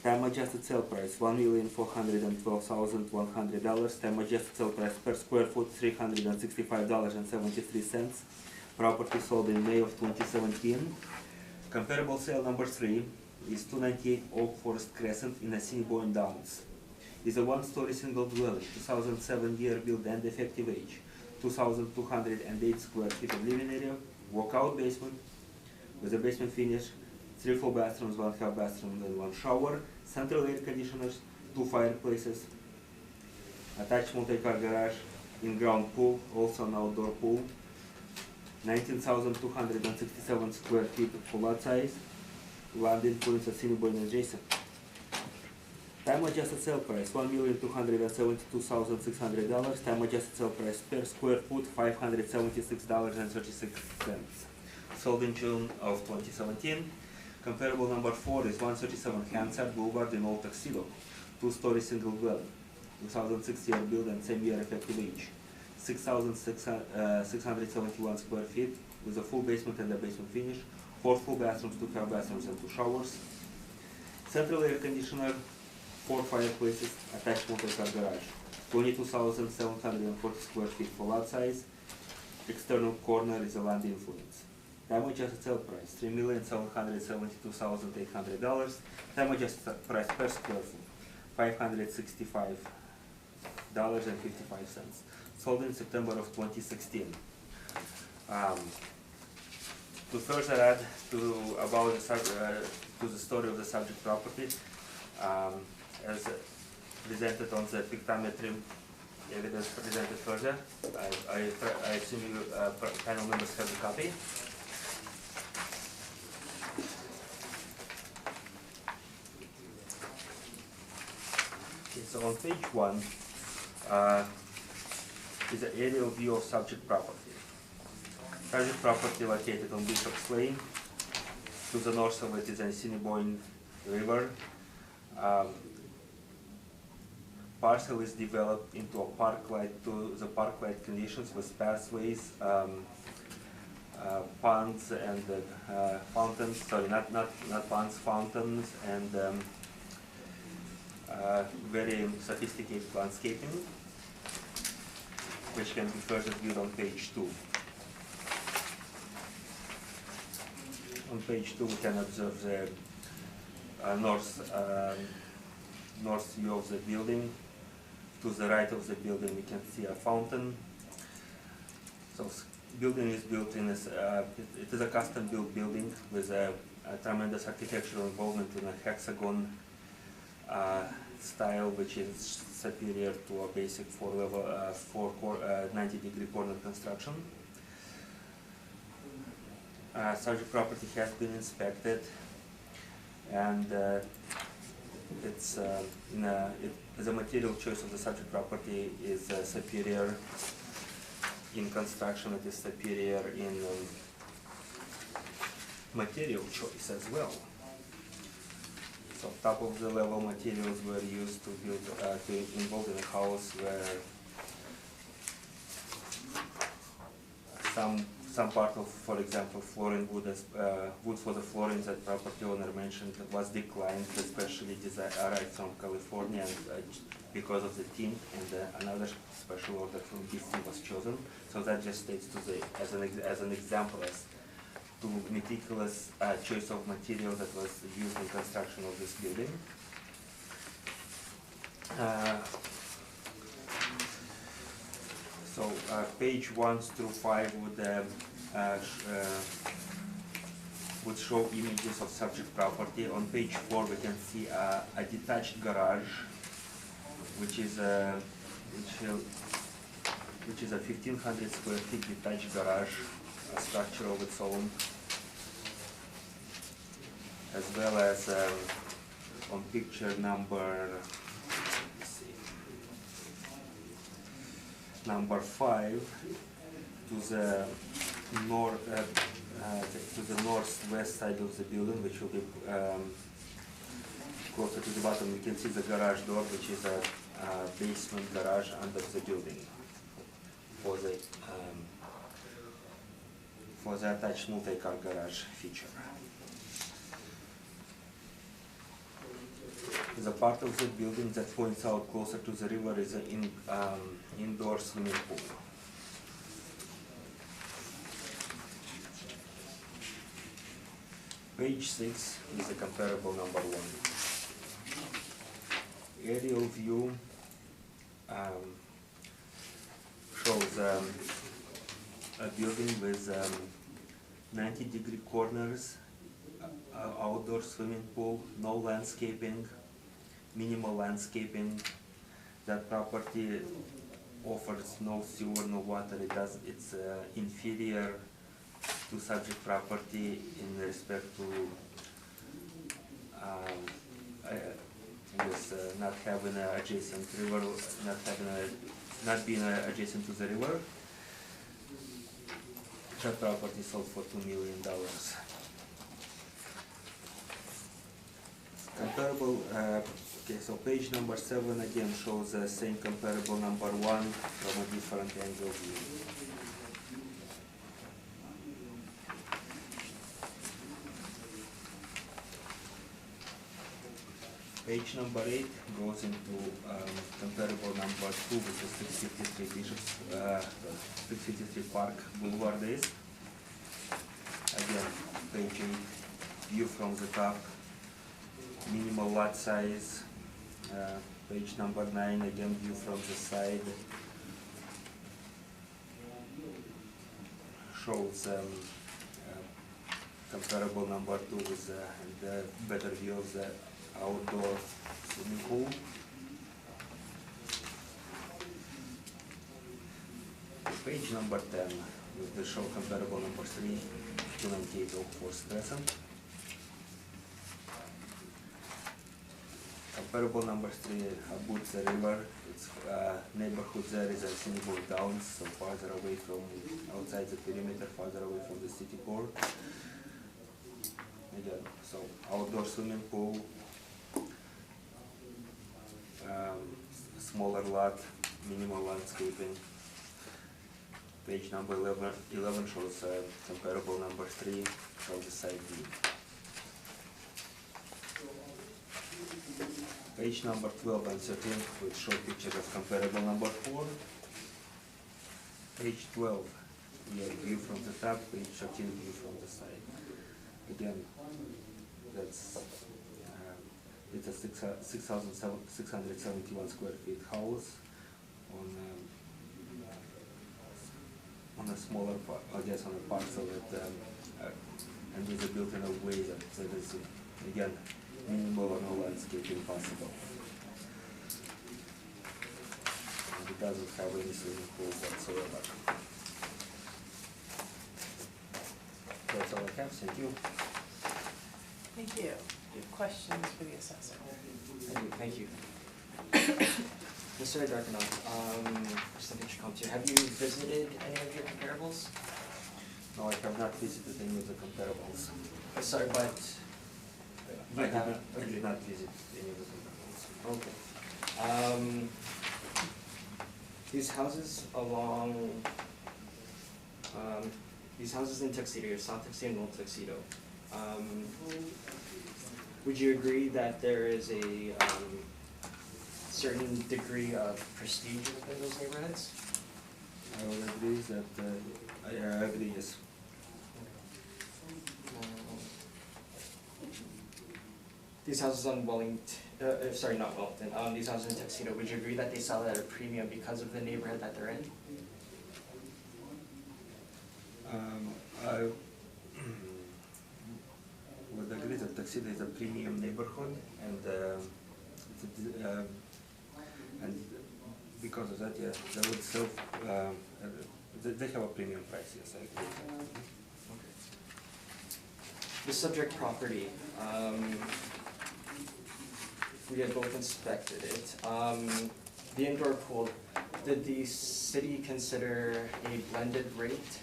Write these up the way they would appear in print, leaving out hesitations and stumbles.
Time adjusted sale price $1,412,100. Time adjusted sale price per square foot $365.73. Property sold in May of 2017. Comparable sale number 3 is 298 Oak Forest Crescent in Assiniboine Downs. Is a one-story single dwelling, 2007 year build and effective age, 2,208 square feet of living area, walkout basement with a basement finish, 3 full bathrooms, 1 half bathroom and 1 shower, central air conditioners, 2 fireplaces, attached multi-car garage, in-ground pool, also an outdoor pool, 19,267 square feet of lot size, land influence Assiniboine adjacent. Time adjusted sale price $1,272,600. Time adjusted sale price per square foot $576.36. Sold in June of 2017. Comparable number 4 is 137 Hansard Boulevard in Old Tuxedo. 2-story single dwelling, 2006 year build and same year effective age. 6,671 square feet with a full basement and a basement finish. 4 full bathrooms, 2 half bathrooms and 2 showers. Central air conditioner, 4 fireplaces, attached multi-car garage, 22,740 square feet for lot size. External corner is a land influence. Time adjusted sale price $3,772,800. Time adjusted price per square foot $565.55. Sold in September of 2016. To further add to the story of the subject property, as presented on the pictometry evidence presented further. I assume you panel members have the copy. Okay, so on page 1 is an aerial view of subject property. Subject property located on Bishop's Lane. To the north of it is the Assiniboine River. Parcel is developed into a park-like to the park-like conditions with pathways, ponds and fountains. Sorry, not ponds, fountains, and very sophisticated landscaping, which can be further viewed on page 2. On page 2, we can observe the north view of the building. To the right of the building, we can see a fountain. So, building is built in this. It is a custom-built building with a tremendous architectural involvement in a hexagon style, which is superior to a basic 90-degree corner construction. Subject property has been inspected, and the material choice of the subject property is superior in construction. It is superior in material choice as well. So top of the level materials were used to build involved in a house where some part of, for example, flooring wood for the flooring that property owner mentioned was declined, especially arrived from California, and because of the tint, and another special order from BC was chosen. So that just states as an example as to meticulous choice of material that was used in construction of this building. So page 1 through 5 would show images of subject property. On page 4 we can see a detached garage, which is a 1,500 square feet detached garage, a structure of its own, as well as on picture number number 5, to the northwest side of the building, which will be closer to the bottom. You can see the garage door, which is a basement garage under the building for the attached multi-car garage feature. the part of the building that points out closer to the river is an indoor swimming pool. Page 6 is a comparable number 1. Aerial view shows a building with 90-degree corners, outdoor swimming pool, no landscaping, minimal landscaping. That property offers no sewer, no water. It's inferior to subject property in respect to not having an adjacent river, not being adjacent to the river. That property sold for $2 million. Comparable, okay, so page number 7 again shows the same comparable number 1 from a different angle view. Page number 8 goes into comparable number 2, which is 653 Park Boulevard East. Again, page 8, view from the top, minimal lot size. Page number 9, again, view from the side. Shows comparable number 2 with the better view of the outdoor swimming pool. Page number 10 with the show comparable number 3, 298 Oak Forest Crescent. Comparable number 3, abuts the river. Its neighborhood there is a Assiniboine Downs, so farther away from outside the perimeter, farther away from the city core. Again, so outdoor swimming pool, smaller lot, minimal landscaping. Page number 11 shows comparable number 3 from the side view. Page number 12 and 13 with short pictures of comparable number 4. Page 12, we have view from the top, page 13 view from the side. Again, that's it's a 671 square feet house on a smaller part, I guess on a parcel that and is built in a way that is again minimal or no landscaping possible. And it doesn't have any swimming pool whatsoever. That's all I have. Thank you. Thank you. Do you have questions for the assessor? Thank you. Mr. Darkanoff, just an introduction. Have you visited any of your comparables? No, I have not visited any of the comparables. Sorry, but I did not visit any of the comparables. Okay. These houses along, these houses in Tuxedo, your South Tuxedo and North Tuxedo, would you agree that there is a certain degree of prestige within those neighborhoods? I would agree that I agree, yes. These houses on Wellington, sorry, not Wellington, these houses in Tuxedo, would you agree that they sell at a premium because of the neighborhood that they're in? I would agree that Tuxedo is a premium neighborhood, and because of that, yeah, they would sell. They have a premium price. Yes, I agree. Okay. The subject property, we had both inspected it. The indoor pool, did the city consider a blended rate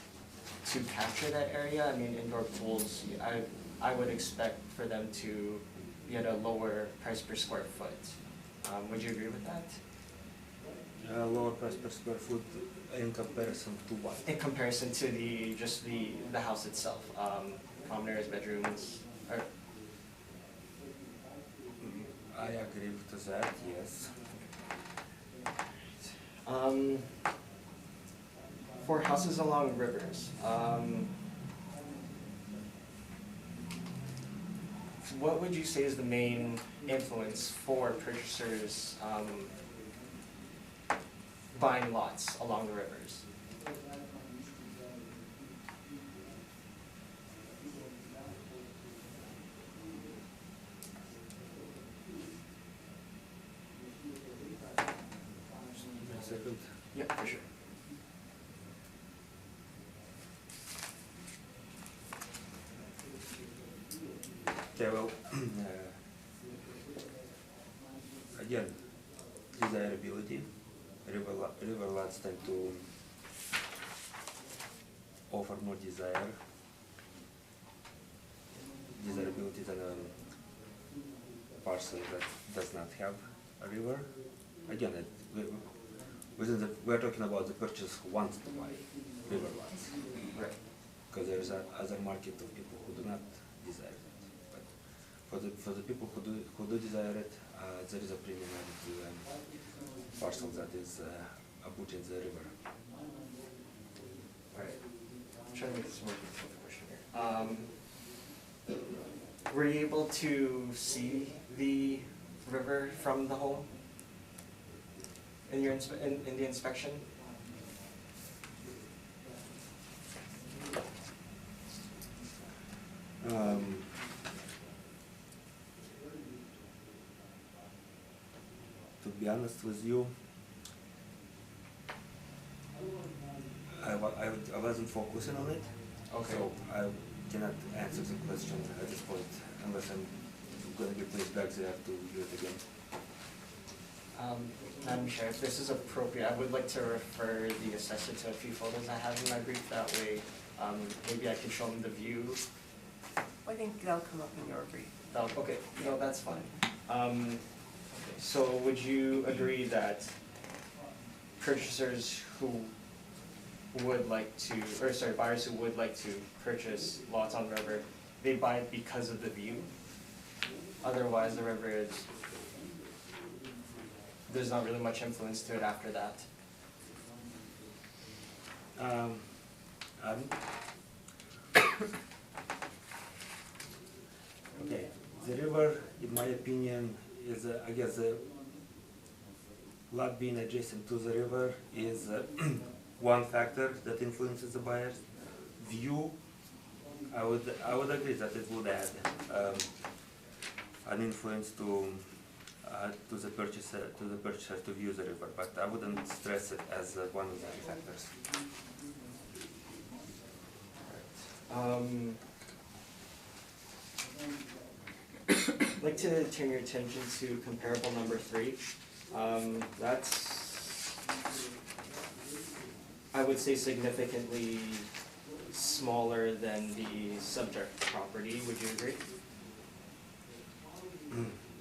to capture that area? I mean, indoor pools, I would expect for them to be at a lower price per square foot. Would you agree with that? Lower price per square foot in comparison to what? In comparison to just the house itself, common areas, bedrooms, or I agree to that, yes. For houses along rivers, what would you say is the main influence for purchasers buying lots along the rivers? A second. Yeah, for sure. Okay, well, again, desirability. River lots tend to offer more desirability than a parcel that does not have a river. Again, we're talking about the purchase who wants to buy river lots, Right. because there is other market of people who do not desire it. But for the people who do desire it, there is a premium added to the parcel that is abutting the river. Alright. I'm trying to make this more detailed question here. Were you able to see the river from the home in your in the inspection? To be honest with you, I wasn't focusing on it, Okay. so I cannot answer the question at this point unless I'm going to be placed back there to do it again. Madam Chair, if this is appropriate, I would like to refer the assessor to a few photos I have in my brief. That way, maybe I could show them the view. I think that'll come up in your brief. Okay, no, that's fine. So would you agree that purchasers who would like to, or sorry, buyers who would like to purchase lots on the river, they buy it because of the view? Otherwise, the river is, there's not really much influence to it after that. Okay, the river, in my opinion, is, I guess, the lot being adjacent to the river is one factor that influences the buyers. View, I would agree that it would add an influence to the purchaser to view the river, but I wouldn't stress it as one of the factors. I'd like to turn your attention to comparable number 3. That's, I would say, significantly smaller than the subject property. Would you agree?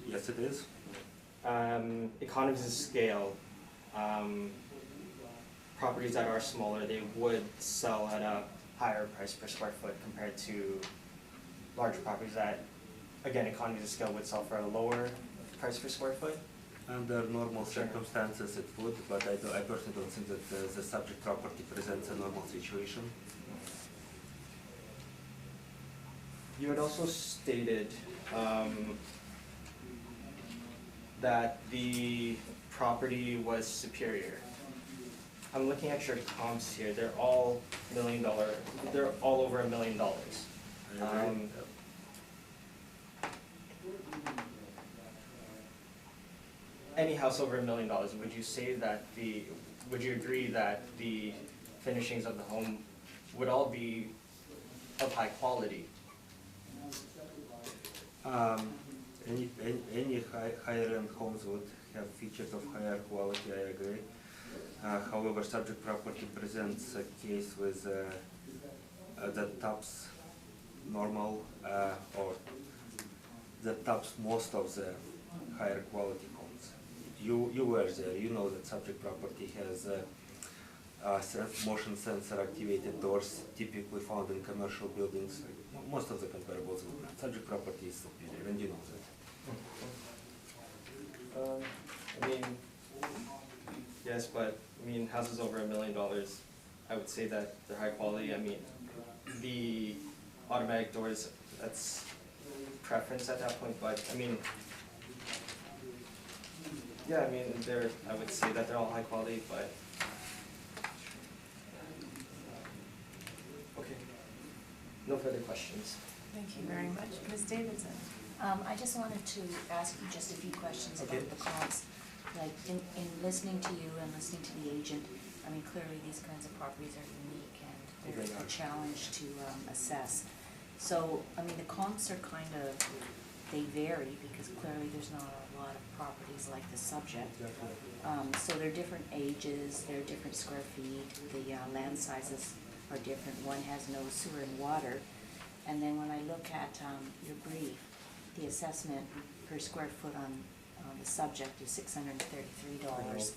Yes, it is. Economies of scale, properties that are smaller, they would sell at a higher price per square foot compared to larger properties that, again, economies of scale would sell for a lower price per square foot. Under normal circumstances it would, but I personally don't think that the subject property presents a normal situation. You had also stated that the property was superior. I'm looking at your comps here, they're all $1 million, they're all over $1 million. Any house over $1 million, would you say that would you agree that the finishings of the home would all be of high quality? Any higher end homes would have features of higher quality, I agree. However, subject property presents a case with that tops normal or that tops most of the higher quality homes. You were there, you know that subject property has motion sensor activated doors typically found in commercial buildings. Most of the comparables would not. Subject property is superior, and you know that. guess, but I mean, houses over $1 million, I would say that they're high quality. I mean, the automatic doors, that's preference at that point, but I mean, yeah, I mean, I would say that they're all high quality, but okay, no further questions. Thank you very much. Ms. Davidson? I just wanted to ask you just a few questions Okay. about the comps. Like, in listening to you and listening to the agent, I mean, clearly these kinds of properties are unique and They they're are. a challenge to assess. So, I mean, the comps are kind of, they vary because clearly there's not a lot of properties like the subject. So they're different ages, they're different square feet, the land sizes are different. One has no sewer and water. And then when I look at your brief, the assessment per square foot on the subject is $633,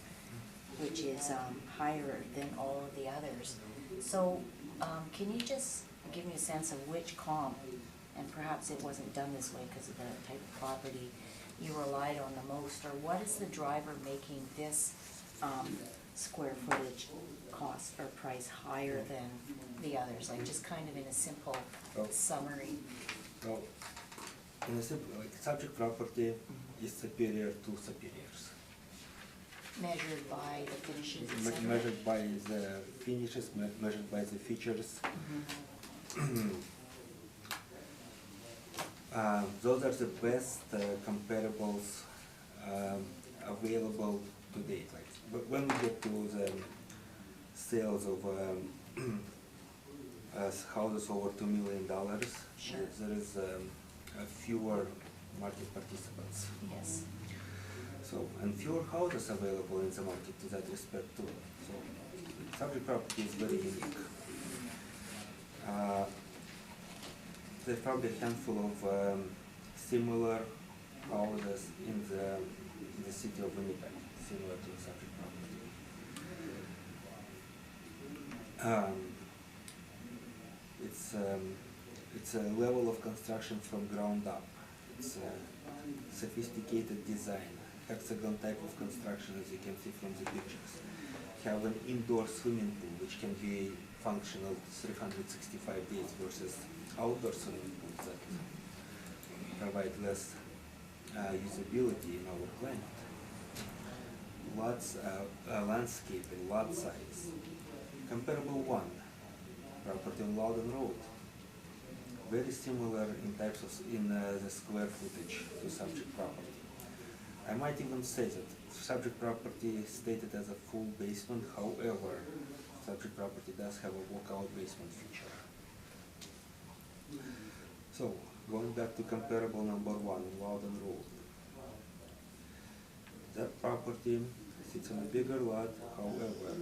which is higher than all of the others. So can you just give me a sense of which comp, and perhaps it wasn't done this way because of the type of property you relied on the most, or what is the driver making this square footage cost or price higher than the others? Like, just kind of in a simple summary. Well, in a simple, like, subject property is superior to superiors. Measured by the finishes, et cetera? Measured by the finishes, measured by the features. Those are the best comparables available to date. Like, when we get to the sales of houses over $2 million, Sure. there is fewer market participants. Yes. So, and fewer houses available in the market to that respect too. So, subject property is very unique. There's probably a handful of similar houses in the city of Winnipeg, similar to the subject property. It's a level of construction from ground up. It's a sophisticated design, hexagon type of construction, as you can see from the pictures. Have an indoor swimming pool which can be functional 365 days versus outdoor swimming pools that provide less usability in our climate. Lots landscaping, lot size. Comparable one, property on Loudon Road. Very similar in types of the square footage to subject property. I might even say that subject property is stated as a full basement, however, subject property does have a walkout basement feature. So, going back to comparable number one, Loudon Road. That property sits on a bigger lot, however,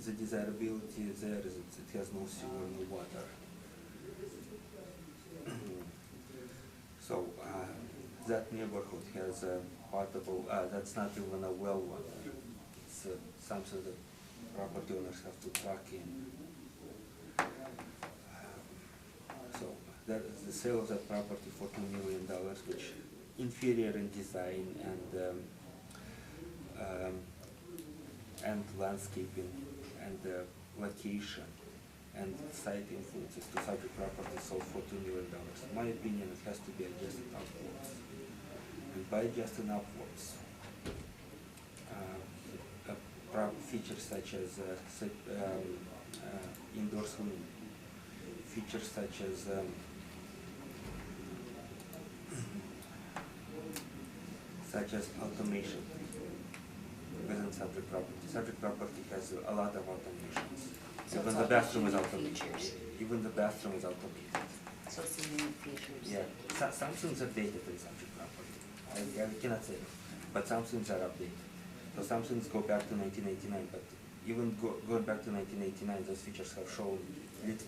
the desirability there is it has no sewer, no water. So, that neighborhood has a potable, that's not even a well water. It's something that property owners have to truck in. So, that is the sale of that property for $2 million, which inferior in design and landscaping and location and site influences to subject property sold for $2 million. In my opinion, it has to be adjusted upwards. And by adjusting upwards, features such as indoor swimming, features such as automation within subject property. Subject property has a lot of automations. So Even it's the all bathroom is unique automated. features. Even the bathroom is automated. So it's the unique features. Yeah, some things are dated in subject property. I cannot say, but some things are updated. So some things go back to 1989, but even going back to 1989, those features have shown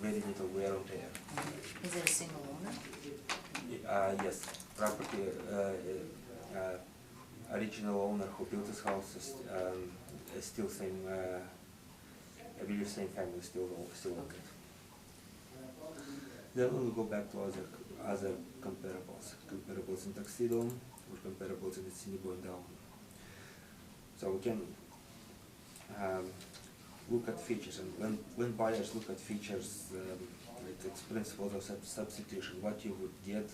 very little wear and tear. Is it a single owner? Yes, property, original owner who built this house is still same, I believe same family still own it. Then we'll go back to other comparables in Tuxedo or comparables in the Assiniboine Down. So we can look at features, and when buyers look at features, it's principles of substitution, what you would get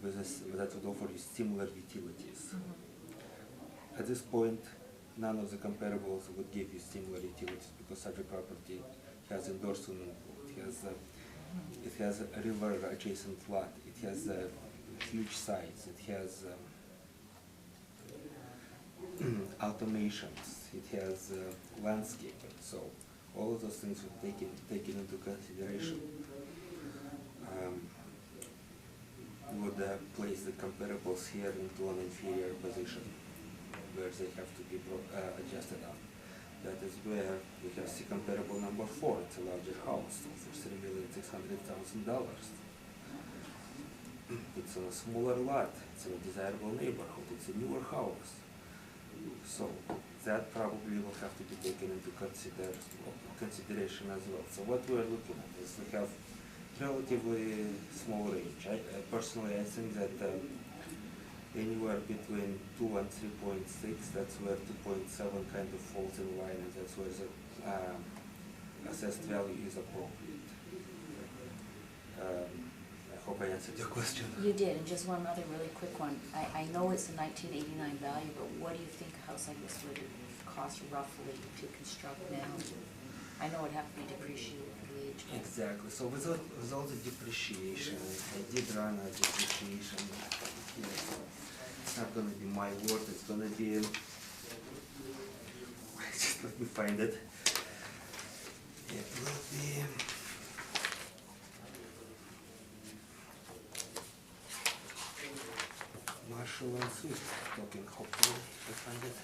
with this, that would offer you similar utilities. At this point, none of the comparables would give you similar utilities because such a property has indoor swimming pool, it has a river adjacent lot, it has huge sites, it has automations, it has landscaping. So all of those things were taken into consideration. Would place the comparables here into an inferior position where they have to be adjusted up. That is where we have see comparable number 4. It's a larger house for $3,600,000. It's on a smaller lot. It's in a desirable neighborhood. It's a newer house. So that probably will have to be taken into consideration as well. So what we are looking at is we have relatively small range. Personally, I think that anywhere between 2 and 3.6, that's where 2.7 kind of falls in line, and that's where the assessed value is appropriate. I hope I answered your question. You did, and just one other really quick one. I know it's a 1989 value, but what do you think a house like this would cost roughly to construct now? I know it'd have to be depreciated for the age. Exactly. So with all the depreciation, I did run a depreciation here. It's not going to be my word. It's going to be. Just let me find it. It will be. Marshall and Swift talking. Hopefully, I find it.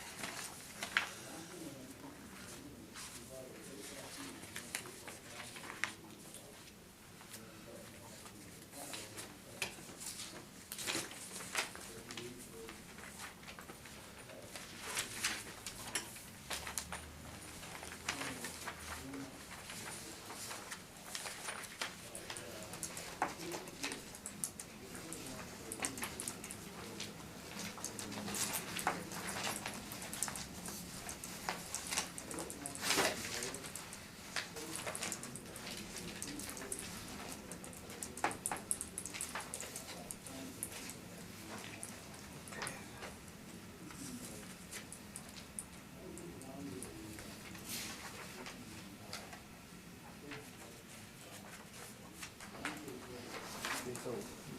So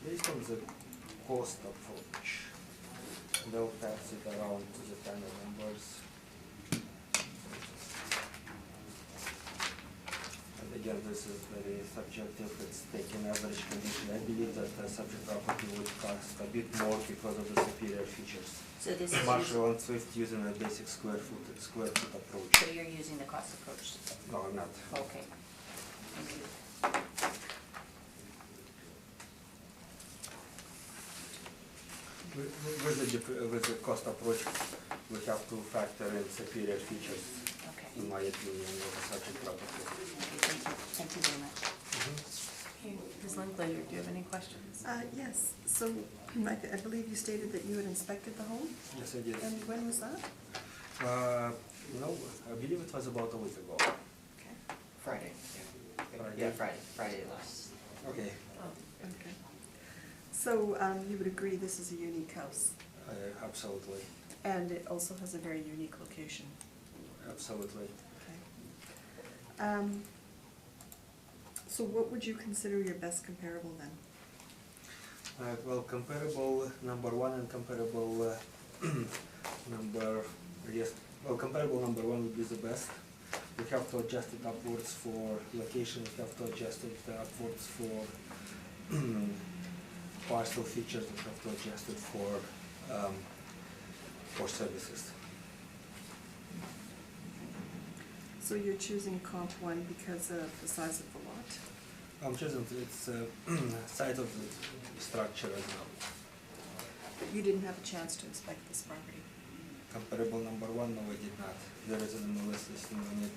based on the cost approach, they'll pass it around to the kind of numbers. And again, this is very subjective. It's taking average condition. I believe that such a property would cost a bit more because of the superior features. So this is Marshall and Swift using a basic square foot approach. so you're using the cost approach. No, I'm not. Okay. Thank you. With the cost approach, we have to factor in superior features, Okay. in my opinion, with such a property. Okay, thank you very much. Okay, Ms. Linklater, do you have any questions? Yes, so I believe you stated that you had inspected the home, Yes, I did. and when was that? No, I believe it was about a week ago. Okay. Friday. Friday? Yeah, Friday last. Okay, Oh, okay. So you would agree this is a unique house, absolutely, and it also has a very unique location? absolutely. Okay. So what would you consider your best comparable then? Well, comparable number 1 and comparable number, comparable number 1 would be the best. We have to adjust it upwards for location, we have to adjust it upwards for parcel features, we have to adjust it for services. So you're choosing comp 1 because of the size of the lot? I'm choosing its size of the structure as well. But you didn't have a chance to inspect this property? Comparable number 1, no, I did not. There is an MLS listing on it.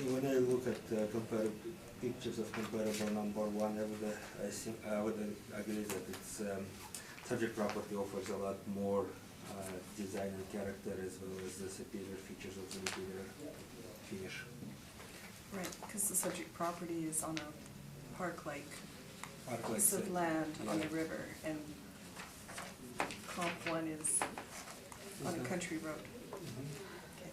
When I look at pictures of comparable number one, I think I would agree that its subject property offers a lot more design and character, as well as the superior features of the interior finish. Right, because the subject property is on a park-like Park-like piece of set. land on the Yeah. river, and comp one is on a Mhm. country road. Mhm. Okay.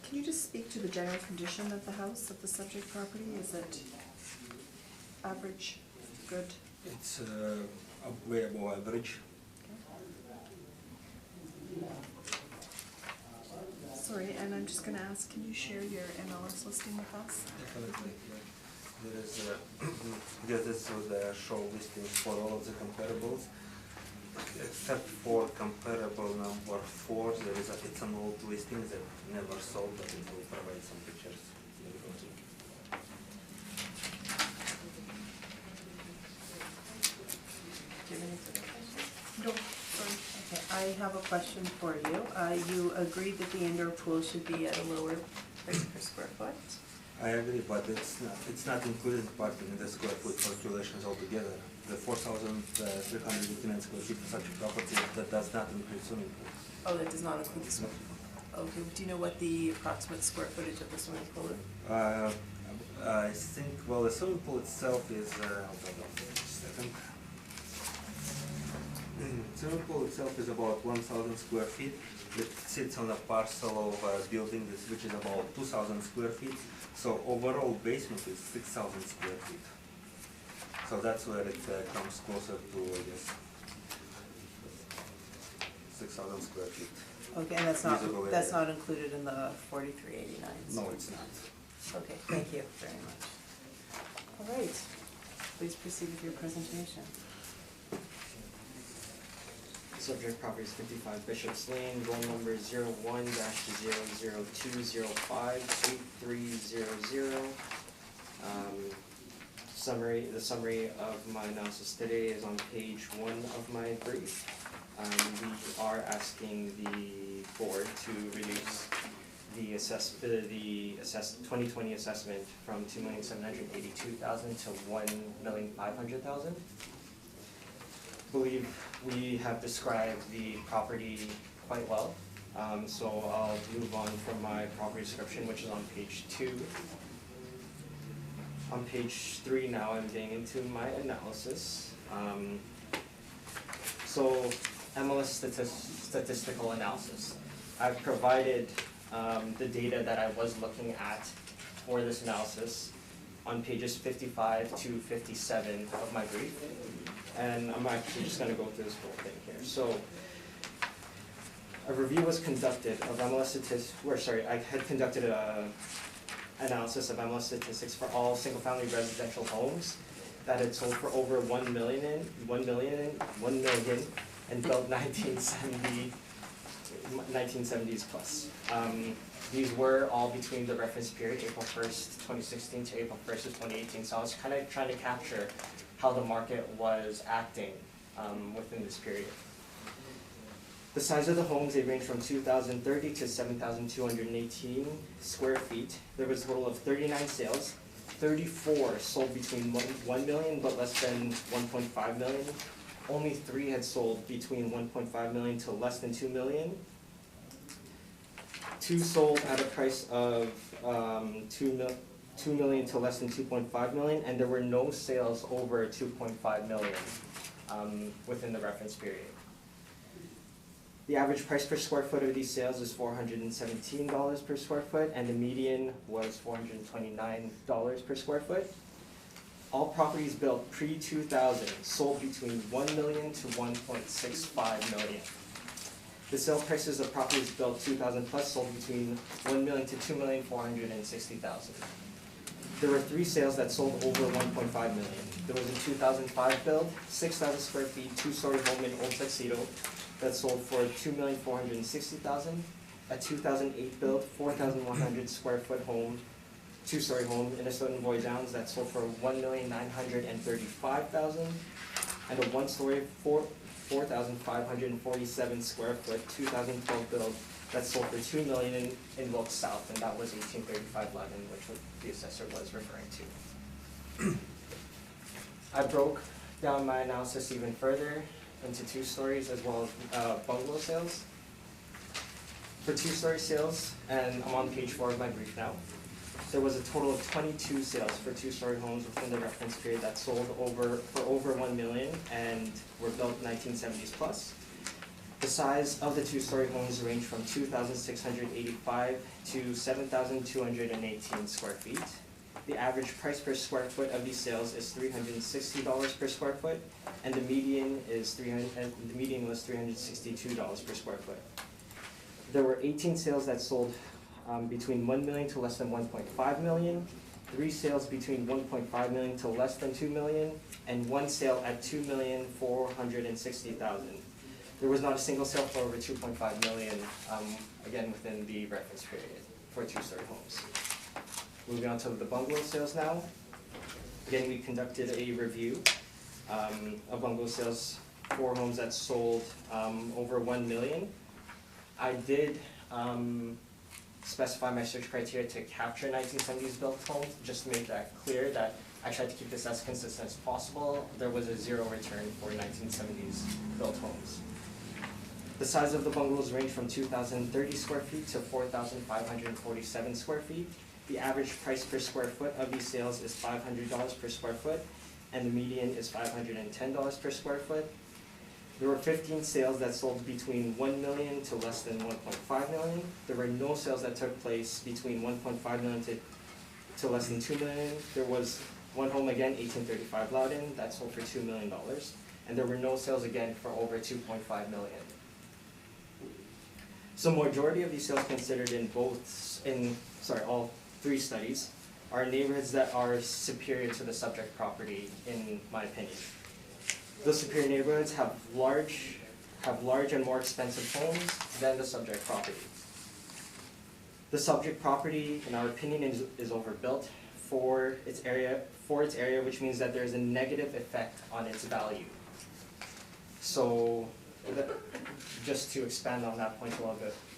Can you just speak to the general condition of the house, of the subject property? Is it average, good? It's way above average. Sorry, and I'm just gonna ask, can you share your MLS listing with us? Definitely, yeah. There is this was the show listings for all of the comparables, except for comparable number 4. It's an old listing that never sold, but it will provide some pictures. Do you have any further questions? No, sorry. Okay, I have a question for you. You agreed that the indoor pool should be at a lower price per square foot? I agree, but it's not included parking in the square foot calculations altogether. The 4,389 square feet of such a property, that does not include swimming pool. Oh, that does not include the swimming pool. Okay, do you know what the approximate square footage of the swimming pool is? I think, well, the swimming pool itself is, hold on just a second. Swimming pool itself is about 1,000 square feet. It sits on a parcel of a building which is about 2,000 square feet. So overall basement is 6,000 square feet. So that's where it comes closer to, I guess, 6,000 square feet. Okay, and that's Usable area. not included in the 4389? No, it's not. Okay, thank you very much. All right, please proceed with your presentation. Subject property is 55 Bishop's Lane, roll number 01-00205-8300. The summary of my analysis today is on page 1 of my brief. We are asking the board to reduce the 2020 assessment from $2,782,000 to $1,500,000. Believe we have described the property quite well, so I'll move on from my property description, which is on page 2. On page 3 now, I'm getting into my analysis. So MLS statistical analysis. I've provided the data that I was looking at for this analysis on pages 55 to 57 of my brief. And I'm actually just going to go through this whole thing here. So, a review was conducted of MLS statistics, I had conducted an analysis of MLS statistics for all single-family residential homes that had sold for over 1 million and built 1970s plus. These were all between the reference period, April 1st, 2016 to April 1st of 2018. So I was kind of trying to capture how the market was acting within this period. The size of the homes, they range from 2,030 to 7,218 square feet. There was a total of 39 sales. 34 sold between 1 million but less than 1.5 million. Only 3 had sold between 1.5 million to less than 2 million. 2 sold at a price of 2 million to less than 2.5 million, and there were no sales over 2.5 million within the reference period. The average price per square foot of these sales is $417 per square foot, and the median was $429 per square foot. All properties built pre-2000 sold between 1 million to 1.65 million. The sale prices of properties built 2000 plus sold between 1 million to 2,460,000. There were 3 sales that sold over 1.5 million. There was a 2005 build, 6,000 square feet, 2-story home in Old Tuxedo that sold for 2,460,000. A 2008 build, 4,100 square foot home, 2-story home in Estoughton Boy Downs that sold for 1,935,000. And a 1-story 4,547 square foot, 2012 build, that sold for $2 million in Wilkes South, and that was 1835 Loudon, which the assessor was referring to. I broke down my analysis even further into 2 stories as well as bungalow sales. For 2-story sales, and I'm on page 4 of my brief now, there was a total of 22 sales for 2-story homes within the reference period that sold for over $1 million and were built 1970s plus. The size of the 2-story homes range from 2,685 to 7,218 square feet. The average price per square foot of these sales is $360 per square foot, and the median was $362 per square foot. There were 18 sales that sold between $1 million to less than $1.5 million, 3 sales between $1.5 million to less than $2 million, and 1 sale at $2,460,000. There was not a single sale for over $2.5 million, again within the reference period for 2-story homes. Moving on to the bungalow sales now. Again, we conducted a review of bungalow sales for homes that sold over $1 million. I did specify my search criteria to capture 1970s built homes, just to make that clear that I tried to keep this as consistent as possible. There was a 0 return for 1970s built homes. The size of the bungalows range from 2,030 square feet to 4,547 square feet. The average price per square foot of these sales is $500 per square foot, and the median is $510 per square foot. There were 15 sales that sold between $1 million to less than $1.5 million. There were no sales that took place between $1.5 million to less than $2 million. There was 1 home again, 1835 Loudon, that sold for $2 million. And there were no sales again for over $2.5 million. So majority of these sales considered in all 3 studies are neighborhoods that are superior to the subject property, in my opinion. Those superior neighborhoods have large and more expensive homes than the subject property. The subject property, in our opinion, is overbuilt for its area, which means that there's a negative effect on its value. So, just to expand on that point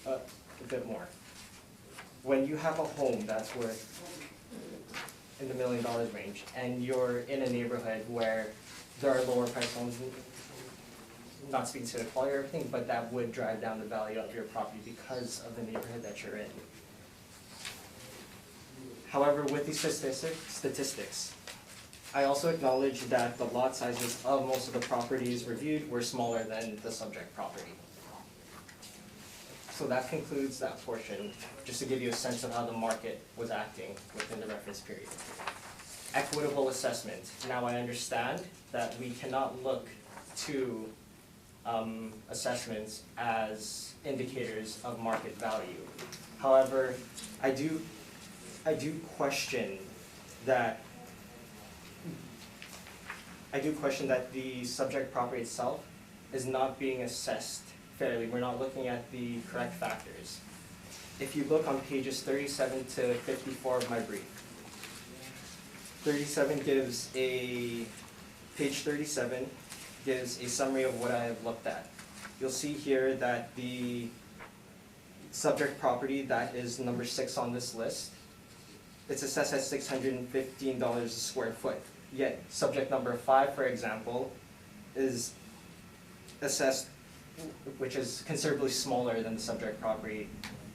a bit more. When you have a home that's worth in the $1 million range, and you're in a neighborhood where there are lower price homes, not speaking to the quality or everything, but that would drive down the value of your property because of the neighborhood that you're in. However, with these statistics, I also acknowledge that the lot sizes of most of the properties reviewed were smaller than the subject property. So that concludes that portion, just to give you a sense of how the market was acting within the reference period. Equitable assessment. Now I understand that we cannot look to assessments as indicators of market value. However, I do question that the subject property itself is not being assessed fairly. We're not looking at the correct factors. If you look on pages 37 to 54 of my brief, page 37 gives a summary of what I have looked at. You'll see here that the subject property that is number 6 on this list, it's assessed at $615 a square foot. Yet subject number 5, for example, is assessed, which is considerably smaller than the subject property,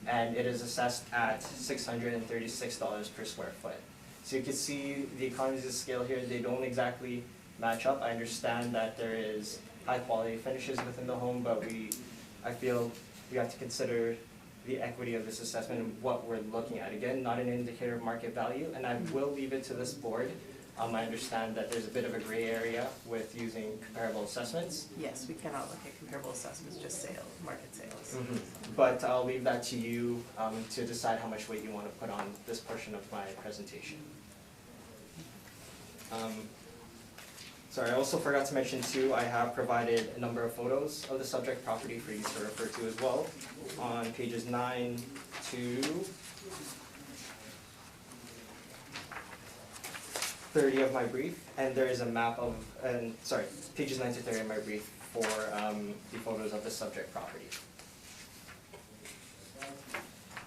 and it is assessed at $636 per square foot. So you can see the economies of scale here, they don't exactly match up. I understand that there is high quality finishes within the home, but I feel we have to consider the equity of this assessment and what we're looking at. Again, not an indicator of market value, and I will leave it to this board. I understand that there's a bit of a gray area with using comparable assessments. Yes, we cannot look at comparable assessments, just market sales. Mm-hmm. But I'll leave that to you to decide how much weight you want to put on this portion of my presentation. Sorry, I also forgot to mention too, I have provided a number of photos of the subject property for you to refer to as well on pages 9 to 30 of my brief, and there is a map of, pages 9 to 30 of my brief for the photos of the subject property.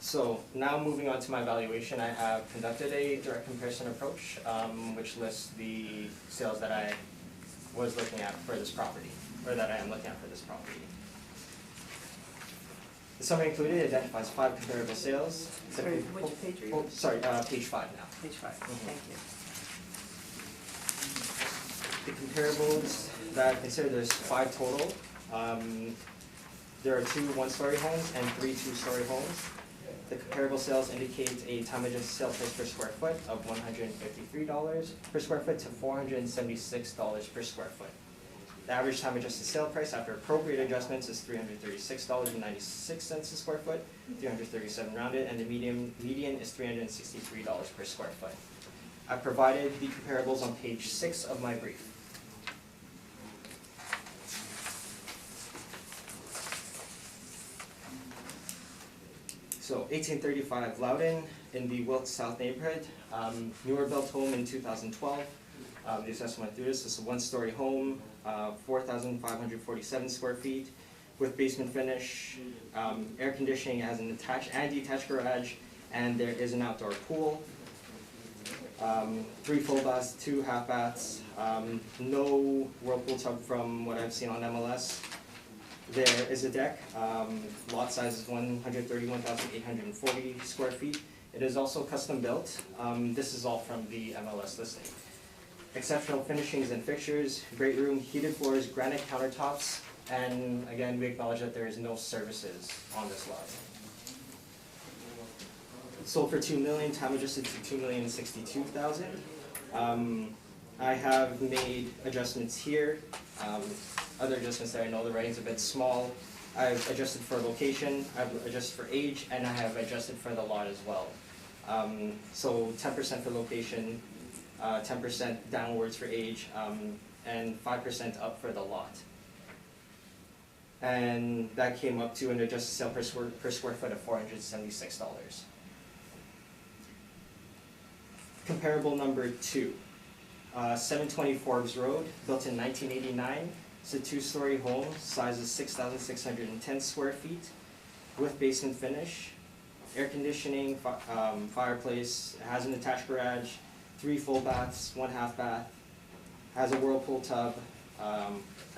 So now moving on to my valuation, I have conducted a direct comparison approach, which lists the sales that I was looking at for this property, or that I am looking at for this property. The summary included identifies 5 comparable sales. Sorry, which page are you on? Sorry, page 5 now. Page 5, thank you. The comparables that I consider, there's 5 total. There are 2 one-story homes and 3 two-story homes. The comparable sales indicate a time adjusted sale price per square foot of $153 per square foot to $476 per square foot. The average time adjusted sale price after appropriate adjustments is $336.96 a square foot, 337 rounded, and the median is $363 per square foot. I provided the comparables on page 6 of my brief. So 1835 Loudon in the Wilkes South neighborhood, newer built home in 2012. The assessment went through this. This is a one-story home, 4,547 square feet with basement finish, air conditioning. It has an attached and detached garage, and there is an outdoor pool. 3 full baths, 2 half baths, no whirlpool tub from what I've seen on MLS. There is a deck. Lot size is 131,840 square feet. It is also custom built. This is all from the MLS listing. Exceptional finishings and fixtures, great room, heated floors, granite countertops, and again, we acknowledge that there is no services on this lot. Sold for $2 million, time adjusted to $2,062,000. I have made adjustments here. Other adjustments that I know the writing's a bit small. I've adjusted for location, I've adjusted for age, and I have adjusted for the lot as well. So 10% for location, 10% downwards for age, and 5% up for the lot. And that came up to an adjusted sale per square foot of $476. Comparable number 2, 720 Forbes Road, built in 1989. It's a 2-story home, size is 6,610 square feet, with basement finish, air conditioning, fireplace. It has an attached garage, 3 full baths, 1 half bath, has a whirlpool tub, a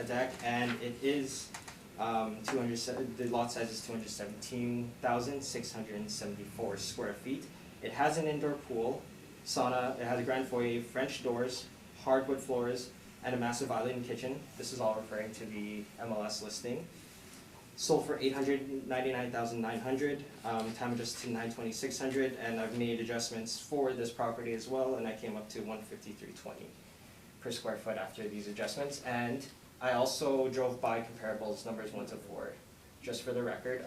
deck, and it is the lot size is 217,674 square feet. It has an indoor pool, sauna. It has a grand foyer, French doors, hardwood floors, and a massive island kitchen. This is all referring to the MLS listing. Sold for $899,900, time adjusted to $926,600, and I've made adjustments for this property as well, and I came up to $153.20 per square foot after these adjustments. And I also drove by comparables numbers 1 to 4, just for the record.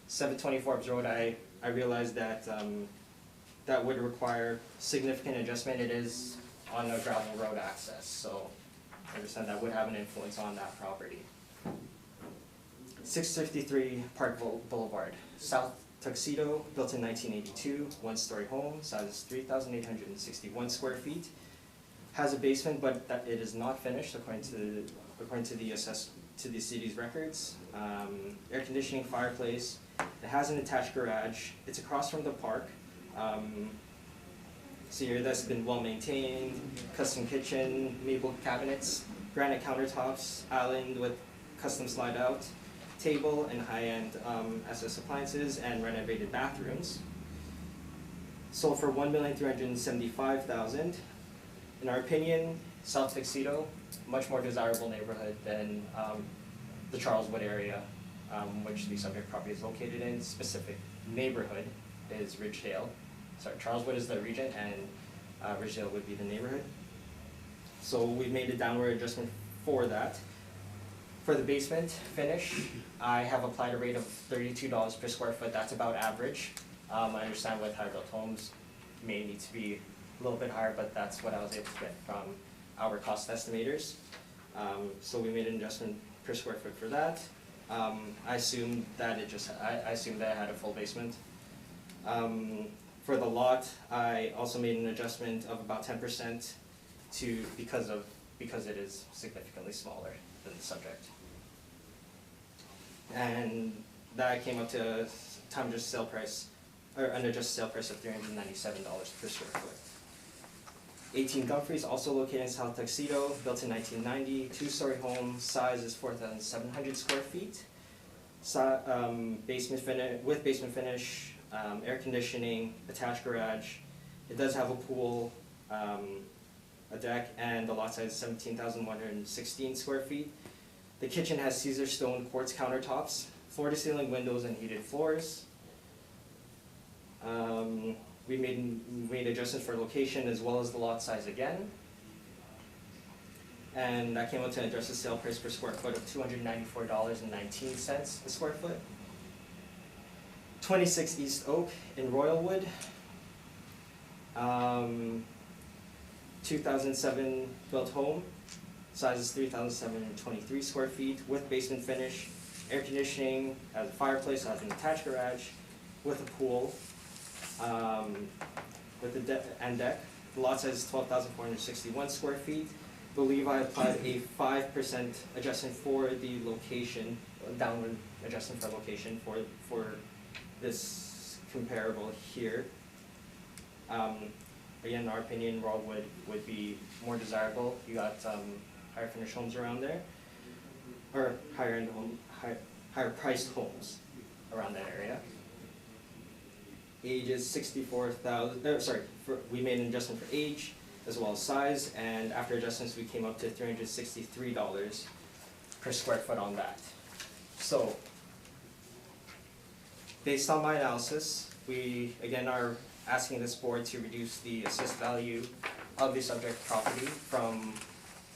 720 Forbes Road, I realized that that would require significant adjustment. It is on a gravel road access, so I understand that would have an influence on that property. 653 Park Boulevard, South Tuxedo, built in 1982, 1-story home, size is 3,861 square feet. Has a basement, but it is not finished according to the city's records. Air conditioning, fireplace. It has an attached garage. It's across from the park. So here, that's been well maintained. Custom kitchen, maple cabinets, granite countertops, island with custom slide out, table and high-end SS appliances, and renovated bathrooms. Sold for $1,375,000. In our opinion, South Tuxedo, much more desirable neighborhood than the Charleswood area, which the subject property is located in. Specific neighborhood is Ridgedale. Sorry, Charleswood is the region, and Ridgedale would be the neighborhood. So we've made a downward adjustment for that. For the basement finish, I have applied a rate of $32 per square foot. That's about average. I understand with high built homes may need to be a little bit higher, but that's what I was able to get from our cost estimators. So we made an adjustment per square foot for that. I assumed that I assumed that I had a full basement. For the lot, I also made an adjustment of about 10% because it is significantly smaller than the subject. and that came up to time adjusted sale price, or unadjusted sale price of $397 per square foot. 18 Gumphreys, also located in South Tuxedo, built in 1990, two-story home, size is 4,700 square feet. Basement finish, air conditioning, attached garage. It does have a pool, a deck, and the lot size is 17,116 square feet. The kitchen has Caesar stone quartz countertops, floor-to-ceiling windows, and heated floors. We made adjustments for location as well as the lot size again. And that came out to an adjusted sale price per square foot of $294.19 a square foot. 26 East Oak in Royalwood. 2007 built home. Size is 3,723 square feet with basement finish, air conditioning, has a fireplace, has an attached garage with a pool. With the deck. The lot size is 12,461 square feet. I believe I applied a 5% adjustment for the location, downward adjustment for location for this comparable here. Again, in our opinion, Royalwood would be more desirable. You got higher finished homes around there, or higher end home, higher priced homes around that area. Age is 64,000, we made an adjustment for age as well as size, and after adjustments we came up to $363 per square foot on that. So, based on my analysis, we again are asking this board to reduce the assessed value of the subject property from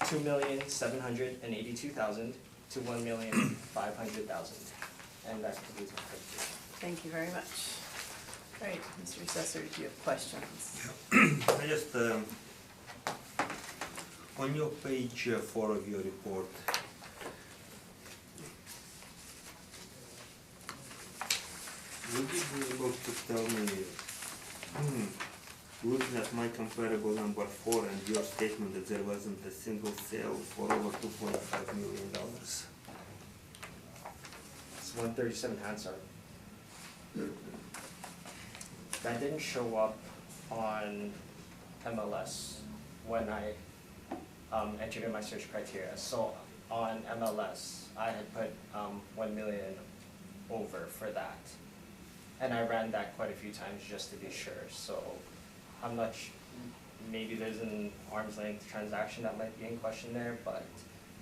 $2,782,000 to $1,500,000. And that concludes my presentation. Thank you very much. All right, Mr. Assessor, do you have questions? I just, on your page 4 of your report, would you be able to tell me, looking at my comparable number 4 and your statement that there wasn't a single sale for over $2.5 million? It's 137 Hansard. That didn't show up on MLS when I entered in my search criteria. So on MLS, I had put 1 million over for that. And I ran that quite a few times just to be sure. So I'm not maybe there's an arm's length transaction that might be in question there, but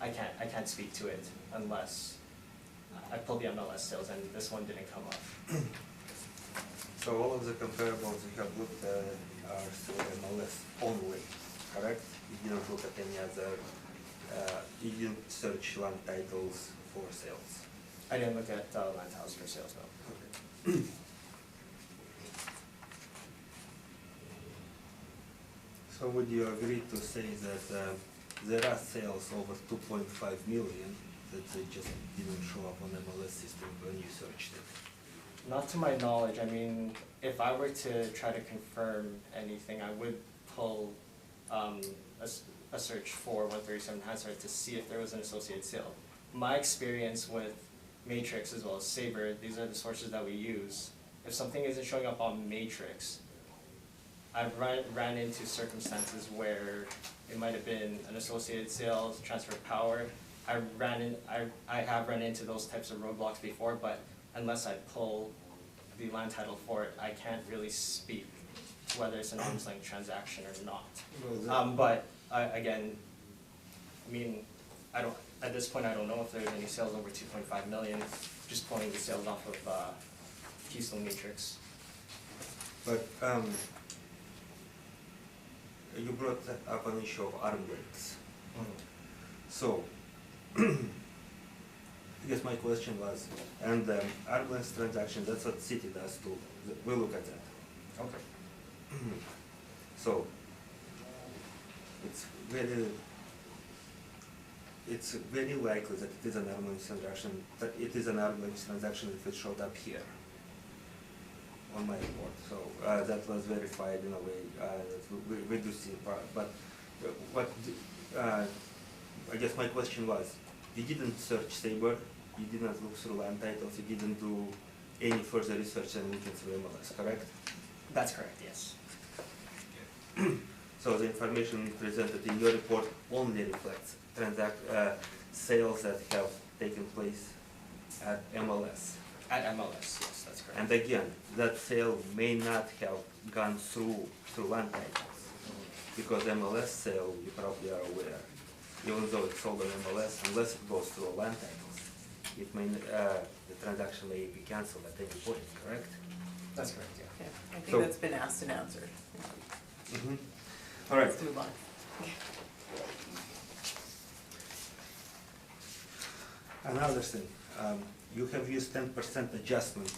I can't speak to it unless I pulled the MLS sales and this one didn't come up. So all of the comparables you have looked at are still MLS only, correct? You didn't look at any other, you didn't search land titles for sales? I didn't look at land titles for sales, no. Okay. So would you agree to say that there are sales over 2.5 million that they just didn't show up on MLS system when you searched it? Not to my knowledge. I mean, if I were to try to confirm anything, I would pull a search for 137 Hansard to see if there was an associated sale. My experience with Matrix as well as Sabre, these are the sources that we use. If something isn't showing up on Matrix, I've ran into circumstances where it might have been an associated sale, transfer of power. I have run into those types of roadblocks before, but unless I pull the land title for it, I can't really speak to whether it's an arm's length transaction or not. But again, I mean, at this point I don't know if there's any sales over 2.5 million, just pulling the sales off of Keystone Matrix. But you brought up an issue of arm lengths. So, I guess my question was, and arm length transaction, that's what city does too. We'll look at that. Okay. So, it's very likely that it is an arm length transaction, that it is an arm length transaction if it showed up here on my report. So that was verified in a way that we do see part. But I guess my question was, you didn't search Sabre, you did not look through land titles, you didn't do any further research than looking through MLS, correct? That's correct, yes. So the information presented in your report only reflects sales that have taken place at MLS. At MLS, yes, that's correct. And again, that sale may not have gone through land titles, because MLS sale, you probably are aware, even though it's sold on MLS, unless it goes through land titles, it may, the transaction may be canceled at any point, correct? That's correct, yeah. Okay, I think So- that's been asked and answered. Mm-hmm. All right. Let's move on. Another thing, you have used 10% adjustment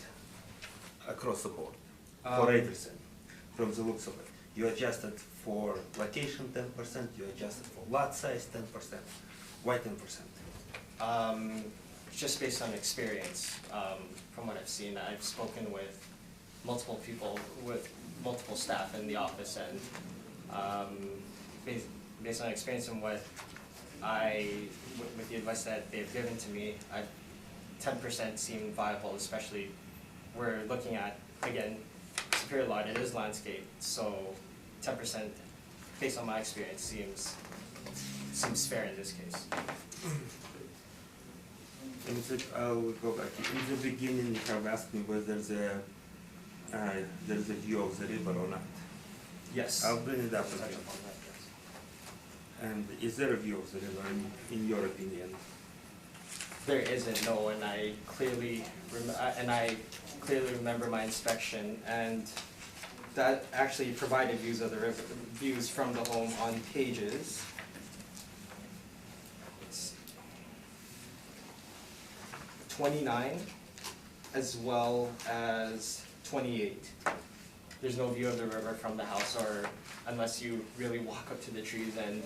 across the board for everything, from the looks of it. You adjusted for location 10%, you adjusted for lot size 10%. Why 10%? Just based on experience, from what I've seen, I've spoken with multiple people, with multiple staff in the office, and based on experience and what with the advice that they've given to me, 10% seemed viable, especially we're looking at, again, Superior Lot, it is landscape, so 10%, based on my experience, seems fair in this case. I'll go back. In the beginning, you have asked me whether there's a view of the river or not. Yes. I'll bring it up Touch again. upon that, yes. And is there a view of the river in your opinion? There isn't, no, and I clearly remember my inspection, and that actually provided views of the river, views from the home on pages. It's 29, as well as 28. There's no view of the river from the house, or unless you really walk up to the trees and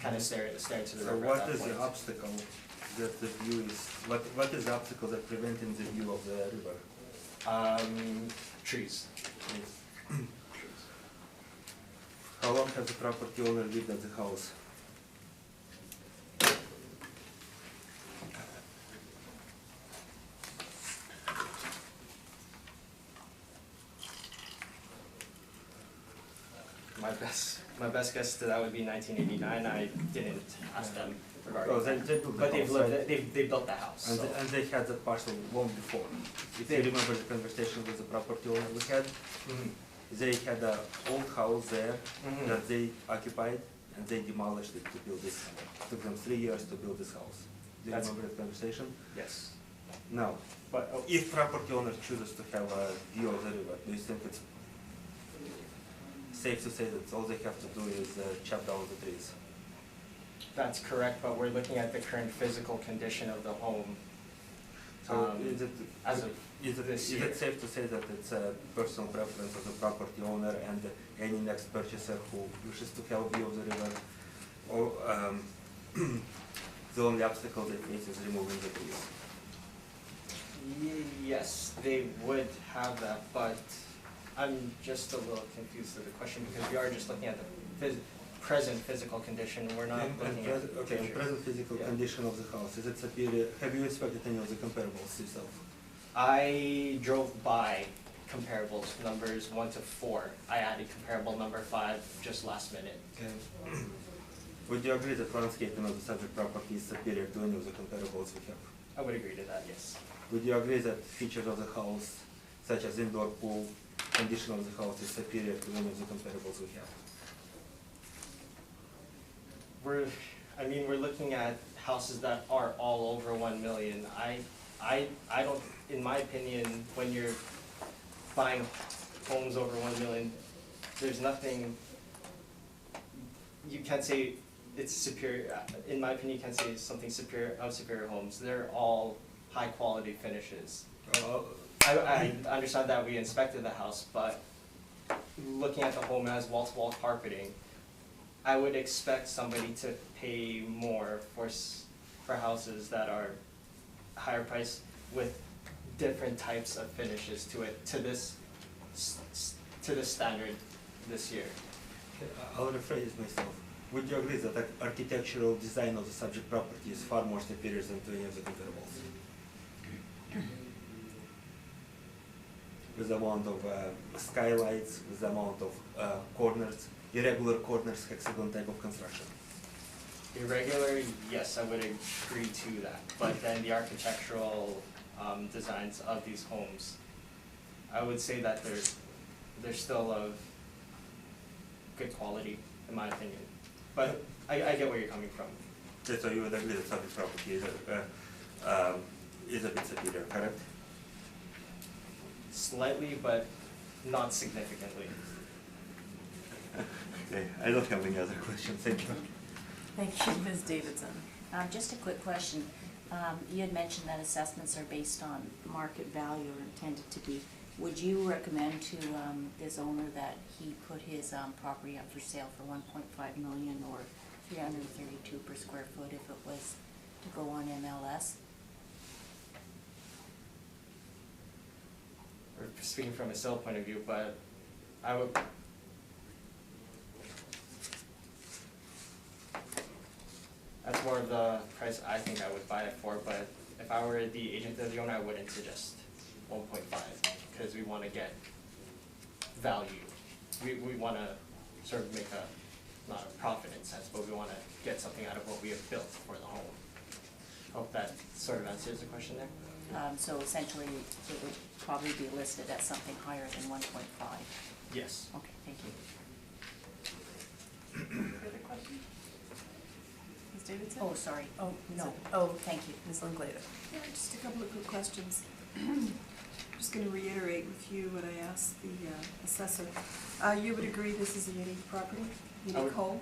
kind of stare into the So river what at that is point. the obstacle that the view is, what is the obstacle that preventing the view of the river? Trees. How long has the property owner lived at the house? My best guess to that would be 1989. I didn't ask them regarding Oh, that. they built the But they've house, lived, right? they built the house, so. And they had the parcel long before. If you remember the conversation with the property owner we had, Mhm. they had an old house there Mhm. that they occupied, and they demolished it to build this. It took them 3 years to build this house. Do you That's- remember that conversation? Yes. Now, But, oh, if property owner chooses to have a view of the river, do you think it's safe to say that all they have to do is chop down the trees? that's correct, but we're looking at the current physical condition of the home. So is it, As of is this it year. safe to say that it's a personal preference of the property owner and any next purchaser who wishes to have a view of the river? Or the only obstacle they face is removing the trees? Yes, they would have that, but I'm just a little confused with the question, because we are just looking at the present physical condition, we're not looking at the Okay, and future. present physical Yeah. condition of the house, is it superior? Have you inspected any of the comparables yourself? I drove by comparables, numbers 1 to 4. I added comparable number 5 just last minute. Okay. Would you agree that landscaping of the subject property is superior to any of the comparables we have? I would agree to that, yes. Would you agree that features of the house, such as indoor pool, condition of the house is superior to any of the comparables we have? We're looking at houses that are all over 1 million. I don't, in my opinion, when you're buying homes over 1 million, there's nothing, you can't say it's superior, in my opinion, you can't say it's something superior of Superior Homes. They're all high quality finishes. I understand that we inspected the house, but looking at the home as wall-to-wall carpeting, I would expect somebody to pay more for houses that are higher priced with different types of finishes to it, to this standard this year. Okay, I'll rephrase myself. Would you agree that the architectural design of the subject property is far more superior than to any of the comparables? With the amount of skylights, with the amount of corners, irregular corners, hexagon type of construction. Irregular, yes, I would agree to that, but then the architectural designs of these homes, I would say that they're still of good quality, in my opinion. But I get where you're coming from. Okay, so you would agree that subject property is a bit superior, correct? Slightly, but not significantly. Okay, I don't have any other questions, thank you. Thank you, Ms. Davidson. Just a quick question. You had mentioned that assessments are based on market value or intended to be. Would you recommend to this owner that he put his property up for sale for 1.5 million or 332 per square foot if it was to go on MLS? We're speaking from a sale point of view, but I would. That's more of the price I think I would buy it for, but if I were the agent of the owner, I wouldn't suggest 1.5 because we want to get value. We want to sort of make not a profit in a sense, but we want to get something out of what we have built for the home. Hope that sort of answers the question there. So essentially, it would probably be listed at something higher than 1.5. Yes. Okay, thank you. Further questions? Ms. Davidson? Oh, sorry. Oh, no. Oh, Thank you. Ms. Linklater. Yeah, just a couple of quick questions. Just gonna reiterate with you what I asked the assessor. You would agree this is a unique property, unique would- home?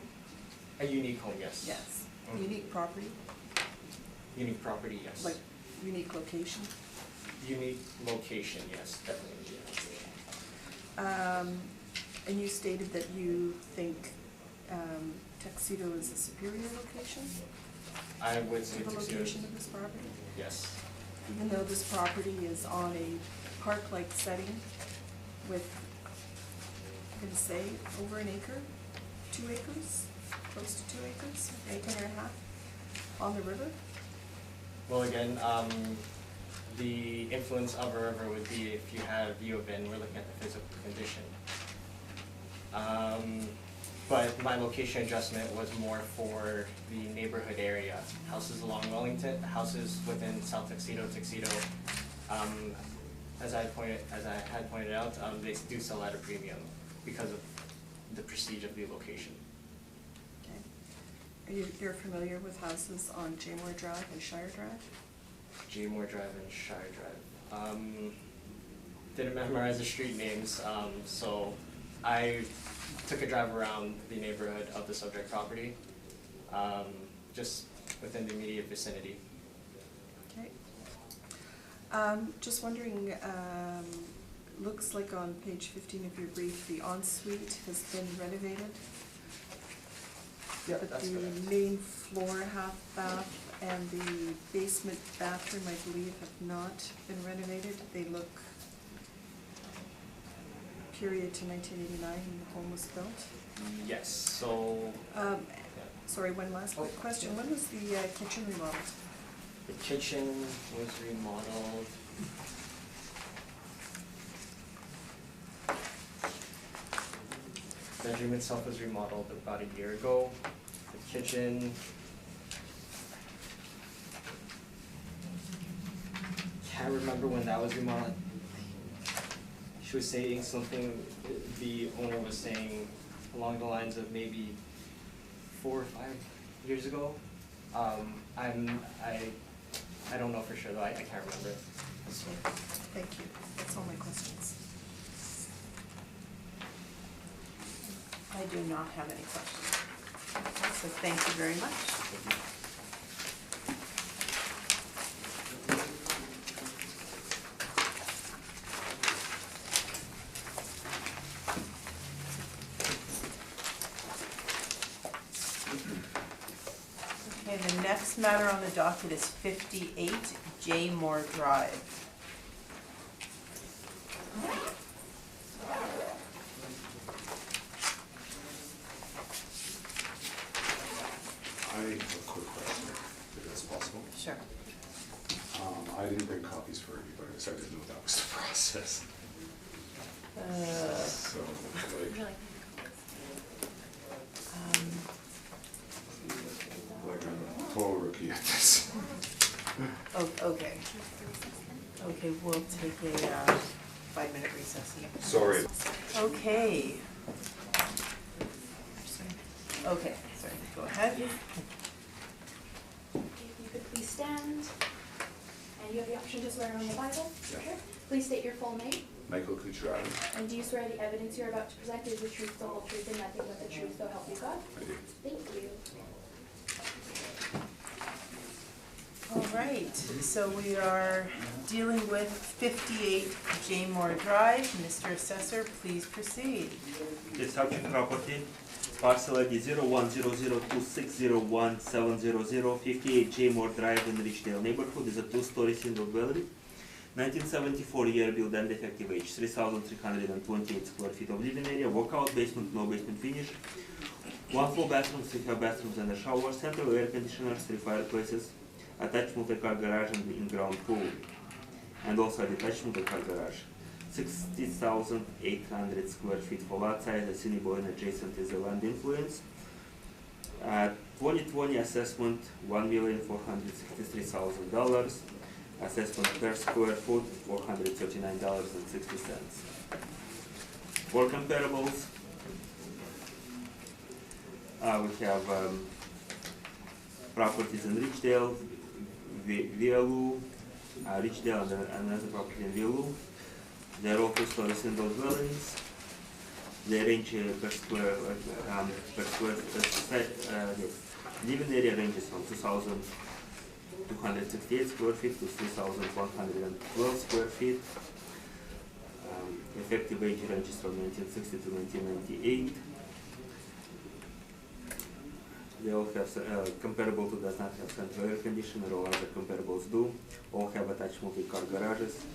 A unique home, yes. Yes. Mm. Unique property, Unique property, yes. like unique location? Unique location, yes, definitely. And you stated that you think Tuxedo is a superior location I would say to the Tuxedo. location of this property? Yes. Even though this property is on a park-like setting with, I'm gonna say, over an acre, 2 acres, close to 2 acres, acre and a half, on the river? Well, again, the influence of a river would be if you had a view of it, and we're looking at the physical condition. But my location adjustment was more for the neighborhood area. Houses along Wellington, houses within South Tuxedo. As I had pointed out, they do sell at a premium because of the prestige of the location. Okay. You're familiar with houses on Jaymore Drive and Shire Drive? Jaymore Drive and Shire Drive. Didn't memorize the street names, so I took a drive around the neighborhood of the subject property, just within the immediate vicinity. Okay. Just wondering, looks like on page 15 of your brief, the ensuite has been renovated. Yeah, But that's the correct. main floor half bath and the basement bathroom, I believe, have not been renovated. They look period to 1989 when the home was built. Yes, so Sorry, one last quick Oh, question. yeah. When was the kitchen remodeled? the kitchen was remodeled. Bedroom itself was remodeled about a year ago. The kitchen. Can't remember when that was remodeled. She was saying something, the owner was saying along the lines of maybe 4 or 5 years ago. I don't know for sure though, I can't remember. Thank you. That's all my questions. I do not have any questions. So thank you very much. Okay, the next matter on the docket is 58 Jaymore Drive. so I didn't know that was the process. So, like I'm a total rookie at this. Oh, okay. Okay, we'll take a 5-minute recess. Sorry. Okay. Okay, sorry, go ahead. If you could please stand, and you have the option to swear on the Bible. Yeah. Sure. Please state your full name, Michael Kucherov, and do you swear the evidence you're about to present is the truth, the whole truth, and nothing but the truth, so help you God? I do. Thank you. All right, so we are dealing with 58 Jaymore Drive. Mr. Assessor, please proceed. The subject property, parcel ID 010026017000, 58 Jaymore Drive in Richdale neighborhood, is a 2-story single dwelling. 1974 year build and effective age, 3,328 square feet of living area, walkout basement, no basement finish. 1 full bathroom, 3 half bathrooms and a shower, central air conditioners, 3 fireplaces, attached multi-car garage and in-ground pool, and also a detached multi-car garage. 60,800 square feet for lot size, a Cinnabon adjacent is the land influence. 2020 assessment, $1,463,000. Assessment per square foot, $439.60. For comparables, we have properties in Richdale, Vialu, Richdale, and another property in Vialu. They're all 2-story single dwellings. They range per square living area ranges from 2,268 square feet to 3,112 square feet. Effective age ranges from 1960 to 1998. They all have, comparable to does not have central air conditioner, all other comparables do. All have attached multi-car garages.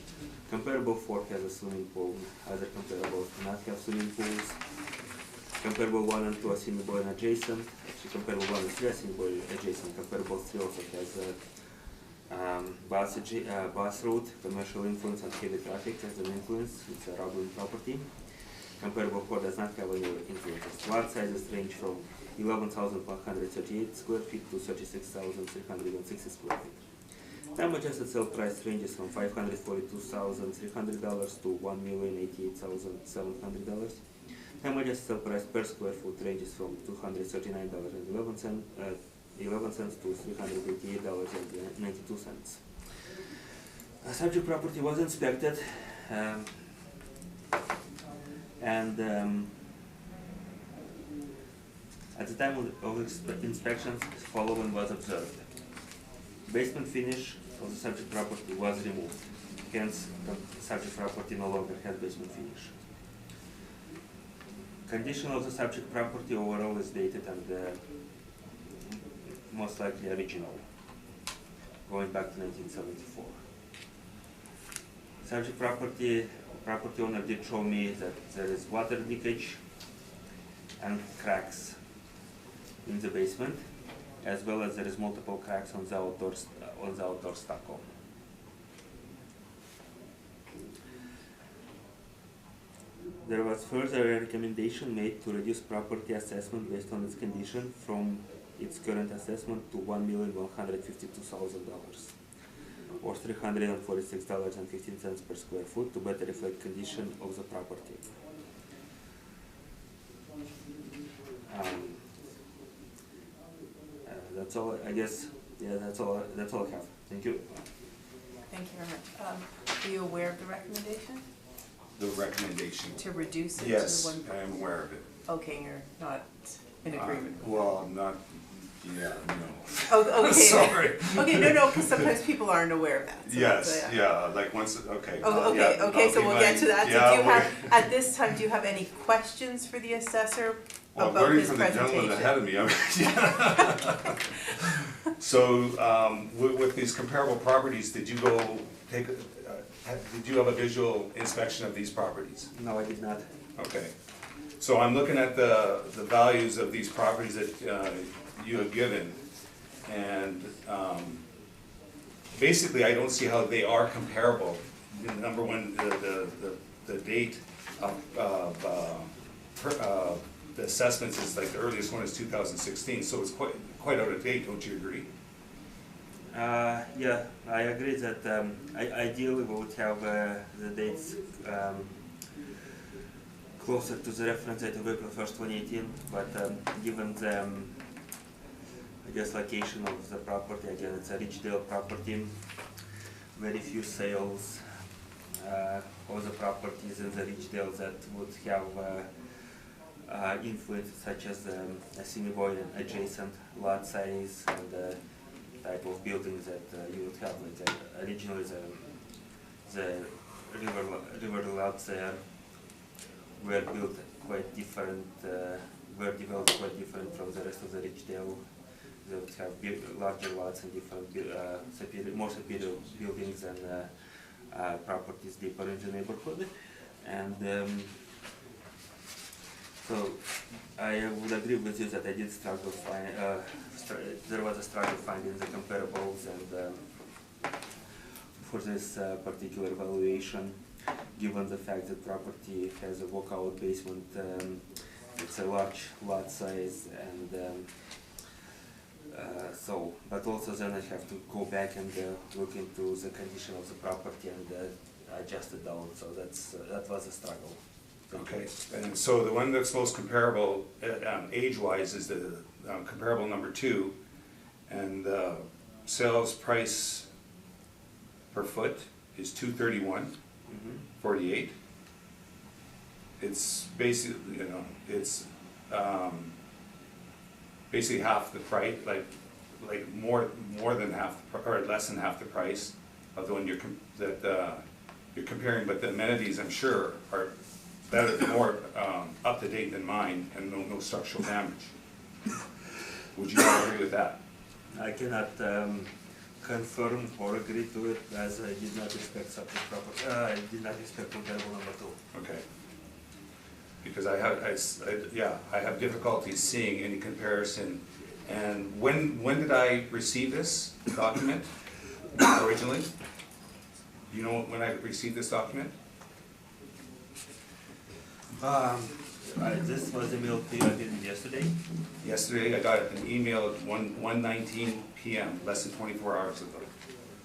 Comparable 4 has a swimming pool, other comparables do not have swimming pools. Comparable 1 and 2 are Cinnabon adjacent. Actually, comparable 1 and 3 are Cinnabon adjacent. Comparable 3 also has bus route, commercial influence and heavy traffic as an influence. It's a Roblin property. Comparable 4 does not have any influences. Lot sizes range from 11,138 square feet to 36,360 square feet. Time adjusted sale price ranges from $542,300 to $1,088,700. Time adjusted sale price per square foot ranges from $239.11 to $388.92. Subject property was inspected, and at the time of inspection, following was observed. Basement finish of the subject property was removed. Hence, the subject property no longer has basement finish. Condition of the subject property overall is dated and most likely original, going back to 1974. Subject property owner did show me that there is water leakage and cracks in the basement, as well as there is multiple cracks on the outdoor stucco. There was further recommendation made to reduce property assessment based on its condition from its current assessment to $1,152,000 or $346.15 per square foot to better reflect condition of the property. That's all, I guess. Yeah, that's all I have. Thank you. Thank you very much. Are you aware of the recommendation The recommendation. to reduce it Yes, to the 1? I am aware of it. Okay, you're not in agreement. Well, not, yeah, no. Oh, okay. Sorry. Okay, no, because sometimes people aren't aware of that. So Yes, that's, yeah, like once, okay. Oh, yeah, okay, so I'll we'll be get to that. So yeah, do you have, at this time, do you have any questions for the assessor Well, I'm about learning his from the gentleman ahead presentation? of me. So, with these comparable properties, did you go take, did you have a visual inspection of these properties? No, I did not. Okay. So I'm looking at the values of these properties that you have given, and basically I don't see how they are comparable number one, the date of the assessments is like the earliest one is 2016, so it's quite out of date, don't you agree? Yeah, I agree that ideally we would have the dates closer to the reference date of April 1st, 2018, but given the, I guess, location of the property, again, it's a Ridgedale property, very few sales of the properties in the Ridgedale that would have influence such as Assiniboine adjacent lot size and type of buildings that you would have. Like originally the river lots there were built quite different, were developed quite different from the rest of the Ridgedale. They would have larger lots and different, more superior buildings and properties deeper in the neighborhood. And so I would agree with you that I did struggle there was a struggle finding the comparables and for this particular valuation, given the fact that property has a walkout basement, it's a large lot size, and so, but also then I have to go back and look into the condition of the property and adjust it down. So that was a struggle. Okay, and so the one that's most comparable age-wise is the comparable number 2, and the sales price per foot is $231.48. It's basically, you know, it's basically half the price, like more than half, or less than half the price of the one you're comparing. But the amenities, I'm sure, are better, more up to date than mine, and no structural damage. Would you all agree with that? I cannot confirm or agree to it, as I did not expect such a property. I did not expect comparable number 2. Okay. Because I have difficulties seeing any comparison. And when did I receive this document originally? Do you know when I received this document? This was emailed to you, I think, yesterday. Yesterday, I got an email at 1:19 p.m., less than 24 hours ago.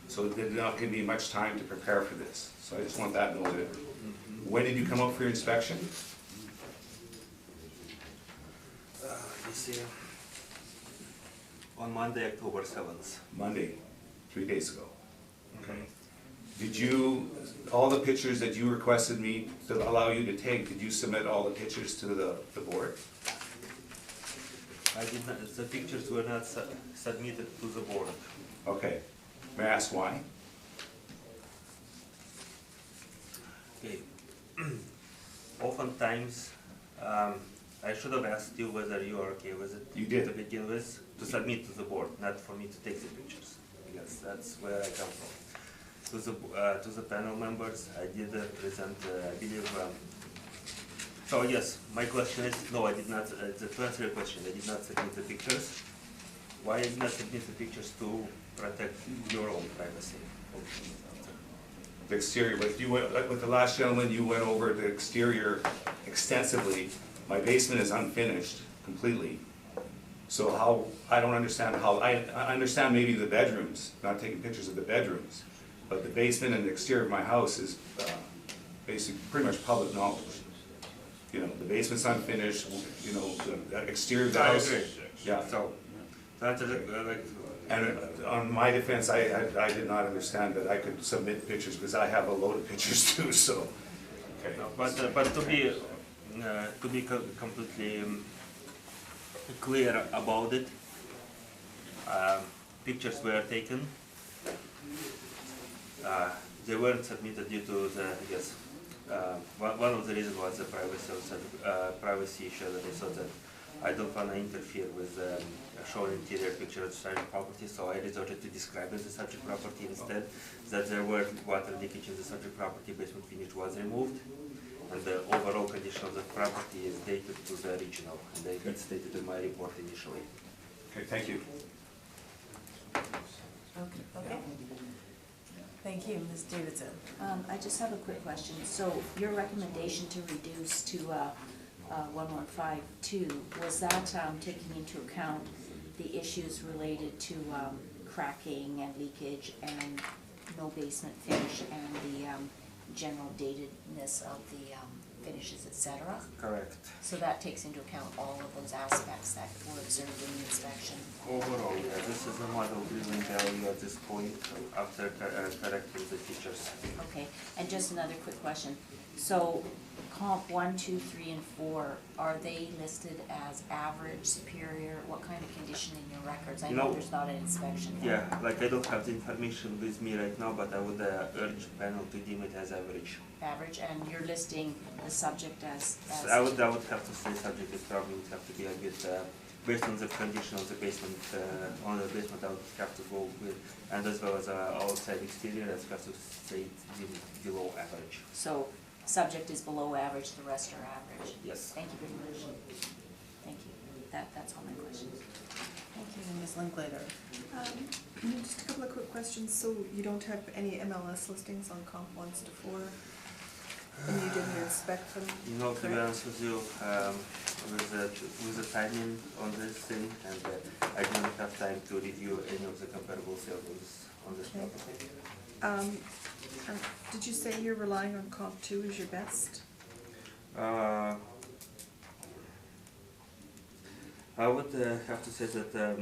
So it did not give me much time to prepare for this. So I just want that noted. When did you come up for your inspection? Let me see. On Monday, October 7th. Monday, 3 days ago. Okay. Did you, all the pictures that you requested me to allow you to take, did you submit all the pictures to the board? I did not, the pictures were not submitted to the board. Okay. May I ask why? Okay. Oftentimes, I should have asked you whether you are okay with it. You did. To begin with, to submit to the board, not for me to take the pictures. Yes, that's where I come from. To the panel members, I did present, I believe, so yes, my question is, no, I did not, to answer your question, I did not submit the pictures. Why I did not submit the pictures? To protect your own privacy. The exterior, but you went, like with the last gentleman, you went over the exterior extensively. My basement is unfinished completely. So how, I don't understand how, I understand maybe the bedrooms, not taking pictures of the bedrooms, but the basement and the exterior of my house is basically pretty much public knowledge. You know, the basement's unfinished, you know, the exterior of the house. I agree. Yeah. So, that's And on my defense, I did not understand that I could submit pictures because I have a load of pictures too, so. Okay. no, but to be completely clear about it, pictures were taken. They weren't submitted due to the, I guess, one of the reasons was the privacy issue, that I thought that I don't want to interfere with showing interior picture of the subject property, so I resorted to describing the subject property instead, that there were water leakage in the subject property, basement finish was removed, and the overall condition of the property is dated to the original, and it's stated in my report initially. Okay, thank you. Okay. Thank you, Ms. Davidson. I just have a quick question. So your recommendation to reduce to 1152, was that taking into account the issues related to cracking and leakage and no basement finish and the general datedness of the finishes, etc.? Correct. So that takes into account all of those aspects that were observed in the inspection. Overall, yeah, this is a model building value at this point after correcting the features. Okay, and just another quick question. So comp 1, 2, 3, and 4, are they listed as average, superior? What kind of condition in your records? I know No. there's not an inspection. Yeah, like I don't have the information with me right now, but I would urge panel to deem it as average. Average, and you're listing the subject as I would have to say subject is probably would have to be a bit, based on the condition of the basement, I would have to go with, and as well as outside exterior, I have to say it's below average. So subject is below average, the rest are average. Yes. Thank you very much. Thank you. That's all my questions. Thank you, Ms. Linklater. Just a couple of quick questions. So you don't have any MLS listings on comp 1s to 4? And you didn't inspect them? You know, to be correct? honest with you, with the timing on this thing, and I didn't have time to review any of the comparable sales on this Okay. property. Did you say you're relying on comp 2 as your best? I would have to say that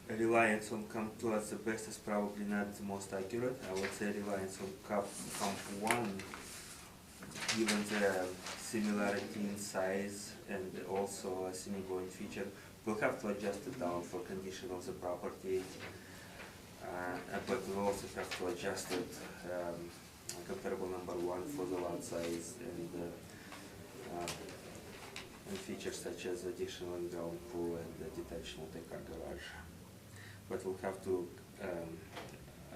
reliance on comp 2 as the best is probably not the most accurate. I would say reliance on comp 1, given the similarity in size and also a semi-going feature, we'll have to adjust it down for condition of the property. But we'll also have to adjust it, comparable number 1 for the lot size and features such as additional ground pool and the detached multi-car garage. But we'll have to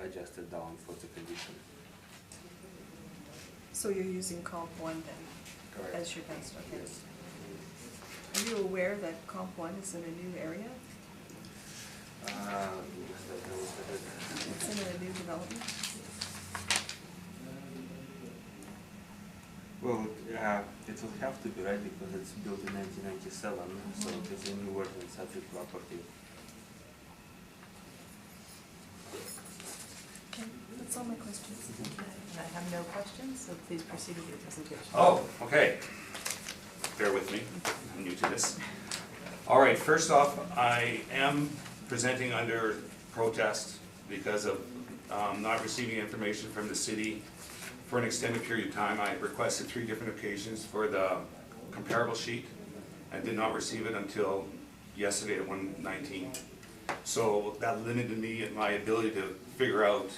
adjust it down for the condition. So you're using comp 1 then Correct. as your best, okay? Yes. Are you aware that comp 1 is in a new area? It's in a new development? Well, it will have to be, right, because it's built in 1997, so it is a new work and subject property. Okay, that's all my questions. Thank you. And I have no questions, so please proceed with your presentation. Oh, okay. Bear with me, I'm new to this. All right, first off, I am presenting under protest because of not receiving information from the city for an extended period of time. I requested 3 different occasions for the comparable sheet and did not receive it until yesterday at 1:19. So that limited me in my ability to figure out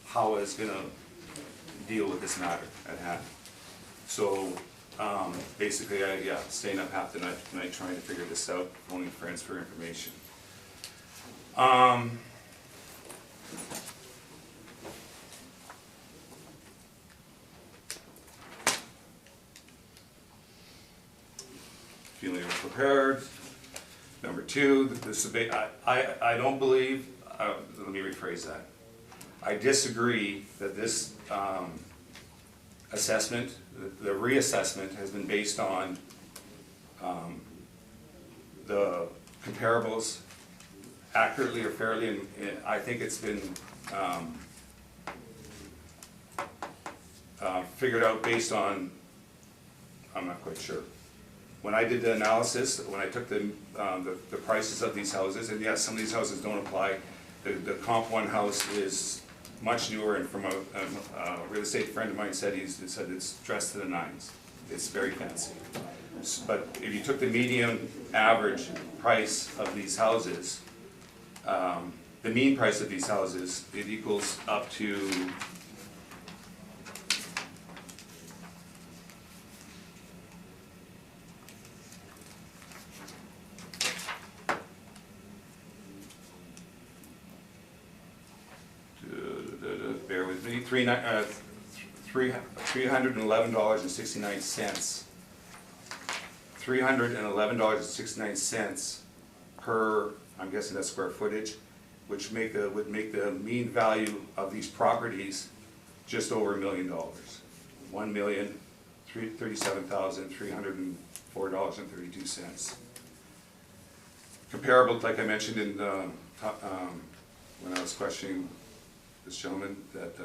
how I was gonna deal with this matter at hand. So basically, staying up half the night tonight trying to figure this out, phoning friends for information. Feeling prepared. Number 2, this debate, I don't believe, let me rephrase that. I disagree that this assessment, the reassessment has been based on the comparables accurately or fairly, and I think it's been figured out based on, I'm not quite sure. When I did the analysis, when I took the prices of these houses, and yes, some of these houses don't apply, the comp 1 house is much newer, and from a real estate friend of mine said it's dressed to the nines. It's very fancy. But if you took the median average price of these houses, the mean price of these houses, it equals up to bear with me, $311.69. $311.69 per, I'm guessing that's square footage, which would make the mean value of these properties just over $1 million. $1,037,304.32. Comparable, like I mentioned in when I was questioning this gentleman, that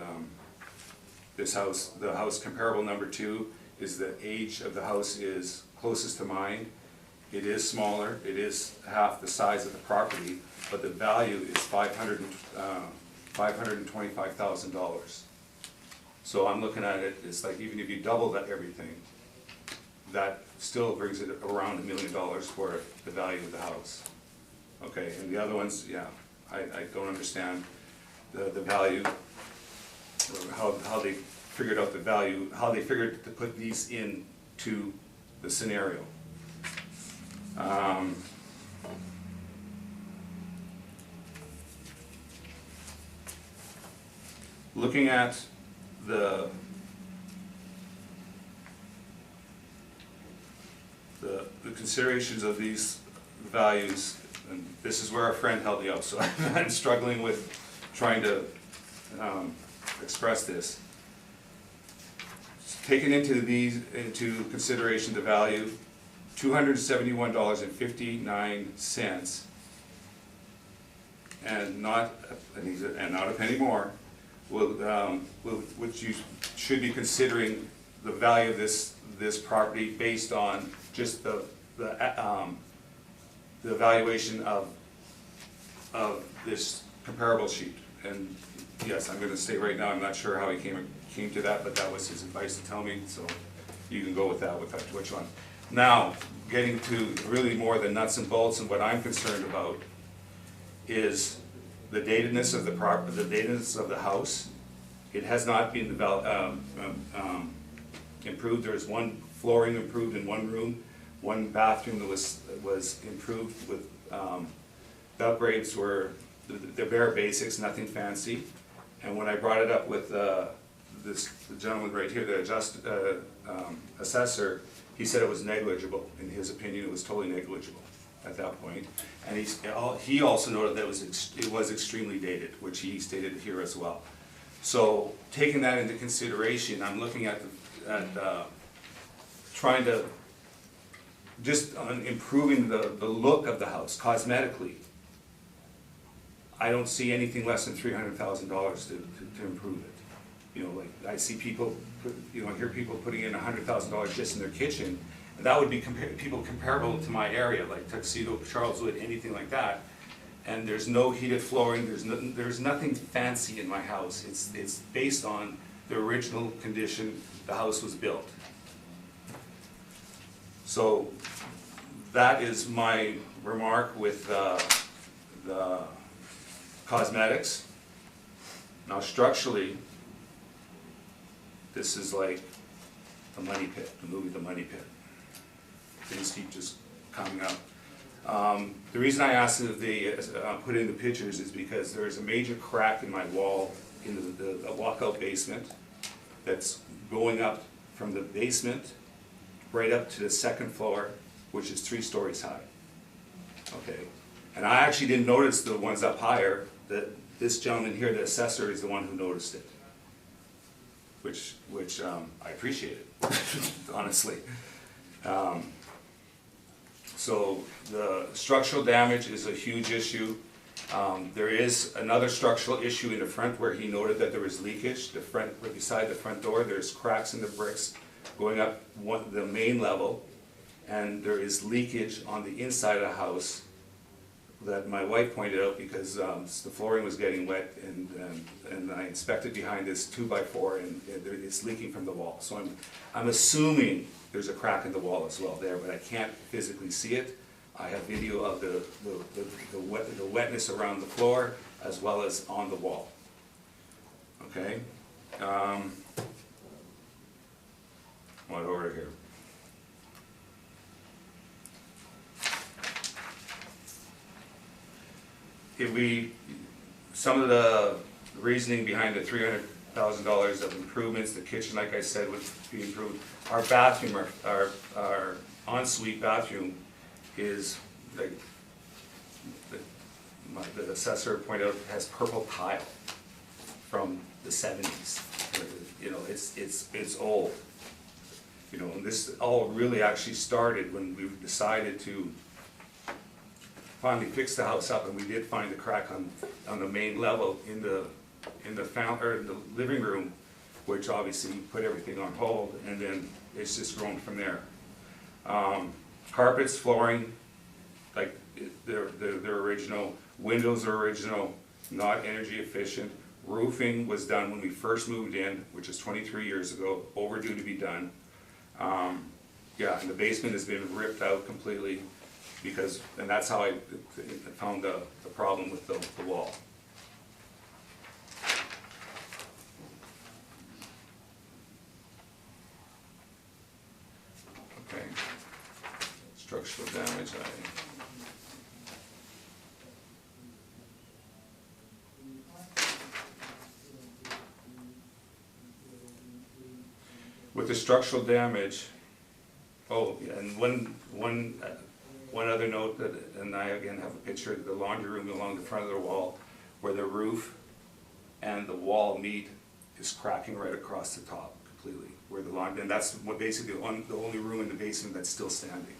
this house, the house comparable number 2, is the age of the house is closest to mine. It is smaller, it is half the size of the property, but the value is $525,000. So I'm looking at it, it's like even if you double that everything, that still brings it around $1 million for the value of the house. Okay, and the other ones, yeah, I don't understand the value, how they figured out the value, how they figured to put these into the scenario. Looking at the considerations of these values, and this is where our friend helped me out, so I'm struggling with trying to express this. Taking into consideration the value, $271.59, and not a penny more, which you should be considering the value of this property based on just the evaluation of this comparable sheet. And yes, I'm going to say right now, I'm not sure how he came to that, but that was his advice to tell me, so you can go with that, with which one. Now, getting to really more the nuts and bolts, and what I'm concerned about is the datedness of the datedness of the house. It has not been improved. There's one flooring improved in one room, one bathroom that was improved with the upgrades were the bare basics, nothing fancy. And when I brought it up with the gentleman right here, the assessor, he said it was negligible. In his opinion, it was totally negligible at that point. And he also noted that it was extremely dated, which he stated here as well. So taking that into consideration, I'm looking at trying to just on improving the look of the house cosmetically. I don't see anything less than $300,000 to improve it. You know, like I see people, hear people putting in $100,000 just in their kitchen, and that would be people comparable to my area, like Tuxedo, Charleswood, anything like that. And there's no heated flooring. There's nothing fancy in my house. It's based on the original condition the house was built. So that is my remark with the cosmetics. Now structurally, this is like the money pit, the movie The Money Pit. Things keep just coming up. The reason I asked if they put in the pictures is because there's a major crack in my wall in the walkout basement that's going up from the basement right up to the second floor, which is 3 stories high. Okay, and I actually didn't notice the ones up higher. This gentleman here, the assessor, is the one who noticed it, which I appreciate it, honestly. So the structural damage is a huge issue. There is another structural issue in the front where he noted that there was leakage. Beside the front door, there's cracks in the bricks going up the main level, and there is leakage on the inside of the house that my wife pointed out because the flooring was getting wet, and I inspected behind this 2x4, and it's leaking from the wall. So I'm assuming there's a crack in the wall as well there, but I can't physically see it. I have video of the wetness around the floor as well as on the wall. Okay. What order here? Some of the reasoning behind the $300,000 of improvements, the kitchen, like I said, would be improved. Our bathroom, our ensuite bathroom is like the assessor pointed out, has purple tile from the 70s. You know, it's old. You know, and this all really actually started when we decided to finally fix the house up, and we did find a crack on the main level in the living room, which obviously put everything on hold, and then it's just grown from there. Carpets, flooring, like they're original. Windows are original, not energy efficient. Roofing was done when we first moved in, which is 23 years ago, overdue to be done. Yeah, and the basement has been ripped out completely because, and that's how I found the problem with the wall. Okay, structural damage, with the structural damage, oh, yeah, and one other note, that, and I again have a picture of the laundry room along the front of the wall, where the roof and the wall meet, is cracking right across the top completely, where the laundry, and that's what basically the only room in the basement that's still standing.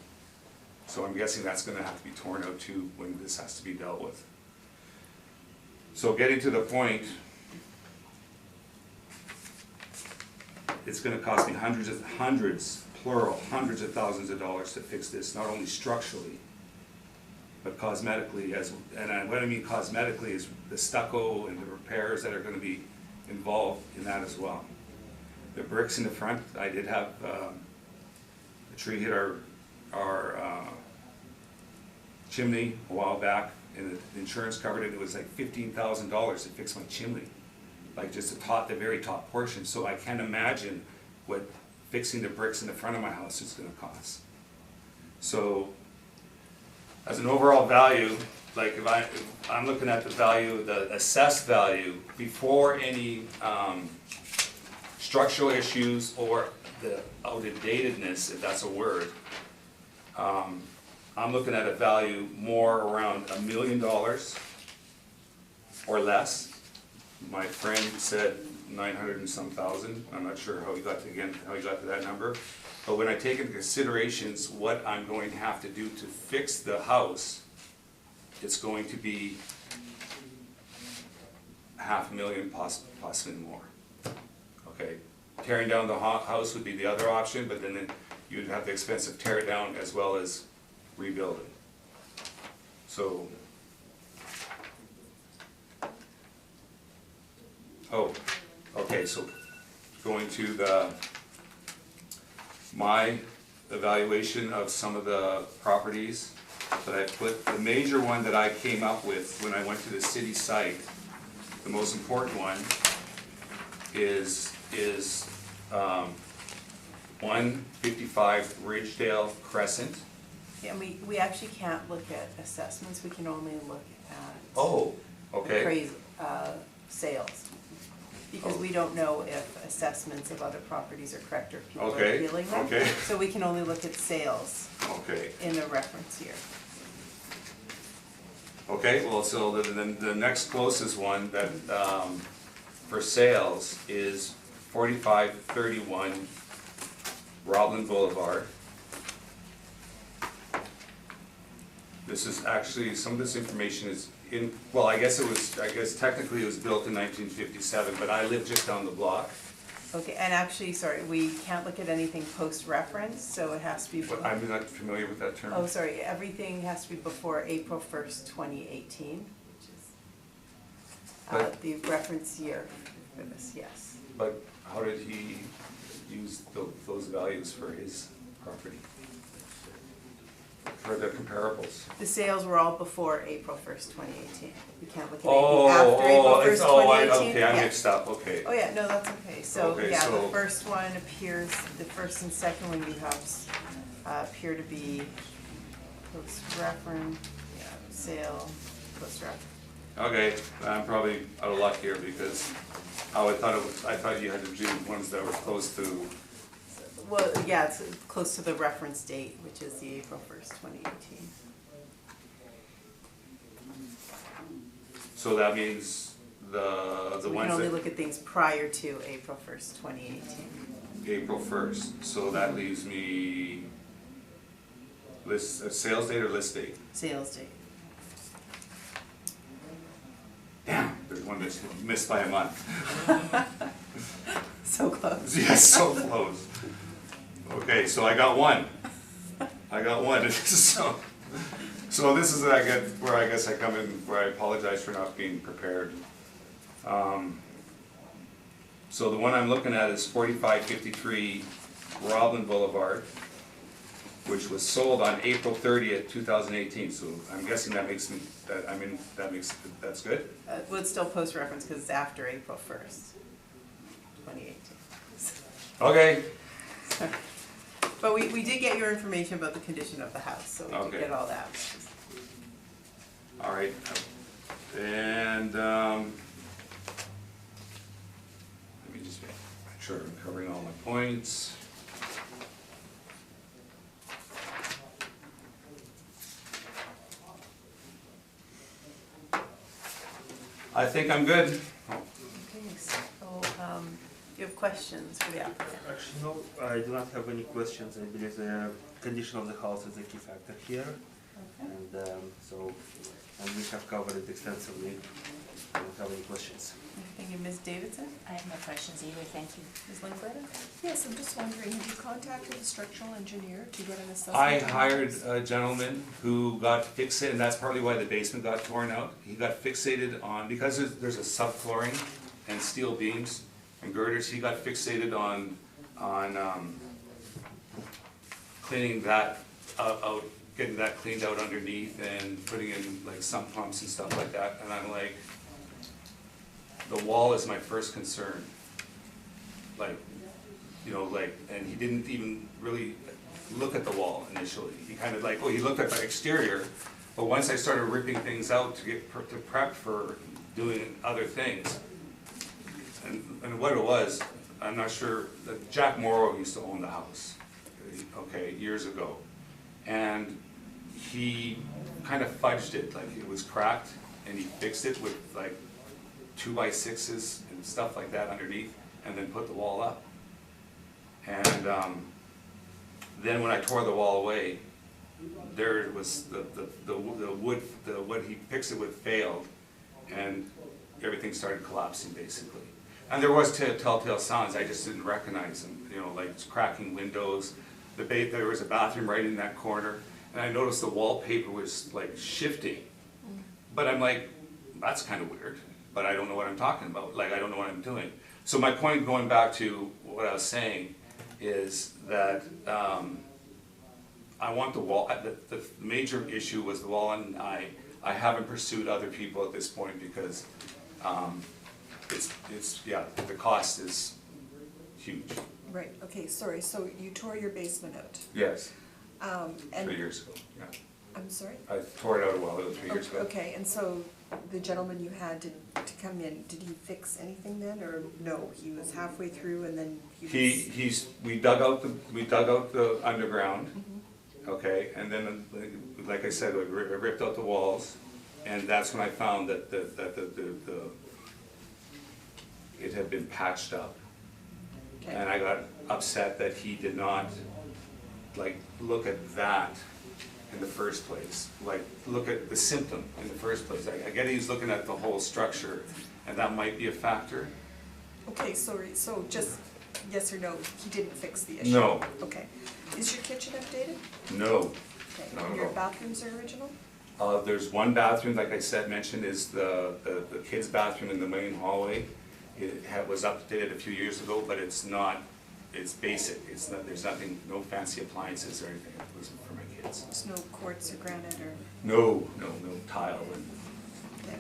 So I'm guessing that's going to have to be torn out too when this has to be dealt with. So getting to the point, it's going to cost me hundreds, plural, hundreds of thousands of dollars to fix this, not only structurally, but cosmetically. And what I mean cosmetically is the stucco and the repairs that are going to be involved in that as well. The bricks in the front, I did have a tree hit our chimney a while back, and the insurance covered it. It was like $15,000 to fix my chimney, like just the very top portion. So I can't imagine what fixing the bricks in the front of my house is going to cost. So as an overall value, like if I'm looking at the value, the assessed value before any structural issues or the out-of-datedness, if that's a word, I'm looking at a value more around $1 million or less. My friend said 900 and some thousand. I'm not sure how he got to that number. But when I take into considerations what I'm going to have to do to fix the house, it's going to be $500,000, possibly more. Okay, tearing down the house would be the other option, but then you'd have the expense of tear it down as well as rebuild it. So, oh, okay, so going to my evaluation of some of the properties that I put, the major one that I came up with when I went to the city site, the most important one is 155 Ridgedale Crescent. Yeah, we actually can't look at assessments, we can only look at Oh, okay. sales. Because we don't know if assessments of other properties are correct or people are Okay, appealing them. okay. So we can only look at sales Okay. in the reference year. Okay, well, so the next closest one that, for sales is 4531 Roblin Boulevard. This is actually, some of this information is in, well, I guess technically it was built in 1957, but I live just down the block. Okay, and actually, sorry, we can't look at anything post-reference, so it has to be. But I'm not familiar with that term. Oh, sorry, everything has to be before April 1st, 2018, which is the reference year for this, yes. But how did he use those values for his property? For the comparables? The sales were all before April 1st, 2018. We can't look at Oh, anything after April 1st, 2018. Okay, I Yeah. mixed up, okay. Oh yeah, no, that's okay. So, Okay, yeah, so- the first one appears, the first and second one you have appear to be post-reference, yeah, sale, post-reference. Okay, I'm probably out of luck here because I thought you had to do ones that were close to. Well, yeah, it's close to the reference date, which is the April 1st, 2018. So that means the We can ones only that, look at things prior to April 1st, 2018. April 1st, so that leaves me sales date or list date? Sales date. Damn, there's one that's missed by a month. So close. Yes, so close. Okay, so I got one. So this is where I guess I come in, where I apologize for not being prepared. So the one I'm looking at is 4553 Roblin Boulevard, which was sold on April 30th, 2018. So I'm guessing that makes me, that's good? Well, it's still post-reference because it's after April 1st, 2018. Okay. But we did get your information about the condition of the house, so we did Okay. get all that. All right. And let me just make sure I'm covering all my points. I think I'm good. Okay, so, you have questions for the applicant? Actually, no, I do not have any questions. I believe the condition of the house is a key factor here. Okay. And we have covered it extensively. I don't have any questions. Thank you, Ms. Davidson. I have no questions either, thank you. Ms. Linkletter? Yes, I'm just wondering, have you contacted a structural engineer to get an assessment? I on the hired house? a gentleman who got fixated, and that's partly why the basement got torn out. He got fixated on, because there's a subflooring and steel beams and girders, he got fixated on cleaning that out, getting that cleaned out underneath and putting in like sump pumps and stuff like that. And I'm like, the wall is my first concern. Like, and he didn't even really look at the wall initially. He kind of he looked at the exterior, but once I started ripping things out to prep for doing other things, and what it was, I'm not sure, that Jack Morrow used to own the house, okay, years ago. And he kind of fudged it, like it was cracked, and he fixed it with like 2x6s and stuff like that underneath, and then put the wall up. And then when I tore the wall away, there was the wood he fixed it with failed, and everything started collapsing basically. And there was telltale signs, I just didn't recognize them, like cracking windows. There was a bathroom right in that corner, and I noticed the wallpaper was like shifting. But I'm like, that's kind of weird, but I don't know what I'm talking about, like I don't know what I'm doing. So my point, going back to what I was saying, is that I want the wall, the major issue was the wall, and I haven't pursued other people at this point because the cost is huge. Right, okay, sorry, so you tore your basement out. Yes, And 3 years ago, yeah. I'm sorry? I tore it out a while ago, 3 years ago. Okay, and so the gentleman you had to come in, did he fix anything then, or no? He was halfway through and then he was... We dug out the underground, okay, and then, like I said, we ripped out the walls, and that's when I found that it had been patched up. Okay. And I got upset that he did not, look at that in the first place. Look at the symptom in the first place. I get he's looking at the whole structure, and that might be a factor. Okay, sorry, so just yes or no, he didn't fix the issue? No. Okay. Is your kitchen updated? No. Okay, Not and at your all. bathrooms are original? There's one bathroom, like I said, mentioned, is the kids' bathroom in the main hallway. It was updated a few years ago, but it's not, it's basic. It's not, there's nothing, no fancy appliances or anything. It was for my kids. There's no quartz or granite or... No tile. Okay.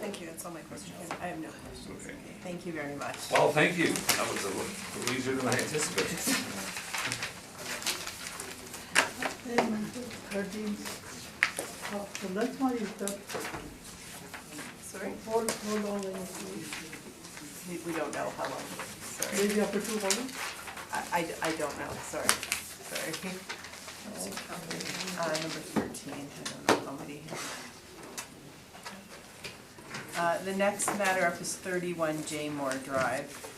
Thank you, that's all my questions. I have no questions. Okay. Thank you very much. Well, thank you. That was a little easier than I anticipated. 13. So that's why you took, Sorry? hold on, please. We don't know how long, sorry. Maybe after 2 hours? I don't know, sorry. Number 13, I don't know how many. The next matter up is 31 J Moore Drive.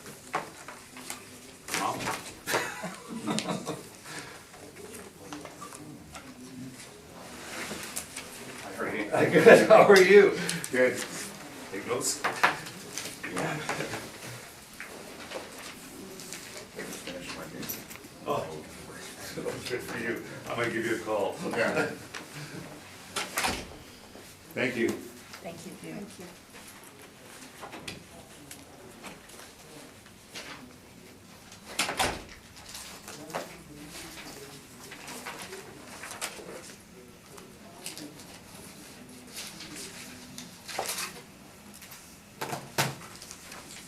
Good, how are you? Good. Take notes? Yeah. Oh, good for you. I might give you a call. Yeah. Thank you. Thank you. Thank you.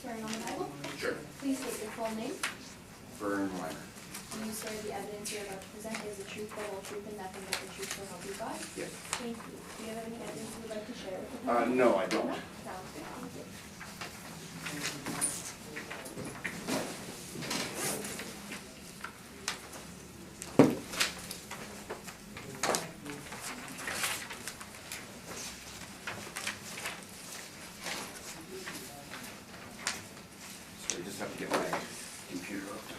Swearing on the Bible, Sure. please state your full name. Vern Weimer. Do you swear the evidence you're about to present is the truth, the whole truth, and nothing but the truth, so help you God? Yes. Thank you. Do you have any evidence you would like to share with the public? No, I don't. Sounds good, thank you. So I just have to get my computer hooked up.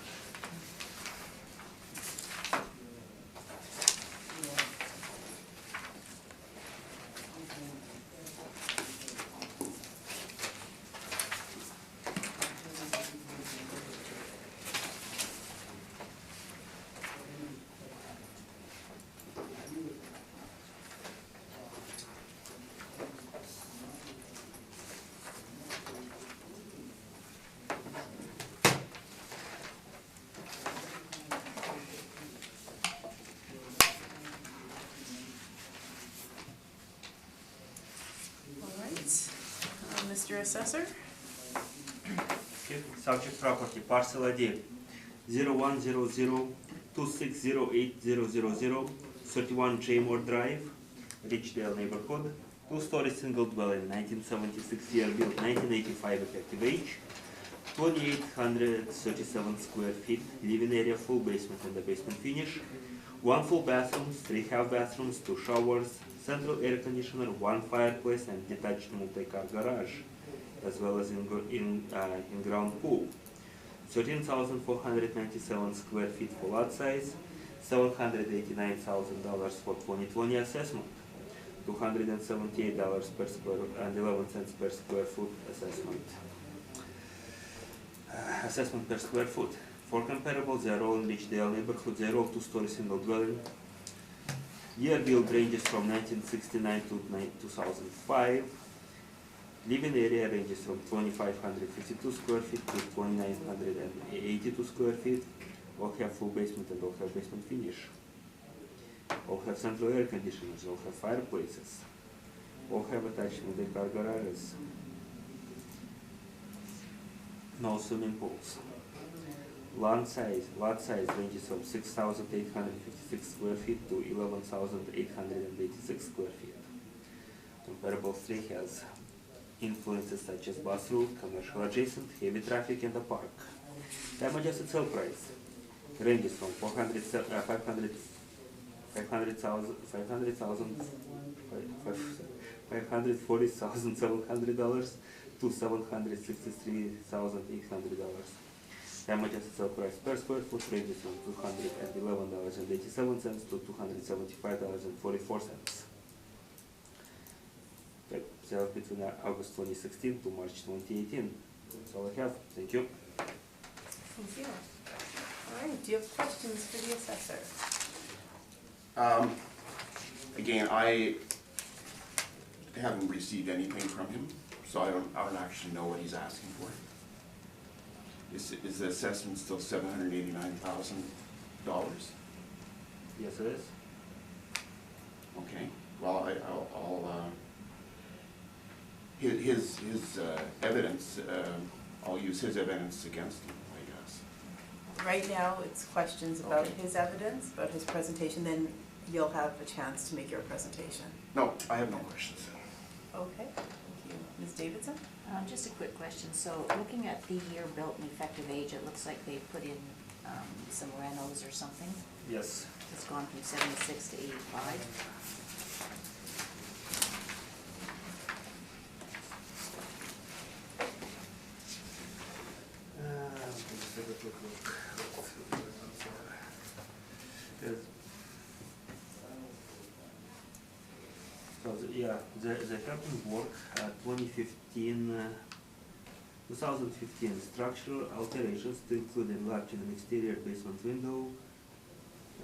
All right. Mr. Assessor? Okay. Subject property, parcel ID 0100260800, 31 Jaymore Drive, Richdale neighborhood, two-story single dwelling, 1976 year built, 1985 effective age, 2,837 square feet, living area, full basement and the basement finish, one full bathroom, 3 half bathrooms, 2 showers, central air conditioner, 1 fireplace and detached multi-car garage, as well as in-ground pool. 13,497 square feet for lot size, $789,000 for 2020 assessment, $278 per square and 11 cents per square foot assessment. Assessment per square foot. For comparables, they are all in Richdale neighborhood. They are all two-story single dwelling. Year build ranges from 1969 to 2005. Living area ranges from 2,552 square feet to 2,982 square feet. All have full basement and all have basement finish. All have central air conditioners, all have fireplaces. All have attached multi-car garages. No swimming pools. Lot size ranges from 6,856 square feet to 11,886 square feet. Comparable 3 has influences such as bus route, commercial adjacent, heavy traffic, and a park. Time adjusted sale price ranges from $540,700 to $763,800. Time adjusted sale price per square foot ranges from $211.87 to $275.44. Sales between August 2016 to March 2018. That's all I have. Thank you. Thank you. All right, do you have questions for the assessor? Again, I haven't received anything from him, so I don't actually know what he's asking for. Is the assessment still $789,000? Yes, it is. Okay, well, I'll his evidence, I'll use his evidence against him, I guess. Right now, it's questions about Okay. his evidence, about his presentation, then you'll have a chance to make your presentation. No, I have no questions. Okay, thank you. Ms. Davidson? Just a quick question. So looking at the year built and effective age, it looks like they put in some renos or something. Yes. It's gone from 76 to 85. look. Yes. So, the helping work, 2015 structural alterations to include enlarging an exterior basement window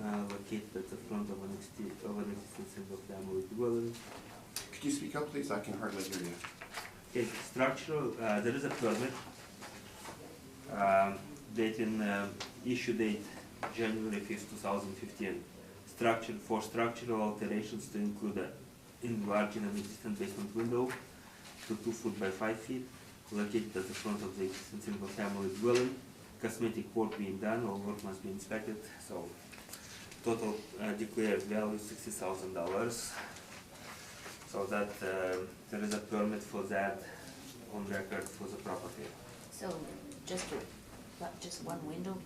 located at the front of an existing single-family dwelling. Could you speak up, please? I can hardly hear you. Okay, structural, there is a permit, dating, issue date January 5th, 2015. Structural alterations to include enlarging an existing basement window to 2 foot by 5 feet, located at the front of the existing single-family dwelling. Cosmetic work being done, all work must be inspected, so total declared value $60,000. So that there is a permit for that on record for the property. So just one window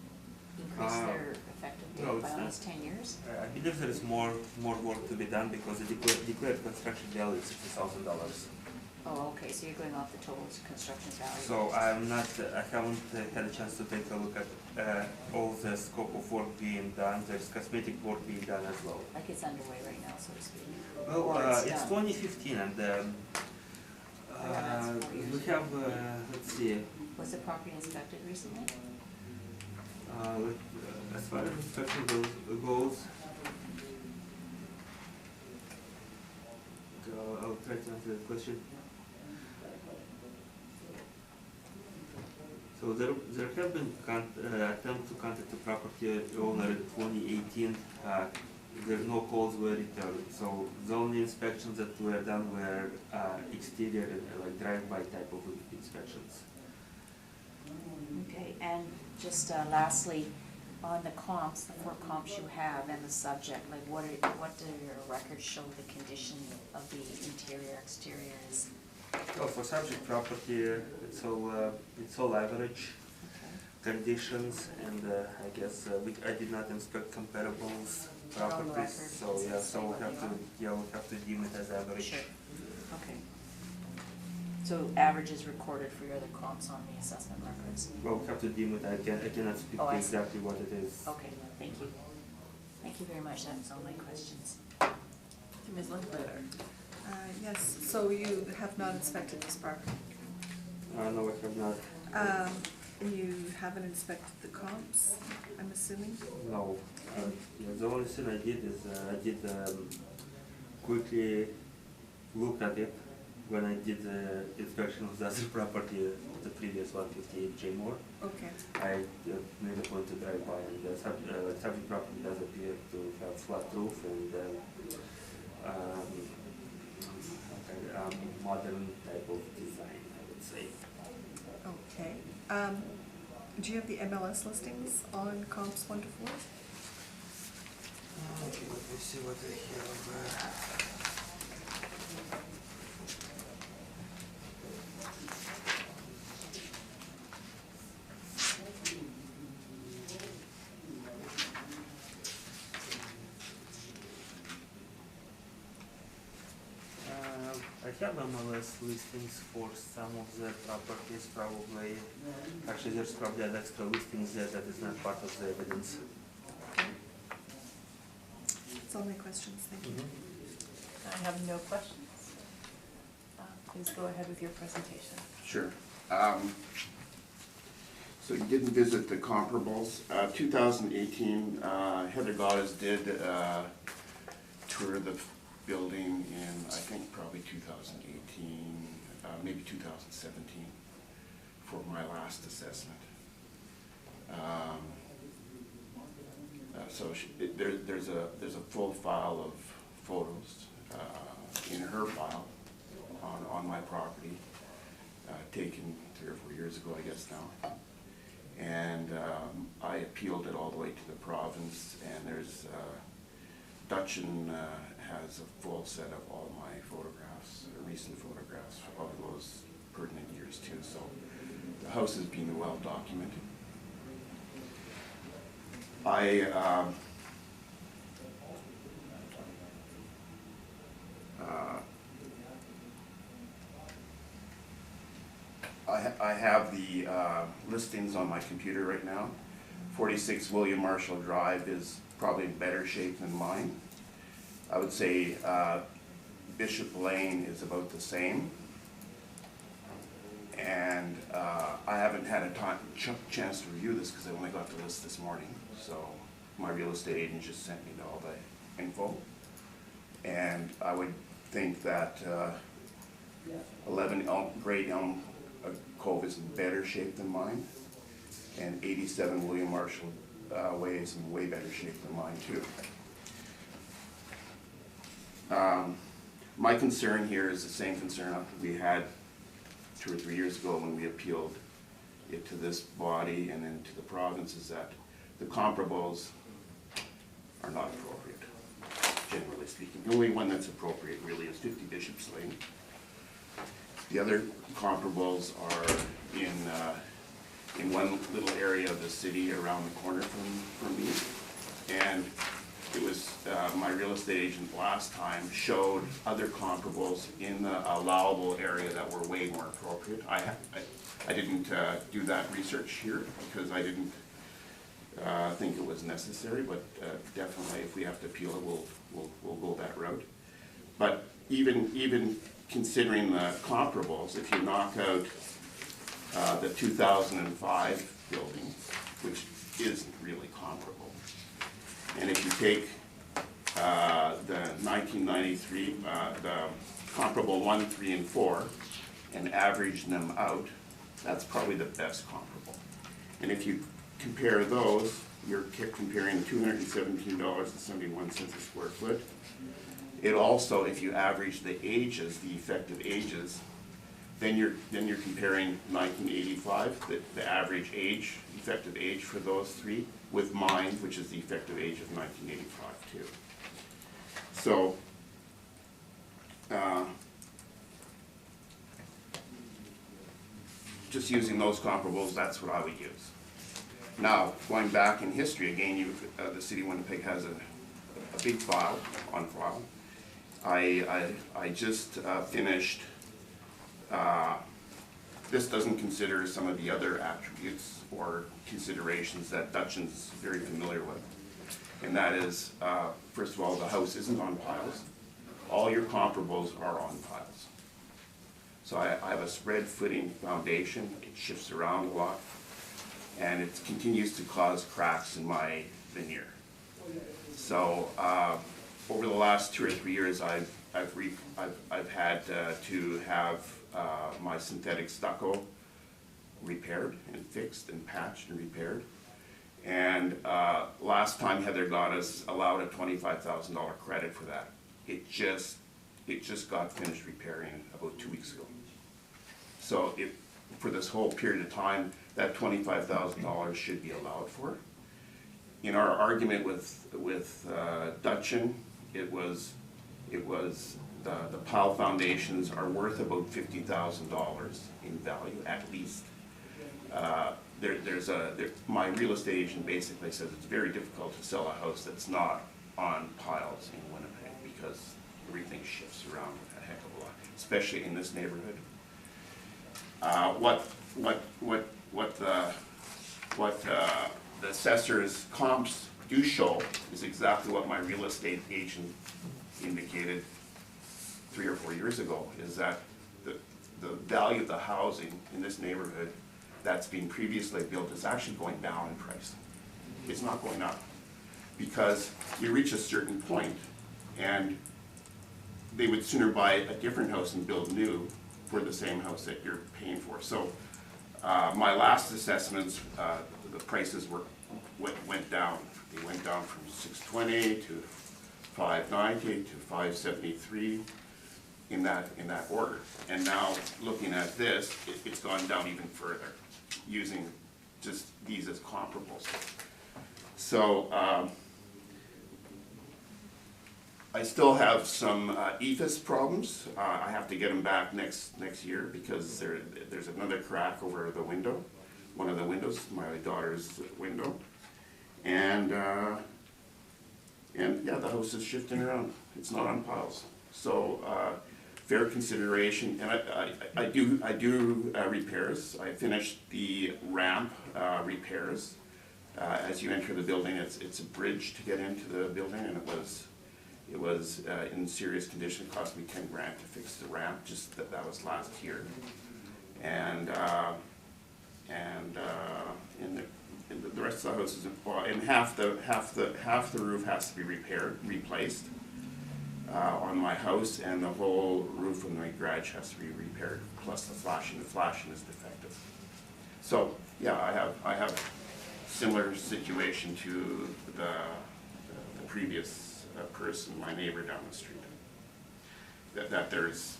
increase their effective no, date by it's almost 10 years? I believe there is more work to be done because the declared construction value is $60,000. Oh, okay, so you're going off the total construction value. So I haven't had a chance to take a look at all the scope of work being done. There's cosmetic work being done as well. Like it's underway right now, so to speak. Well, Or it's done. 2015 and that's 4 years. we have, let's see, Was the property inspected recently? as far as inspection goes, I'll try to answer that question. So there have been attempts to contact the property owner in 2018. No calls were returned. So the only inspections that were done were exterior and like drive-by type of inspections. Okay, and just lastly, on the comps, the 4 comps you have and the subject, like what do your records show the condition of the interior, exterior is? Well, for subject property, it's all average conditions, and I guess I did not inspect comparables They're on the properties, record, so it's yeah, the so same we'll have to deem it as average. Sure, okay. So average is recorded for your other comps on the assessment records? Well, we have to deem it. I cannot speak Oh, to I see. exactly what it is. Okay, thank you. Thank you very much, that was all my questions. Ms. Linkletter. Yes, so you have not inspected this property? No, I have not. And you haven't inspected the comps, I'm assuming? No. Yeah, the only thing I did is I did quickly look at it when I did the inspection of the other property, the previous 158 J Moore. Okay. I made a point to drive by, and the subject property does appear to have flat roof and modern type of design, I would say. Okay. Do you have the MLS listings on comps 1 to 4? Okay, let me see what I have. I have MLS listings for some of the properties, probably. Actually, there's probably an extra listings there that is not part of the evidence. That's all my questions, thank you. I have no questions. Please go ahead with your presentation. Sure. So you didn't visit the comparables. 2018, Heather Goddess did tour the building in, I think, probably 2018, maybe 2017, for my last assessment. So there's a full file of photos in her file on my property, taken 3 or 4 years ago, I guess now. And I appealed it all the way to the province, and there's Dutchin has a full set of all my photographs, recent photographs of those pertinent years too. So the house is being well documented. I have the listings on my computer right now. 46 William Marshall Drive is probably in better shape than mine. I would say Bishop Lane is about the same. And I haven't had a chance to review this because I only got the list this morning. So my real estate agent just sent me all the info. And I would think that 11 Great Elm Cove is in better shape than mine. And 87 William Marshall Way is in way better shape than mine too. My concern here is the same concern we had 2 or 3 years ago when we appealed it to this body and then to the province, is that the comparables are not appropriate, generally speaking. The only one that's appropriate really is 50 Bishop's Lane. The other comparables are in one little area of the city around the corner from me. And it was, my real estate agent last time showed other comparables in the allowable area that were way more appropriate. I didn't do that research here because I didn't think it was necessary, but definitely if we have to appeal it, we'll go that route. But even considering the comparables, if you knock out the 2005 building, which isn't really comparable, and if you take the 1993, the comparable 1, 3, and 4, and average them out, that's probably the best comparable. And if you compare those, you're comparing $217.71 a square foot. It also, if you average the ages, the effective ages, then you're comparing 1985, the average age, effective age for those three, with mine, which is the effective age of 1985 too. So, just using those comparables, that's what I would use. Now, going back in history, again, the City of Winnipeg has a big file on file. I just finished, this doesn't consider some of the other attributes or considerations that Dutchin's very familiar with. And that is, first of all, the house isn't on piles. All your comparables are on piles. So I have a spread footing foundation. It shifts around a lot, and it continues to cause cracks in my veneer. So over the last 2 or 3 years, I've had to have my synthetic stucco repaired and fixed and patched and repaired. And last time Heather got us allowed a $25,000 credit for that. It just got finished repairing about 2 weeks ago. So for this whole period of time, that $25,000 should be allowed for. In our argument with Dutchin, it was the pile foundations are worth about $50,000 in value at least. My real estate agent basically says it's very difficult to sell a house that's not on piles in Winnipeg because everything shifts around a heck of a lot, especially in this neighborhood. What the assessor's comps do show is exactly what my real estate agent indicated 3 or 4 years ago, is that the value of the housing in this neighborhood that's been previously built is actually going down in price. It's not going up, because you reach a certain point and they would sooner buy a different house and build new for the same house that you're paying for. So my last assessments, the prices went down. They went down from $620 to $590 to $573 in that order. And now looking at this, it's gone down even further, using just these as comparables. So I still have some EFIS problems. I have to get them back next year because there's another crack over the window, one of the windows, my daughter's window, and yeah, the house is shifting around. It's not on piles. So fair consideration, and I do repairs. I finished the ramp repairs. As you enter the building, it's a bridge to get into the building, and it was in serious condition. It cost me $10 grand to fix the ramp. Just that was last year, and in the rest of the house is, well, and half the roof has to be replaced on my house, and the whole roof of my garage has to be repaired. Plus the flashing is defective. So yeah, I have similar situation to the previous person, my neighbor down the street. That there's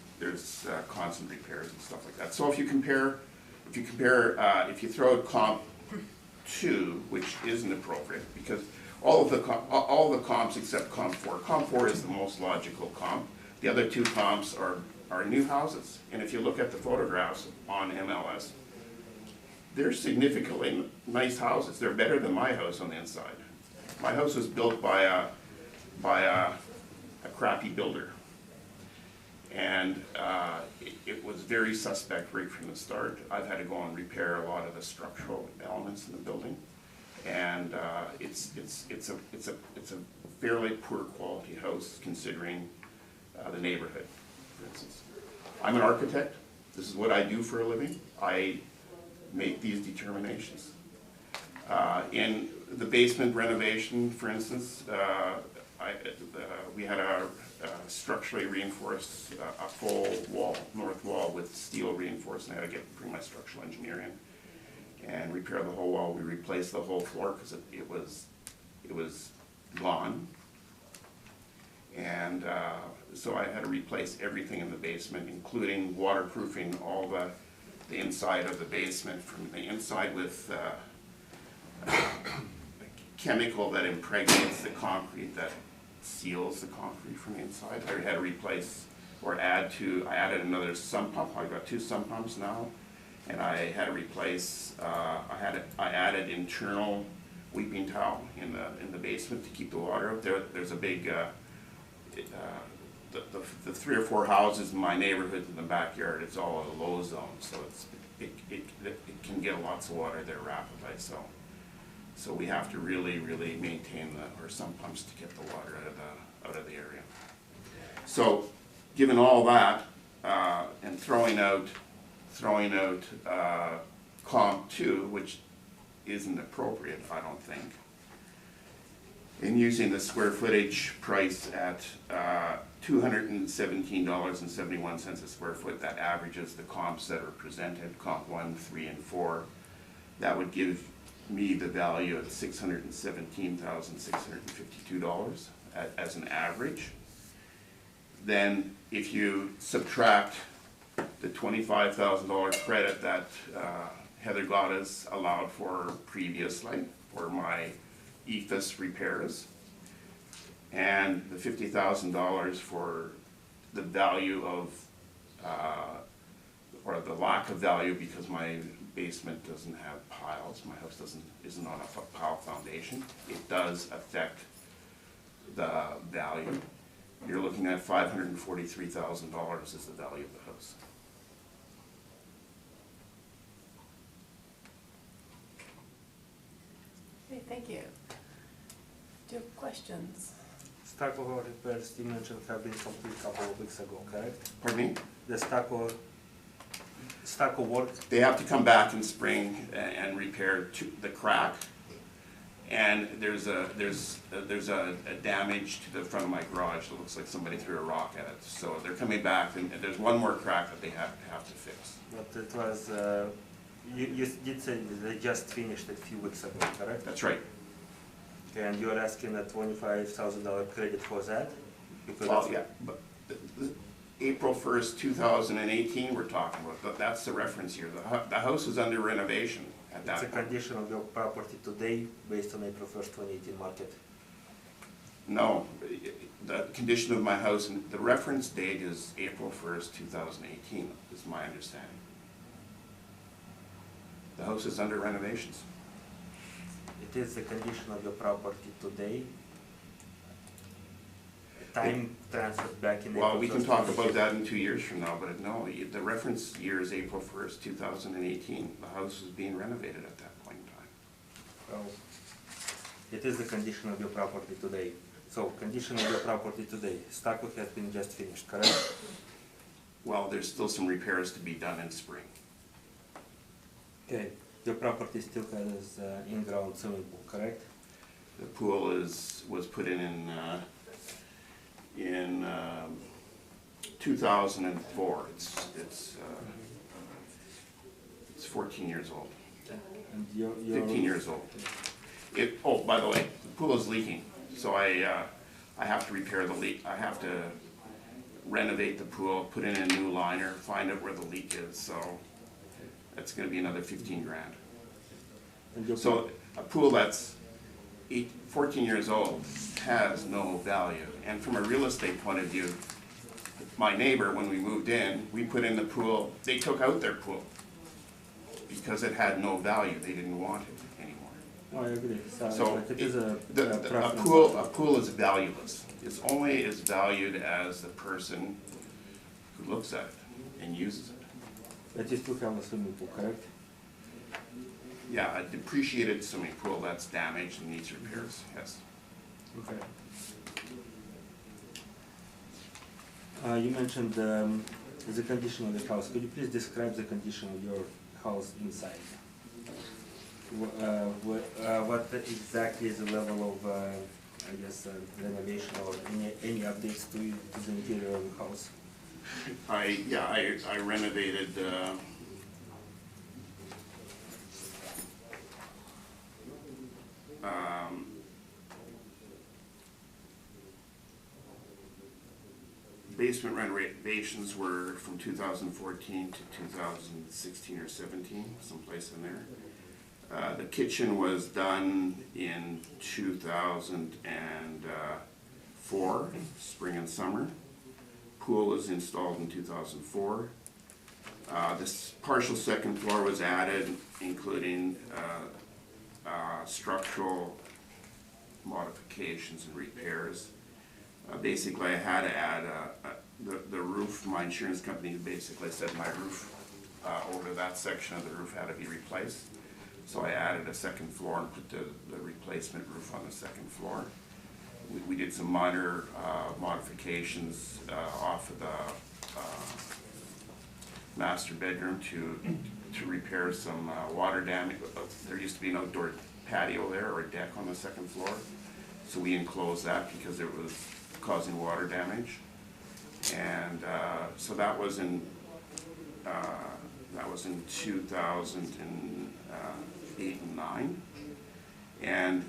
constant repairs and stuff like that. So if you throw out comp 2, which isn't appropriate, because all the comps except comp 4. Comp 4 is the most logical comp. The other 2 comps are new houses, and if you look at the photographs on MLS, they're significantly nice houses. They're better than my house on the inside. My house was built by a crappy builder, and it was very suspect right from the start. I've had to go and repair a lot of the structural elements in the building, and it's a fairly poor quality house considering the neighborhood, for instance. I'm an architect. This is what I do for a living. I make these determinations. In the basement renovation, for instance, we had a structurally reinforced a full wall, north wall, with steel reinforced, and I had to bring my structural engineer in and repair the whole wall. We replaced the whole floor because it was gone, and so I had to replace everything in the basement, including waterproofing all the inside of the basement from the inside with a chemical that impregnates the concrete, that seals the concrete from the inside. I had to replace or I added another sump pump. I've got 2 sump pumps now, and I had to replace, I added internal weeping towel in the basement to keep the water out there. There's a big, the 3 or 4 houses in my neighborhood in the backyard, it's all a low zone, so it can get lots of water there rapidly. So we have to really maintain our sump pumps to get the water out of the area. So, given all that, and throwing out comp 2, which isn't appropriate, I don't think, and using the square footage price at $217.71 a square foot, that averages the comps that are presented, comp 1, 3, and 4. That would give me the value of $617,652 as an average. Then if you subtract the $25,000 credit that Heather Gladys allowed for previously for my EFIS repairs, and the $50,000 for the value of, or the lack of value because my basement doesn't have piles, my house isn't on a pile foundation, it does affect the value. You're looking at $543,000 is the value of the house. Okay, thank you. Do you have questions? Stucco repairs you mentioned have been completed a couple of weeks ago, correct? Pardon me? The stucco work. They have to come back in spring and repair the crack, and there's a damage to the front of my garage that looks like somebody threw a rock at it. So they're coming back, and there's one more crack that they have to fix. But it was you did say they just finished it a few weeks ago, correct? That's right. And you're asking a $25,000 credit for that? Because Well, yeah, but April 1st, 2018, we're talking about, but that's the reference here. The house is under renovation at that it's a point. condition of your property today based on April 1st, 2018 market. No, the condition of my house, and the reference date is April 1st, 2018, is my understanding. The house is under renovations. It is the condition of your property today. time transferred back in. Well, April we can 1st, talk about that in 2 years from now, but no, the reference year is April 1st, 2018. The house was being renovated at that point in time. Well, it is the condition of your property today. So, condition of your property today, stucco has been just finished, correct? Well, there's still some repairs to be done in spring. Okay, your property still has in-ground swimming pool, correct? The pool was put in 2004. It's 14 years old. And your 15 years old. Oh, by the way, the pool is leaking, so I have to repair the leak. I have to renovate the pool, put in a new liner, find out where the leak is, so that's gonna be another 15 grand. And your So a pool that's 14 years old has no value. And from a real estate point of view, my neighbor, when we moved in, we put in the pool, they took out their pool because it had no value. They didn't want it anymore. Oh, I agree. So but it is a a preference. pool is valueless. It's only as valued as the person who looks at it and uses it. But you still have a swimming pool, correct? Yeah, a depreciated swimming pool that's damaged and needs repairs, yes. Okay. You mentioned the condition of the house. Could you please describe the condition of your house inside? What exactly is the level of, I guess, renovation or any updates to the interior of the house? I renovated, basement renovations were from 2014 to 2016 or 17, someplace in there. The kitchen was done in 2004, spring and summer. Pool was installed in 2004. This partial second floor was added, including structural modifications and repairs. Basically, I had to add the roof. My insurance company basically said my roof over that section of the roof had to be replaced. So I added a second floor and put the replacement roof on the second floor. We did some minor modifications off of the master bedroom to repair some water damage. There used to be an outdoor patio there or a deck on the second floor. So we enclosed that because it was causing water damage. And so that was in 2008 and 9. And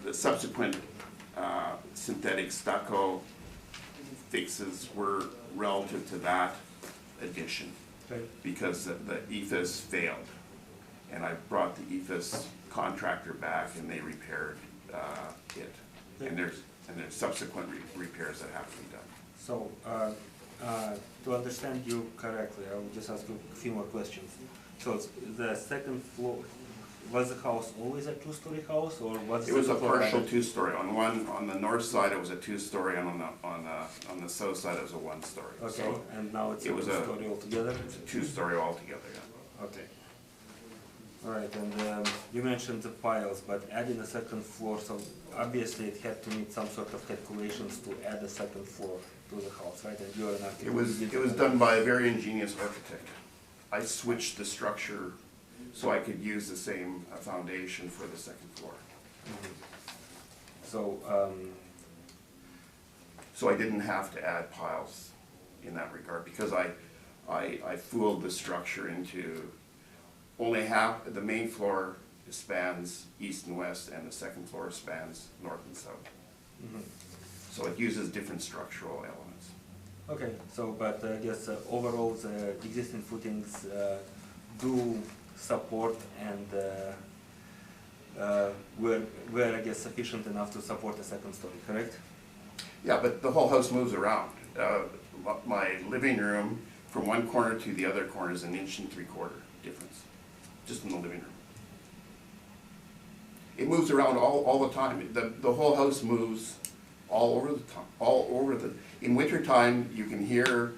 the subsequent synthetic stucco fixes were relative to that addition, because the ethos failed. And I brought the ethos contractor back and they repaired it. And there's subsequent repairs that have to be done. So, to understand you correctly, I will just ask you a few more questions. So, the second floor, was the house always a two-story house, or was it was a partial two-story? On the north side, it was a two-story, and on the south side, it was a one-story. Okay, So and now it's a two-story altogether? it's a two-story altogether, yeah. Okay. All right, and you mentioned the piles, but adding a second floor, so obviously it had to meet some sort of calculations to add a second floor to the house, right? And you are an architect. It was done by a very ingenious architect. I switched the structure so I could use the same foundation for the second floor. Mhm. So, So I didn't have to add piles in that regard, because I fooled the structure into only half. The main floor spans east and west, and the second floor spans north and south. mhm. So it uses different structural elements. Okay, so, but I guess overall the existing footings do support and were, I guess, sufficient enough to support a second story, correct? Yeah, but the whole house moves around. My living room, from one corner to the other corner, is 1 3/4 inch difference, just in the living room. It moves around all the time. The whole house moves all over the time, all over the, in wintertime, you can hear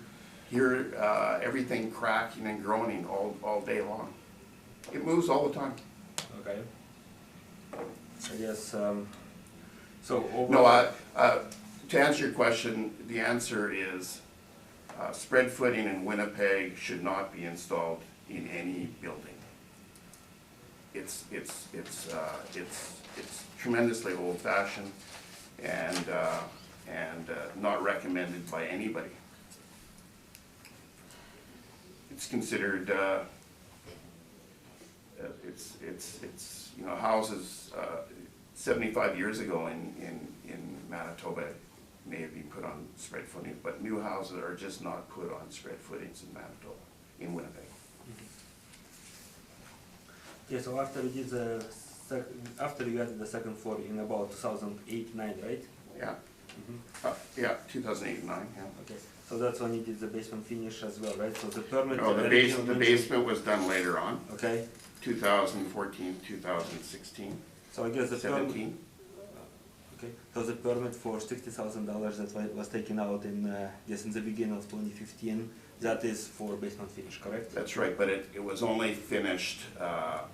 everything cracking and groaning all day long. It moves all the time. Okay. I guess, so No, to answer your question, the answer is, spread footing in Winnipeg should not be installed in any building. It's tremendously old-fashioned and not recommended by anybody. It's considered, it's you know, houses 75 years ago in Manitoba may have been put on spread footing, but new houses are just not put on spread footings in Manitoba, in Winnipeg. yeah, so after we did the after you added the second floor in about 2008-9, right? Yeah, Mm-hmm. yeah, 2008 and 9, yeah. Okay, so that's when you did the basement finish as well, right? So the permit. No, the original basement was done later on, Okay, 2014, 2016, so I guess the permit. 17. Okay, so the permit for $60,000 that was taken out in, guess in the beginning of 2015, that is for basement finish, correct? That's right, but it was only finished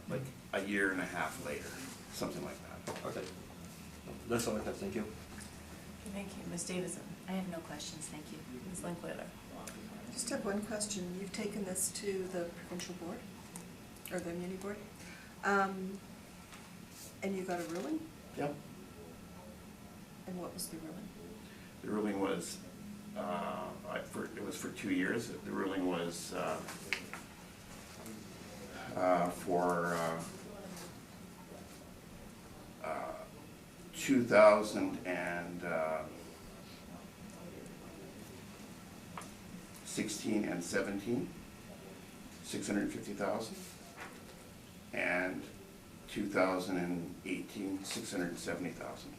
like a year and a half later, something like that. Okay, that's all I have, thank you. Thank you. Ms. Davison? I have no questions, thank you. Ms. Linklater? Just have one question. You've taken this to the provincial board, or the muni board, and you got a ruling? Yeah. And what was the ruling? The ruling was, it was for 2 years. The ruling was for 2016 and 17, 650,000, and 2018, 670,000.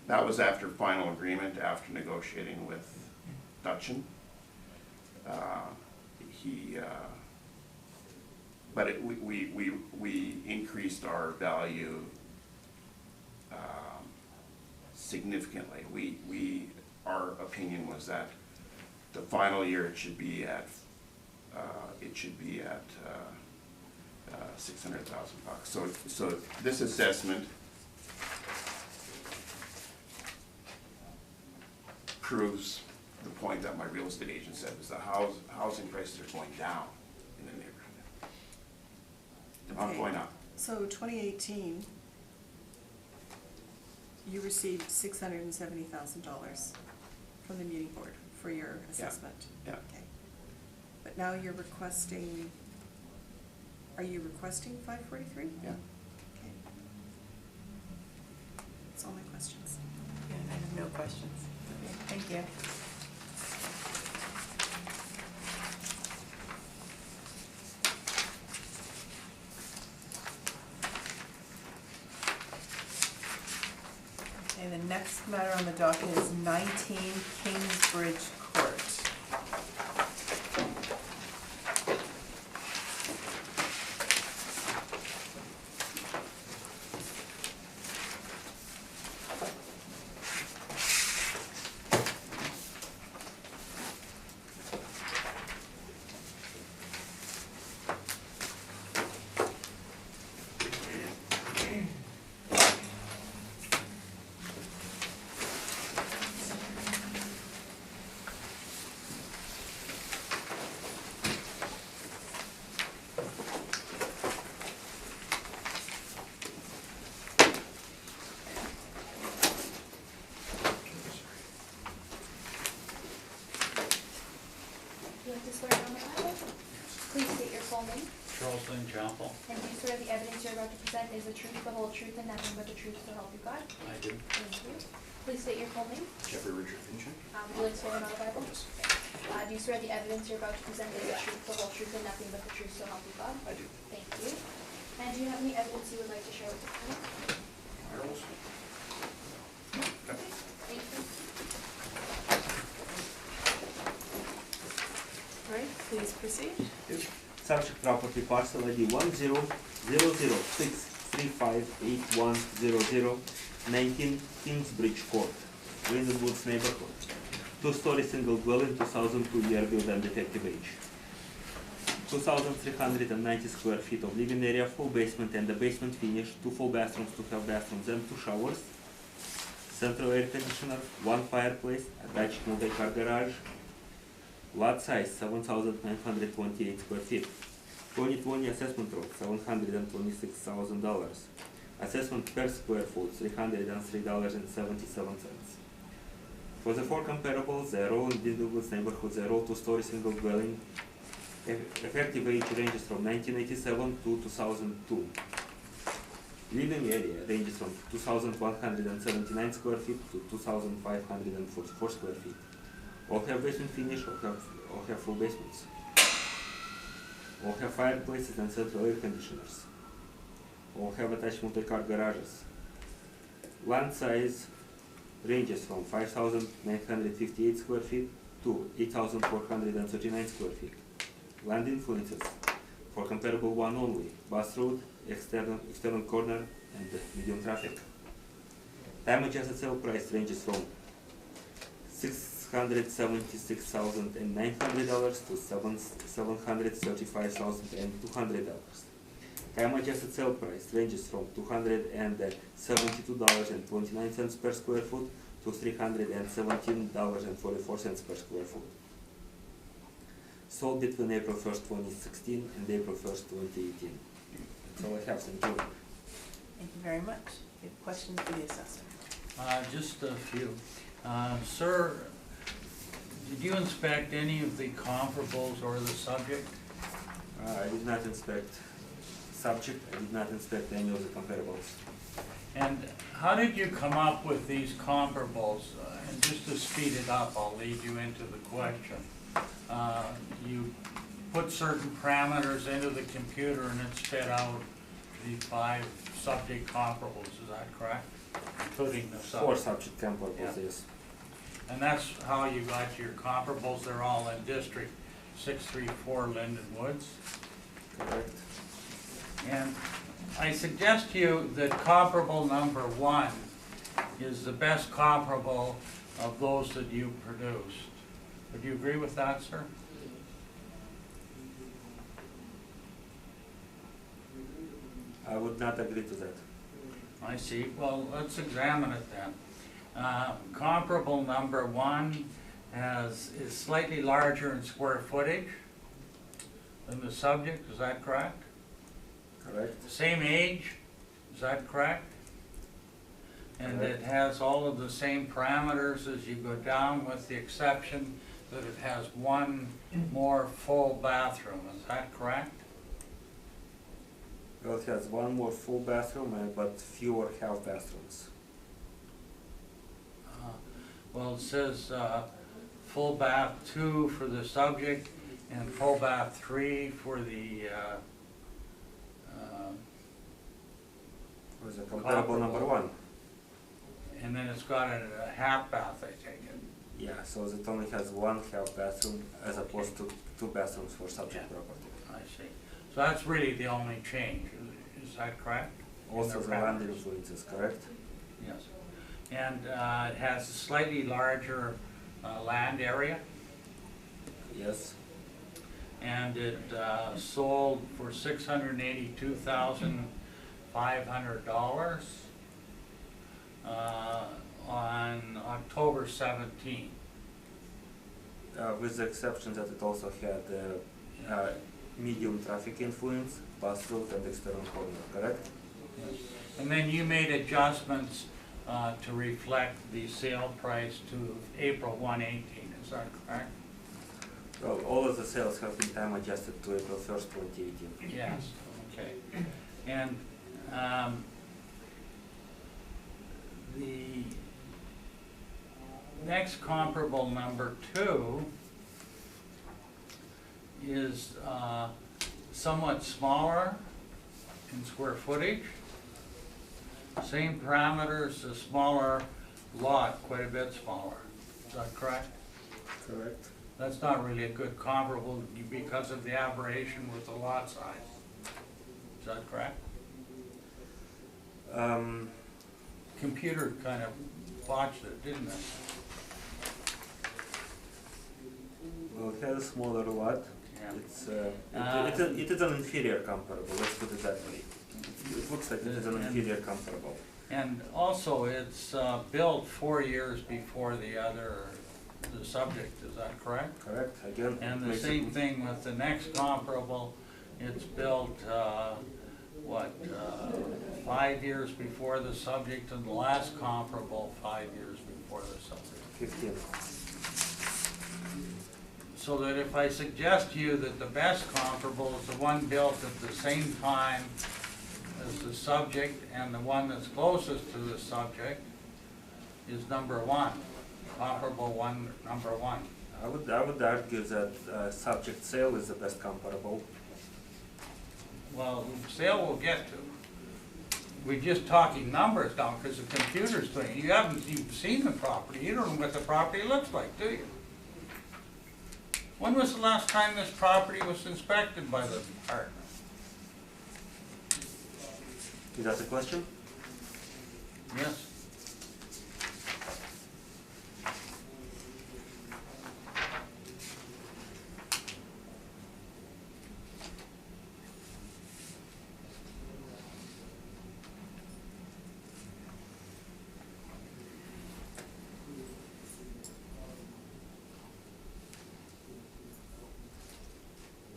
That was after final agreement, after negotiating with Dutchin. But we increased our value significantly. Our opinion was that the final year it should be at $600,000. So this assessment proves the point that my real estate agent said, is the housing prices are going down in the neighborhood. They're not Okay. going up. So 2018, you received $670,000 from the muni board for your assessment? Yeah. Okay. But now you're requesting, are you requesting 543? Yeah. Okay. That's all my questions. Yeah, I have no questions. Okay, thank you. Okay, the next matter on the docket is 19 Kingsbridge Court. You have to swear on the Bible? Please state your full name. Charles Lynn Chapel. And do you swear the evidence you're about to present is the truth, the whole truth, and nothing but the truth to help you God? I do. Thank you. Please state your full name. Jeffrey Richard Fincher. Do you like swear on the Bible? Do you swear the evidence you're about to present is the truth, the whole truth, and nothing but the truth to help you God? I do. Thank you. And do you have any evidence you would like to share with the panel? Thank you. All right, please proceed. Subject property parcel ID 100063 358100, 19 Kingsbridge Court, Linden Woods neighborhood. Two-story single dwelling, 2002 year build and defective age. 2,390 square feet of living area, full basement and the basement finish, 2 full bathrooms, 2 half bathrooms and 2 showers. Central air conditioner, 1 fireplace, attached multi-car garage. Lot size 7,928 square feet. 2020 assessment road $726,000. Assessment per square foot $303.77. For the 4 comparables, the row in Linden Woods neighborhood, the row 2-story single dwelling. Effective age ranges from 1987 to 2002. Living area ranges from 2,179 square feet to 2,544 square feet. All have basement finish, all have full basements. All have fireplaces and central air conditioners. All have attached multi-car garages. Land size ranges from 5,958 square feet to 8,439 square feet. Land influences for comparable one only: bus road, external corner, and medium traffic. Time adjusted sale price ranges from $676,900 to $735,200. Time adjusted sale price ranges from $272.29 per square foot to $317.44 per square foot. Sold between April 1st, 2016 and April 1st, 2018. That's all I have. Thank you. Thank you very much. We have questions for the assessor. Just a few. Sir, did you inspect any of the comparables or the subject? I did not inspect subject. I did not inspect any of the comparables. And how did you come up with these comparables? And just to speed it up, I'll lead you into the question. You put certain parameters into the computer and it spit out the 5 subject comparables, is that correct? Including the subject. 4 subject comparables, Yeah. yes. And that's how you got your comparables, they're all in District 634 Linden Woods. Correct. And I suggest to you that comparable number 1 is the best comparable of those that you produced. Would you agree with that, sir? I would not agree to that. I see. Well, let's examine it then. Comparable number 1 is slightly larger in square footage than the subject, is that correct? Correct. Same age, is that correct? And it has all of the same parameters as you go down, with the exception that it has 1 more full bathroom, is that correct? Well, it has 1 more full bathroom, but fewer half bathrooms. Well, it says full bath 2 for the subject and full bath 3 for the Was a comparable number 1. and then it's got a half bath, I take it. Yeah, so it only has 1 half bathroom as opposed to 2 bathrooms for subject property. I see. So that's really the only change, is that correct? Also, In the land parameters? influences, correct? Yes. And it has a slightly larger land area, Yes. and it sold for $682,500 on October 17th. With the exception that it also had medium traffic influence, bus route and external corner, correct? Yes. And then you made adjustments to reflect the sale price to April 118, is that correct? Well, all of the sales have been time adjusted to April 1st, 2018. Yes, okay. And the next comparable number 2 is somewhat smaller in square footage. Same parameters, a smaller lot, quite a bit smaller. Is that correct? Correct. That's not really a good comparable because of the aberration with the lot size. Is that correct? Computer kind of botched it, didn't it? Well, it has a smaller lot. Yeah. It is an inferior comparable, let's put it that way. It looks like it is an inferior comparable. And also, it's built 4 years before the subject, is that correct? Correct, again. And the makes it- same thing with the next comparable, it's built, 5 years before the subject, and the last comparable 5 years before the subject. 15. So that if I suggest to you that the best comparable is the one built at the same time as the subject, and the one that's closest to the subject is number 1, comparable one, number 1. I would argue that subject sale is the best comparable. Well, sale we'll get to. We're just talking numbers now, because the computer's doing it. You haven't even seen the property, you don't know what the property looks like, do you? When was the last time this property was inspected by the department? Is that the question? Yes.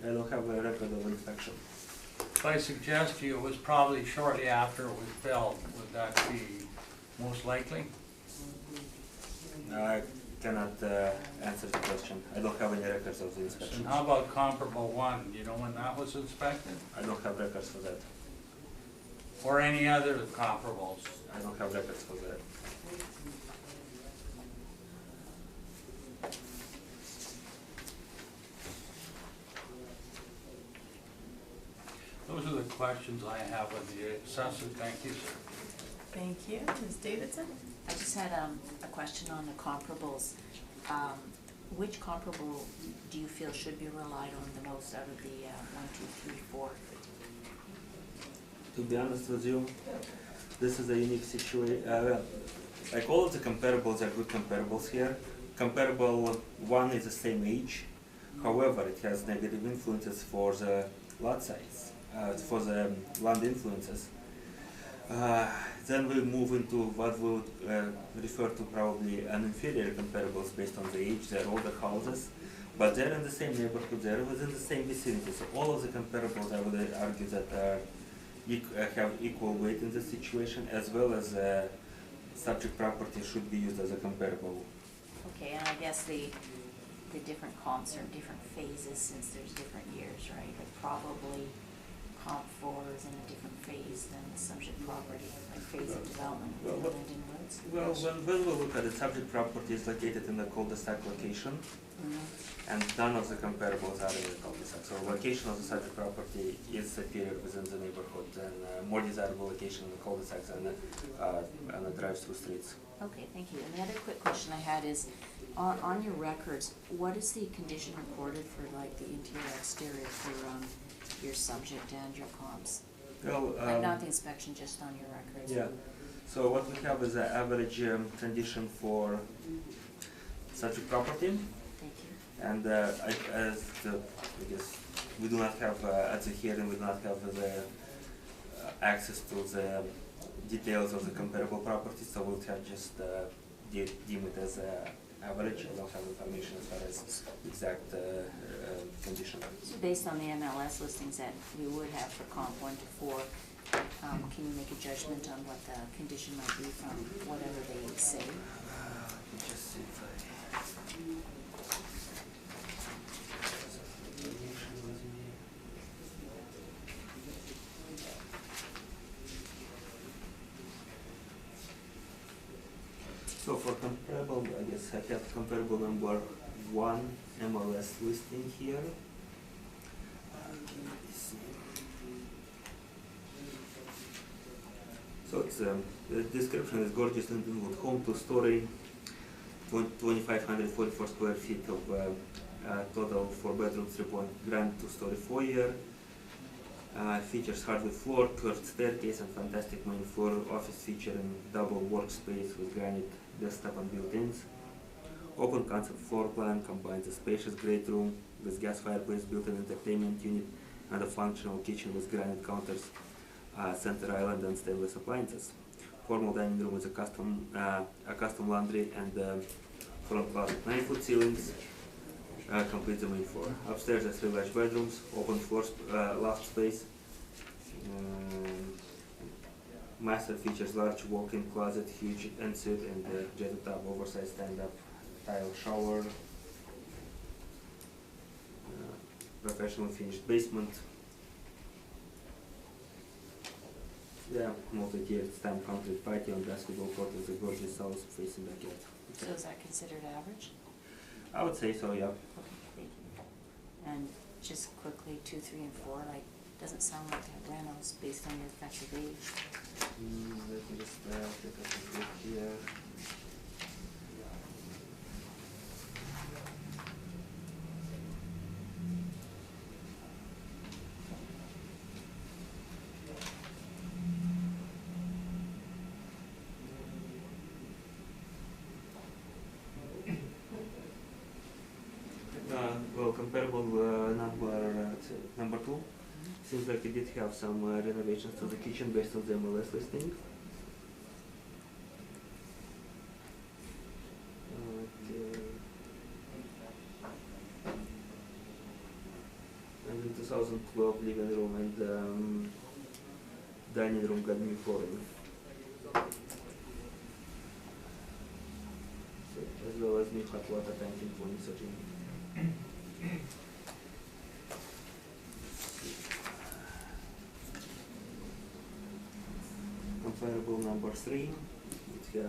I don't have a record of inspection. If I suggest to you it was probably shortly after it was built, would that be most likely? I cannot answer the question. I don't have any records of the inspection. And how about comparable 1? Do you know when that was inspected? I don't have records for that. Or any other comparables? I don't have records for that. Those are the questions I have of the assessor. Thank you, sir. Thank you. Ms. Davidson? I just had a question on the comparables. Which comparable do you feel should be relied on the most out of the 1, 2, 3, 4? To be honest with you, this is a unique situation. Like all of the comparables are good comparables here. Comparable 1 is the same age. However, it has negative influences for the lot size, for the land influences. Then we move into what we would refer to probably an inferior comparables based on the age. They're older houses, but they're in the same neighborhood, they're within the same vicinity. So all of the comparables, I would argue that have equal weight in this situation, as well as subject property should be used as a comparable. Okay, and I guess the different comps are in different phases since there's different years, right? But probably comp 4 is in a different phase than the subject property, like phase of development within the Linden Woods. Well, when we look at the subject property is located in the cul-de-sac location, and none of the comparables are in the cul-de-sac. So location of the subject property is superior within the neighborhood and more desirable location in the cul-de-sacs and the drive-through streets. Okay, thank you. And the other quick question I had is, on your records, what is the condition reported for like the interior exterior for your subject and your comps? Well, Not the inspection, just on your records. yeah. So what we have is an average condition for subject property. Thank you. And I guess we do not have, at the hearing, we do not have the access to the details of the comparable properties, so we'll have just deem it as average. I don't have information as far as exact condition. So based on the MLS listings that we would have for comp 1 to 4, can you make a judgment on what the condition might be from whatever they say? Let me just see if So for comparable, I guess I have comparable number 1 MLS listing here. Let me see. So it's the description is gorgeous Lindenwood home, 2-story, 2,544 square feet of total 4 bedroom, 3 grand 2-story foyer. Features hardwood floor, curved staircase, and fantastic main floor. Office featuring double workspace with granite desktop and built-ins. Open concept floor plan combines a spacious great room with gas fireplace, built-in entertainment unit, and a functional kitchen with granite counters, center island, and stainless appliances. Formal dining room with a custom laundry and front closet. 9-foot ceilings complete the main floor. Upstairs are 3 large bedrooms, open floor loft space. Master features large walk-in closet, huge ensuite, and jetted tub, oversized stand-up tile shower. Professional finished basement. Yeah, multi-tiered stamp concrete patio and basketball court with a gorgeous south-facing backyard. So is that considered average? I would say so, yeah. Okay, thank you. And just quickly, 2, 3, and 4, like, doesn't sound like they're rentals based on your effective age. Let me just take a quick look here. Well, comparable number 2. Seems like it did have some renovations to the kitchen based on the MLS listing. And in 2012, living room and dining room got new flooring. So, as well as new hot water tank in 2013. Comparable number 3, we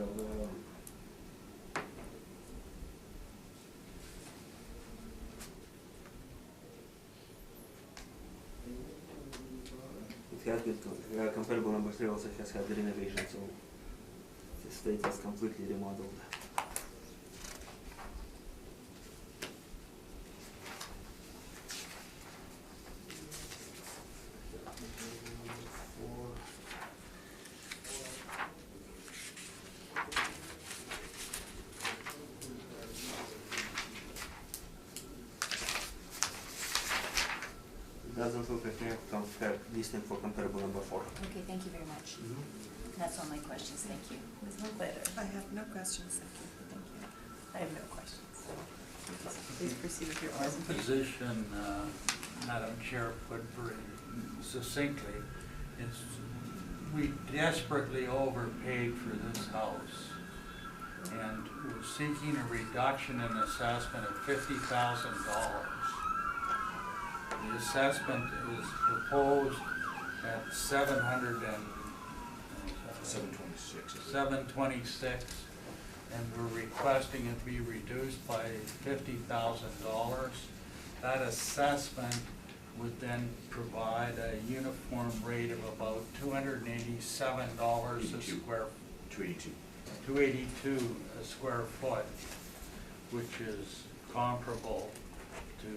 have comparable number 3 also has had the renovation, so the state is completely remodeled. Doesn't look like we have listing for comparable number 4. Okay, thank you very much. That's all my questions, thank you. Ms. Monclair? I have no questions, thank you. Thank you. I have no questions. Please proceed with your Our presentation. position, Madam Chair, put very succinctly, is we desperately overpaid for this house. And we're seeking a reduction in assessment of $50,000. The assessment is proposed at $726, and we're requesting it be reduced by $50,000. That assessment would then provide a uniform rate of about $287 a square. 282. 282 a square foot, which is comparable to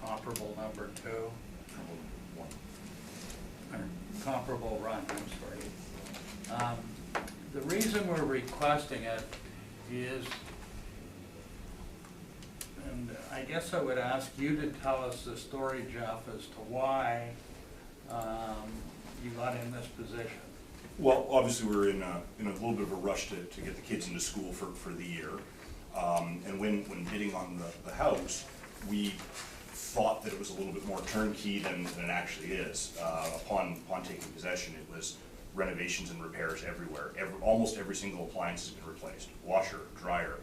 comparable number 2. Or comparable run, I'm sorry. The reason we're requesting it is, and I guess I would ask you to tell us the story, Jeff, as to why you got in this position. Well, obviously we were in a little bit of a rush to get the kids into school for the year. And when bidding on the house, we thought that it was a little bit more turnkey than it actually is. Upon taking possession, it was renovations and repairs everywhere. Almost every single appliance has been replaced. Washer, dryer,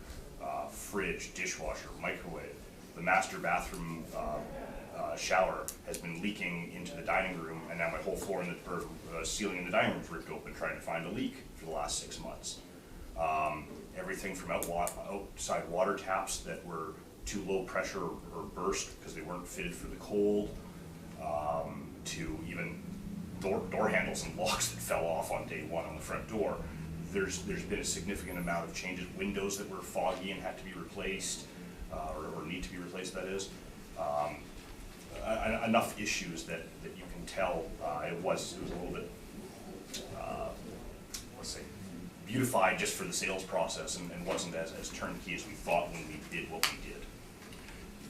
fridge, dishwasher, microwave. The master bathroom shower has been leaking into the dining room, and now my whole floor ceiling in the dining room is ripped open trying to find a leak for the last 6 months. Everything from outside water taps that were too low pressure or burst because they weren't fitted for the cold, to even door handles and locks that fell off on day 1 on the front door. There's been a significant amount of changes. Windows that were foggy and had to be replaced, or need to be replaced, that is. enough issues that you can tell it was a little bit, let's say, beautified just for the sales process and wasn't as turnkey as we thought when we did what we did.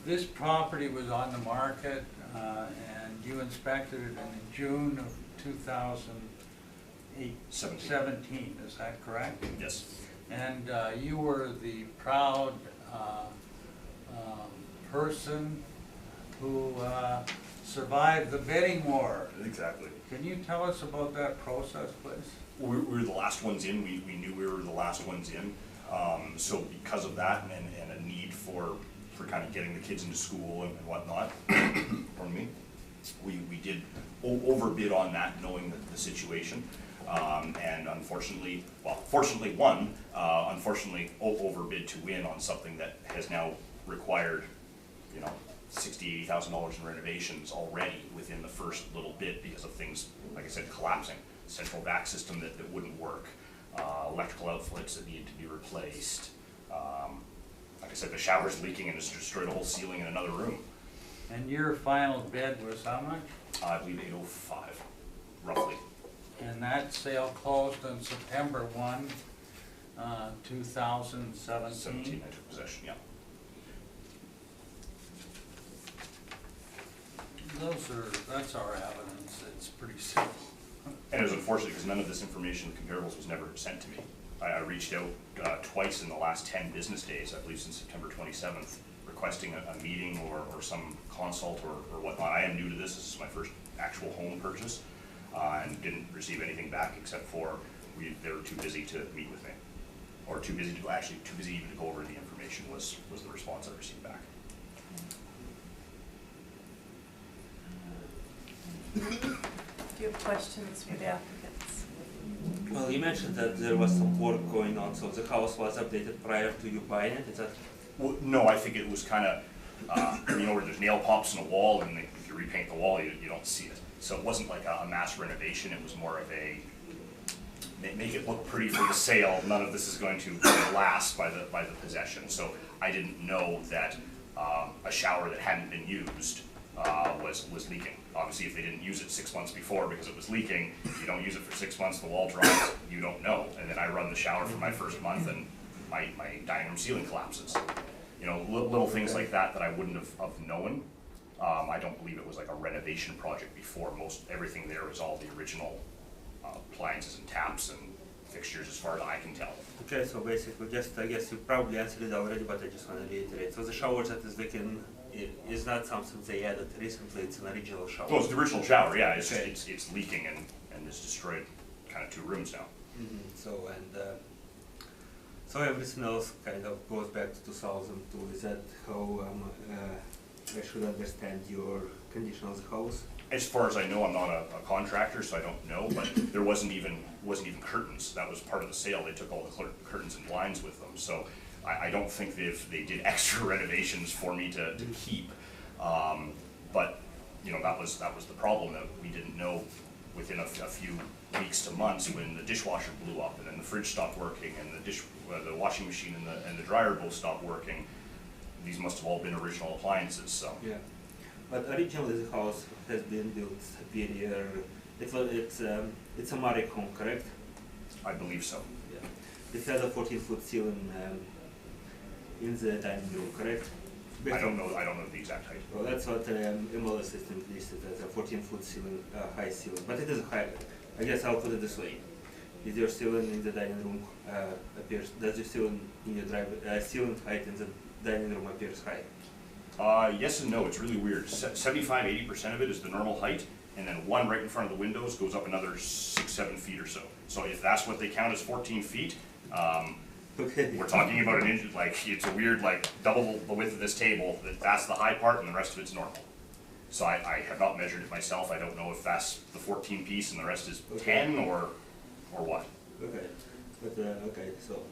This property was on the market, and you inspected it in June of 2017, is that correct? Yes. And you were the proud person who survived the bidding war. Exactly. Can you tell us about that process, please? We were the last ones in. We knew we were the last ones in. So because of that and a need for kind of getting the kids into school and whatnot, pardon me, we did overbid on that, knowing the situation. And unfortunately, well, fortunately won, unfortunately overbid to win on something that has now required, you know, $60,000, $80,000 in renovations already within the first little bit because of things, like I said, collapsing. Central vac system that wouldn't work, electrical outlets that needed to be replaced. Like I said, the shower's leaking and it's destroyed a whole ceiling in another room. And your final bid was how much? I believe $805, roughly. And that sale closed on September 1, 2017? 17, I took possession, yeah. That's our evidence. It's pretty simple. And it was unfortunate because none of this information, the comparables, was never sent to me. I reached out twice in the last 10 business days, I believe since September 27th, requesting a meeting or some consult or whatnot. I am new to this. This is my first actual home purchase, and didn't receive anything back except for they were too busy to meet with me, or too busy even to go over the information was the response I received back. Do you have questions for the applicants? Well, you mentioned that there was some work going on, so the house was updated prior to you buying it, is that? Well, no, I think it was kind of, you know, where there's nail pops in a wall, and if you repaint the wall, you don't see it. So it wasn't like a mass renovation, it was more of a, make it look pretty for the sale, none of this is going to last by the possession. So I didn't know that a shower that hadn't been used was leaking. Obviously, if they didn't use it 6 months before because it was leaking, you don't use it for 6 months, the wall dries, you don't know. And then I run the shower for my first month and my dining room ceiling collapses. You know, little things like that I wouldn't have known. I don't believe it was like a renovation project before. Everything there was all the original appliances and taps and fixtures as far as I can tell. Okay, so basically, I guess you probably answered it already, but I just want to reiterate. So the shower that is leaking is not something they added recently, it's an original shower. Well, it's the original shower, yeah, it's, okay. it's leaking and it's destroyed kind of 2 rooms now. So everything else kind of goes back to 2002. Is that how I should understand your condition of the house? As far as I know, I'm not a contractor, so I don't know, but there wasn't even curtains. That was part of the sale. They took all the curtains and blinds with them. So I don't think they did extra renovations for me to keep. But you know, that was the problem, that we didn't know within a few weeks to months when the dishwasher blew up and then the fridge stopped working and the washing machine and the dryer both stopped working. These must have all been original appliances. So yeah. But originally the house has been built superior. It's a Marek home, correct? I believe so. Yeah. It has a 14-foot ceiling in the dining room, correct? I don't know the exact height. Well, that's what MLS system listed as a 14-foot ceiling, high ceiling. But it is high. I guess I'll put it this way: is your ceiling in the dining room does your ceiling in your ceiling height in the dining room appears high? Yes and no. It's really weird. 75–80% of it is the normal height, and then one right in front of the windows goes up another 6–7 feet or so. So if that's what they count as 14 feet, okay. We're talking about an inch. Like, it's a weird, like, double the width of this table. That's the high part, and the rest of it's normal. So I have not measured it myself. I don't know if that's the 14 piece and the rest is 10 or what. Okay, but okay. So,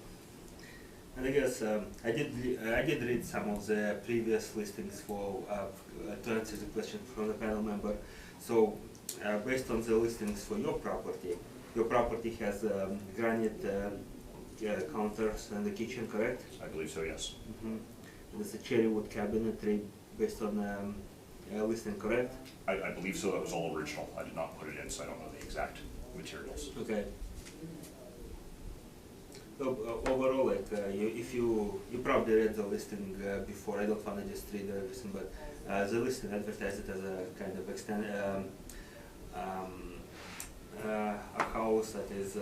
and I guess I did read some of the previous listings for to answer the question from the panel member. So, based on the listings for your property has granite counters and the kitchen, correct? I believe so, yes. Mm-hmm. There's a cherry wood cabinet based on listing, correct? I believe so, that was all original. I did not put it in, so I don't know the exact materials. Okay. So, overall, like, if you probably read the listing before, I don't want to just read everything, but the listing advertised it as a kind of a house that is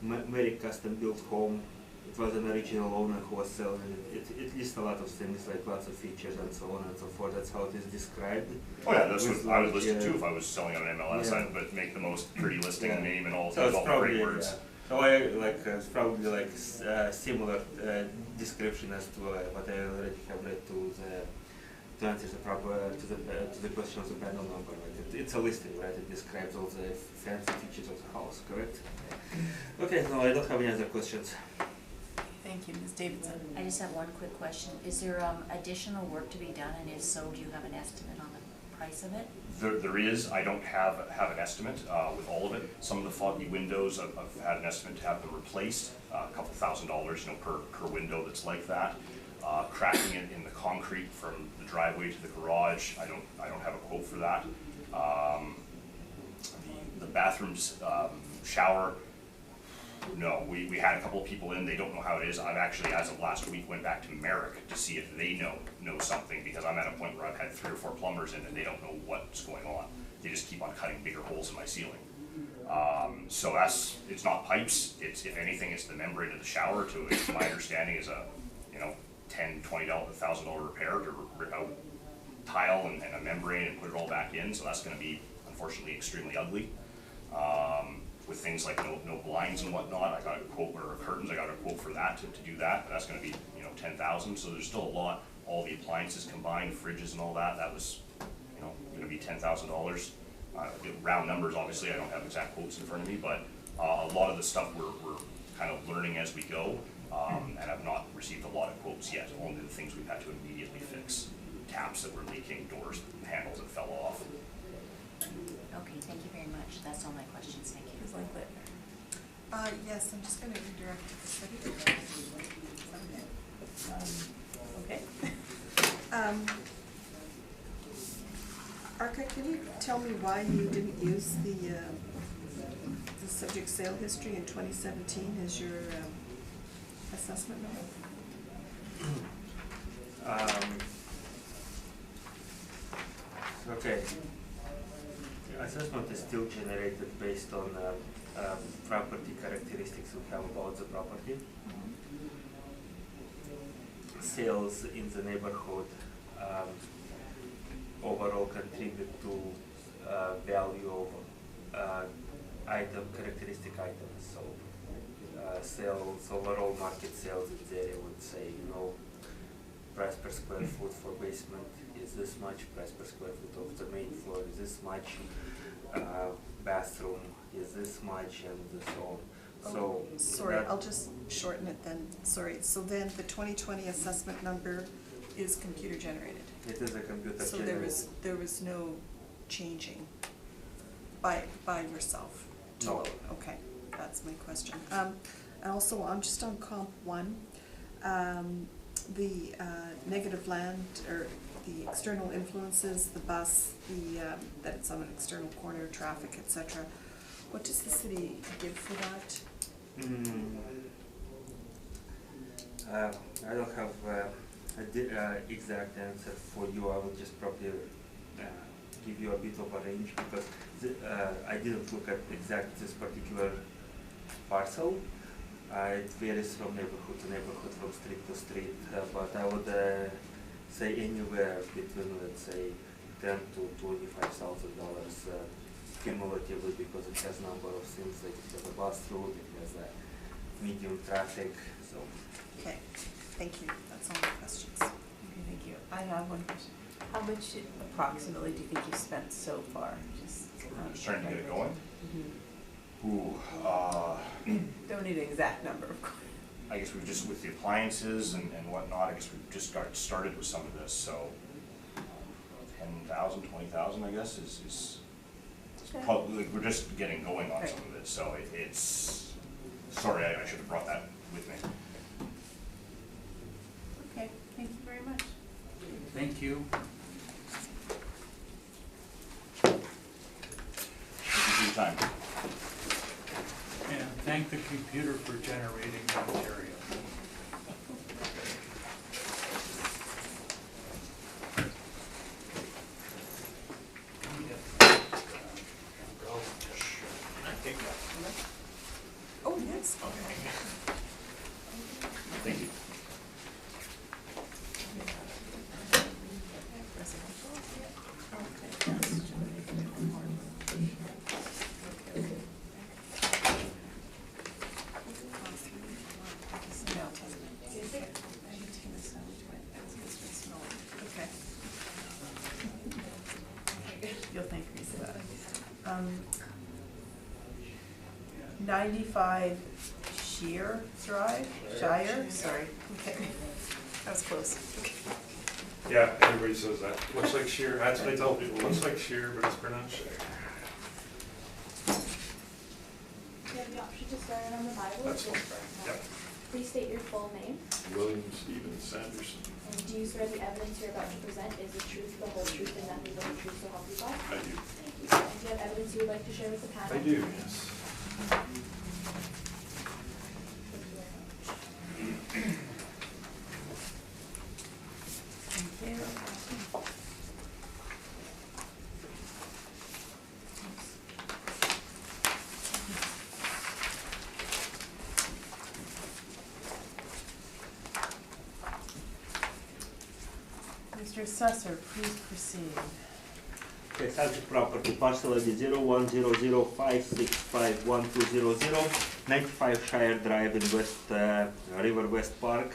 very custom built home. It was an original owner who was selling it. It lists a lot of things, like lots of features and so on and so forth. That's how it is described. Oh yeah, that's With what I would like, list it too if I was selling on an MLS, yeah. but make the most pretty listing, Yeah. name and all, So it's all the probably, great words. so I like it's probably like similar description as to what I already have read to answer the proper to the question of the panel number. Like it's a listing, right? It describes all the fancy features of the house, correct? Okay, no, I don't have any other questions. Thank you, Ms. Davidson. I just have one quick question. Is there additional work to be done, and if so, do you have an estimate on the price of it? There is, I don't have an estimate with all of it. Some of the foggy windows, I've had an estimate to have them replaced, a couple $1,000s, per window that's like that. Cracking it in the concrete from the driveway to the garage, I don't have a quote for that. The bathrooms, shower, no, we had a couple of people in, they don't know how it is. I've actually, as of last week, went back to Merrick to see if they know something, because I'm at a point where I've had 3 or 4 plumbers in and they don't know what's going on. They just keep on cutting bigger holes in my ceiling. So it's not pipes, if anything, it's the membrane of the shower. My understanding is a, $10,000, $20,000 repair to rip out tile and a membrane and put it all back in. So that's gonna be, unfortunately, extremely ugly. With things like no blinds and whatnot, I got a quote, or curtains, I got a quote for that, to do that, but that's gonna be, $10,000, so there's still a lot. All the appliances combined, fridges and all that, that was, gonna be $10,000. Round numbers, obviously, I don't have exact quotes in front of me, but a lot of the stuff we're kind of learning as we go, and I've not received a lot of quotes yet, only the things we've had to immediately fix. Taps that were leaking, doors, handles that fell off. Okay, thank you very much. That's all my questions. Thank you. Ms. Linklet. Yes, I'm just gonna redirect to the study. Okay. Arka, can you tell me why you didn't use the subject sale history in 2017 as your assessment number? Okay. The assessment is still generated based on property characteristics we have about the property. Sales in the neighborhood overall contribute to value of characteristic items. So sales, overall market sales in the area would say, price per square foot for basement is this much, price per square foot of the main floor is this much, bathroom is this much, and so on. So sorry, I'll just shorten it then. Sorry. So then the 2020 assessment number is computer generated. it is a computer So generated. there was no changing by yourself? No. Okay, that's my question. And also, I'm just on comp 1, the negative land, or the external influences, the bus, that it's on an external corner, traffic, etc. What does the city give for that? I don't have an exact answer for you. I will just probably give you a bit of a range, because I didn't look at exact this particular parcel. It varies from neighborhood to neighborhood, from street to street, but I would say anywhere between, let's say, $10,000 to $25,000 cumulatively, because it has a number of things, like it has a bus route, it has a medium traffic, so. Okay, thank you. That's all my questions. Okay, thank you. I have one question. How much approximately do you think you've spent so far? Just trying to get it going. Ooh, Don't need an exact number, of course. I guess we've just, with the appliances and whatnot, I guess we've just got started with some of this, so 10,000, 20,000, I guess, is probably, like, we're just getting going on some of it, so it's, sorry, I should have brought that with me. Okay, thank you very much. Thank you. your time. And thank the computer for generating the material. Oh, yes. Thank you. Okay. You'll thank me for that. 95 Shire Drive, sorry, okay. That was close. Okay. Yeah, everybody says that. Looks like sheer, that's what I tell people, looks like sheer, but it's pronounced sheer. You have the option to swear in on the Bible. That's fine, yeah. Please state your full name. William Stephen Sanderson. And do you swear the evidence you're about to present is the truth, the whole truth, and nothing but the truth, so help you God? I do. Thank you. And do you have evidence you would like to share with the panel? I do, yes. Thank you. Mr. Assessor, please proceed. Okay, subject property parcel ID 0100565120, 95 Shire Drive in West River West Park,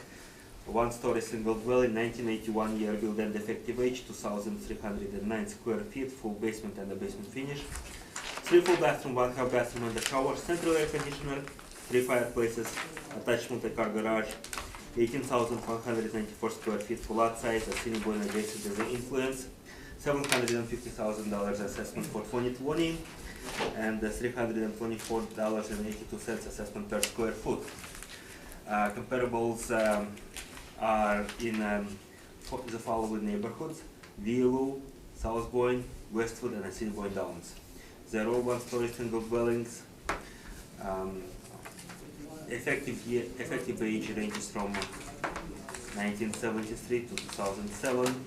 one-story single dwelling, 1981 year build and effective age, 2,309 square feet, full basement and a basement finish, 3 full bathroom, 1 half bathroom and a shower, central air conditioner, 3 fireplaces, attached multi-car garage, 18,194 square feet full lot size, a scenic boiler adjacent as an influence, $750,000 assessment for 2020, and $324.82 assessment per square foot. Comparables are in the following neighborhoods: Vielu, South Boyne, Westwood, and Assiniboine Downs. They're all one-story single dwellings. Effective age ranges from 1973 to 2007.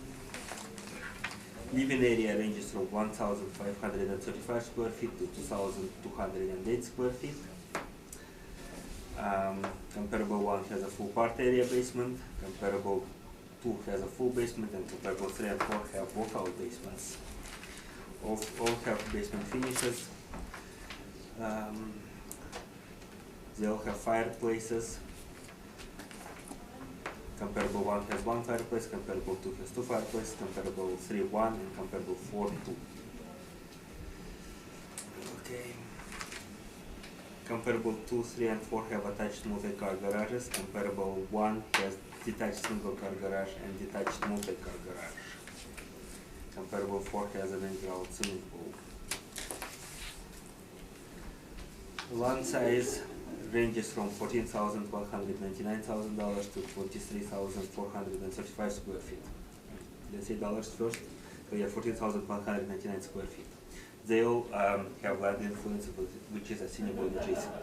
Living area ranges from 1,535 square feet to 2,208 square feet. Comparable 1 has a full part area basement, comparable 2 has a full basement, and comparable 3 and 4 have walkout basements. All have basement finishes. They all have fireplaces. Comparable 1 has 1 fireplace, comparable 2 has 2 fireplaces, comparable 3 1, and comparable 4 2. Okay. Comparable 2, 3, and 4 have attached multi-car garages. Comparable 1 has detached single-car garage and detached multi-car garage. Comparable 4 has an in-ground swimming pool. Lot size ranges from $14,199 to $23,435 square feet. Let's say dollars first. So yeah, 14,199 square feet. They all have land influence, which is a senior adjacent.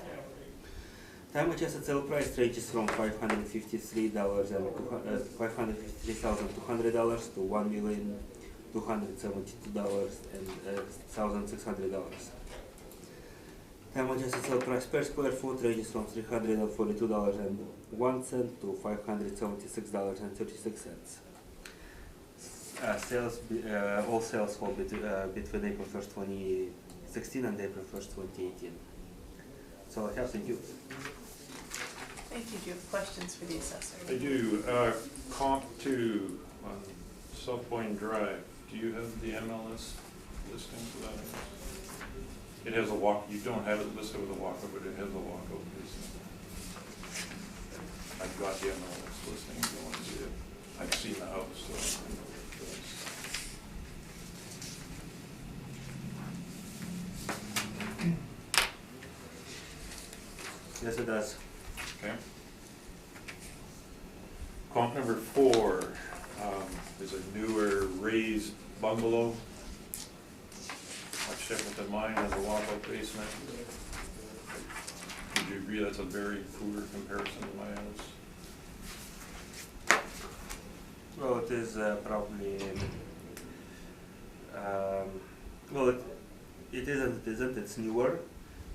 Time adjusted sale price ranges from $553,200 to $1,272,1,600. Time adjusted sale price per square foot ranges from $342.01 to $576.36. All sales hold between April 1st, 2016 and April 1st, 2018. So I have, thank you. Thank you. Do you have questions for the assessor? I do. Comp 2 on South Boyne Drive, do you have the MLS listing for that? It has a walk, you don't have it listed with a walkout, but it has a walkout listing. I've got the MLS listing if you want to see it. I've seen the house, so. Yes, it does. Okay. Comp number 4 is a newer raised bungalow, much Shepperton Mine has a walkout basement. Would you agree that's a very poor comparison to my house? Well, it is probably, well, it isn't, it's newer.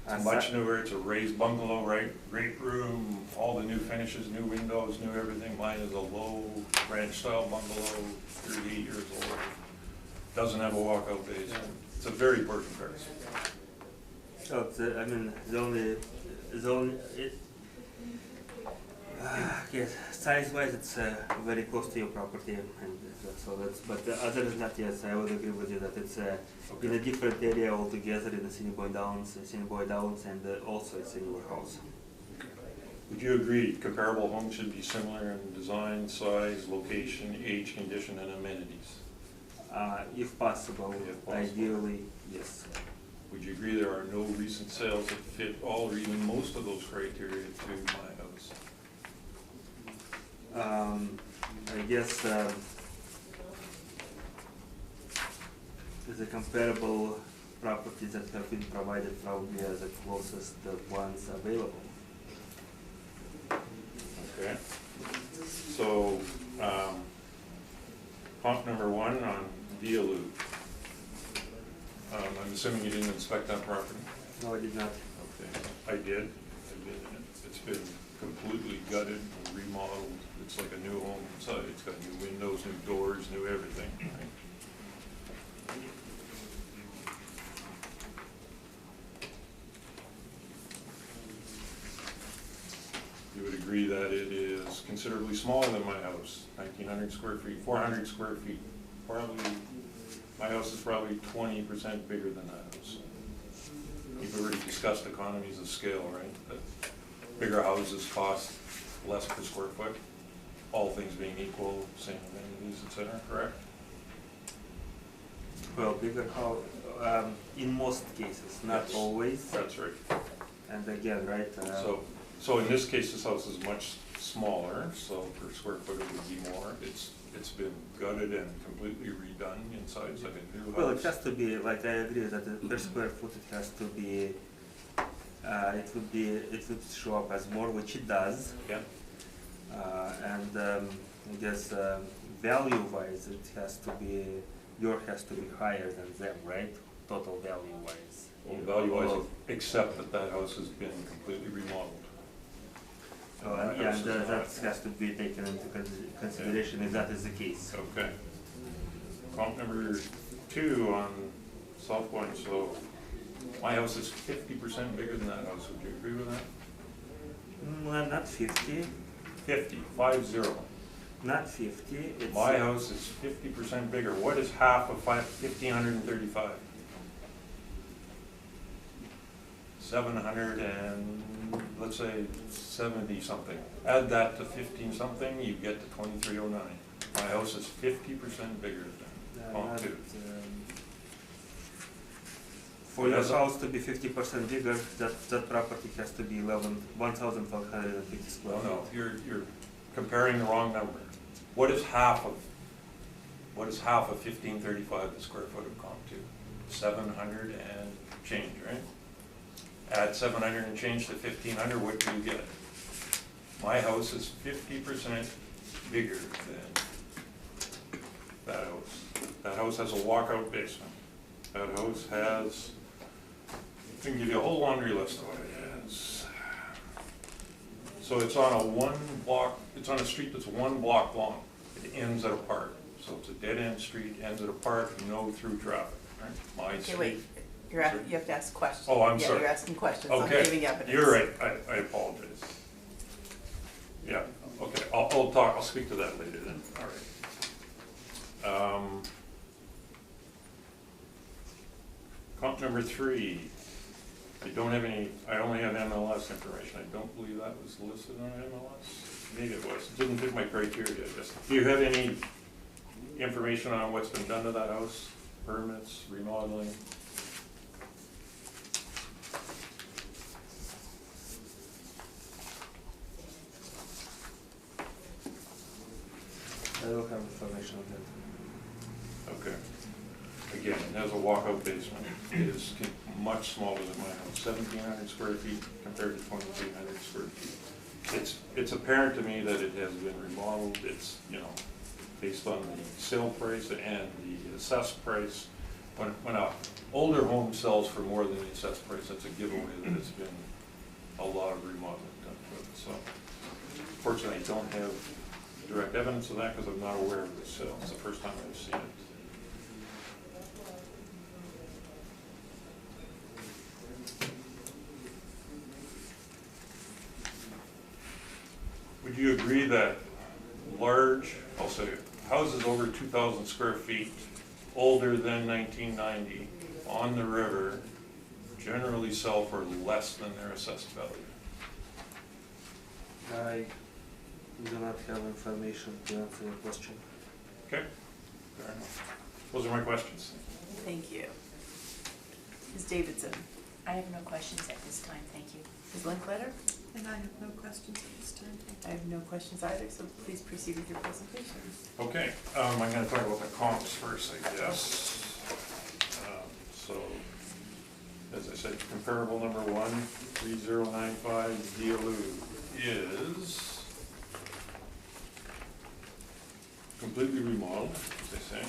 It's much newer, it's a raised bungalow, right? Great room, all the new finishes, new windows, new everything. Mine is a low ranch style bungalow, 38 years old. Doesn't have a walkout basement. It's a very poor comparison. So it's, I mean, yes, size-wise, it's very close to your property, and that's all. But other than that, yes, I would agree with you that it's in a different area altogether in the Assiniboine Downs, and also it's a newer house. Would you agree comparable homes should be similar in design, size, location, age, condition, and amenities? If possible, ideally, yes. Would you agree there are no recent sales that fit all or even most of those criteria to my house? I guess the comparable properties that have been provided probably are the closest ones available. Okay. So, comp number 1 on Dialoo. I'm assuming you didn't inspect that property? No, I did not. Okay, I did. It's been completely gutted and remodeled. It's like a new home inside. It's got new windows, new doors, new everything. Right? You would agree that it is considerably smaller than my house, 1,900 square feet, 400 square feet. Probably, my house is probably 20% bigger than that house. We've already discussed economies of scale, right? That bigger houses cost less per square foot, all things being equal, same amenities, et cetera, correct? Well, bigger house, in most cases, not Yes, always. That's right. And again, right? So in this case, this house is much smaller, so per square foot it would be more. It's been gutted and completely redone inside. It's like a new house. Well, it has to be, like, I agree that per square foot it has to be, it would show up as more, which it does. Yeah. And I guess value-wise, it has to be, yours has to be higher than them, right? Total value-wise. Well, value-wise, except that that house has been completely remodeled. Yeah, and that has to be taken into consideration if that is the case. Okay. Comp number 2 on South Point. So my house is 50% bigger than that house. Would you agree with that? Well, not 50. 50. Not 50. It's My house is 50% bigger. What is half of 1,535? 700 and, let's say, 70 something. Add that to 15 something, you get to 2309. My house is 50% bigger than comp 2. For your house to be 50% bigger, that property has to be 1,550 square feet. No, you're comparing the wrong number. What is half of 1,535 the square foot of comp 2? 700 and change, right? Add 700 and change to 1,500, what do you get? My house is 50% bigger than that house. That house has a walkout basement. That house has, I can give you a whole laundry list of what it has. So it's on a street that's 1 block long. It ends at a park. So it's a dead-end street, ends at a park, no through traffic, right? My street. Wait, you have to ask questions. Oh, I'm sorry. Yeah, you're asking questions, Okay. I'm giving evidence. You're right, I apologize. Yeah, okay, I'll speak to that later then, all right. Comp number 3, I only have MLS information. I don't believe that was listed on MLS. Maybe it was, it didn't fit my criteria, I guess. Do you have any information on what's been done to that house? Permits, remodeling? I don't have information on that. Okay. again, it has a walkout basement. It is much smaller than my house, 1,700 square feet compared to 2,300 square feet. It's apparent to me that it has been remodeled. It's, you know, based on the sale price and the assessed price. When an older home sells for more than the assessed price, that's a giveaway that it's been a lot of remodeling done to it. So, fortunately, I don't have direct evidence of that because I'm not aware of the sale. It's the first time I've seen it. Would you agree that large, I'll say, houses over 2,000 square feet, older than 1990, on the river, generally sell for less than their assessed value? I do not have information to answer your question. Okay, fair enough. Those are my questions. Thank you. Ms. Davidson? I have no questions at this time, thank you. Ms. Linkletter? And I have no questions at this time. I have no questions either, so please proceed with your presentation. Okay, I'm going to talk about the comps first, I guess. So, as I said, comparable number one, 3095 DLU is completely remodeled, as they say.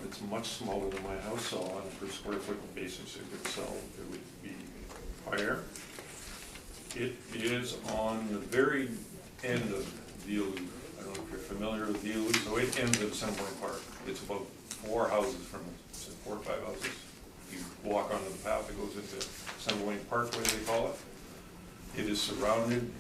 It's much smaller than my house, so on a per square foot basis, it would sell, it would be higher. It is on the very end of DLU. I don't know if you're familiar with DLU, so it ends at Assembly Park. It's about 4 houses from it, 4 or 5 houses. You walk onto the path that goes into Assembly Parkway, they call it. It is surrounded,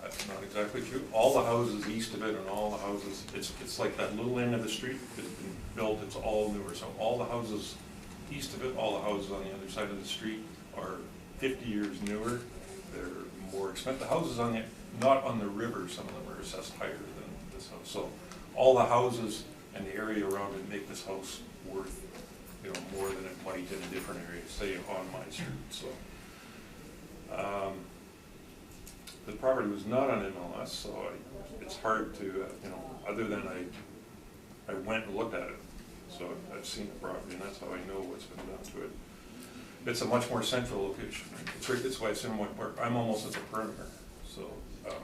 that's not exactly true, all the houses east of it and all the houses, it's like that little end of the street that's been built, it's all newer. So all the houses east of it, all the houses on the other side of the street are 50 years newer. They're more expensive. The houses on the, not on the river, some of them are assessed higher than this house. So all the houses and the area around it make this house worth, you know, more than it might in a different area, say on my street. So the property was not on MLS, so it's hard to, you know, other than I went and looked at it. So I've seen the property, and that's how I know what's been done to it. It's a much more central location. It's right, that's why it's in my park. I'm almost at the perimeter, so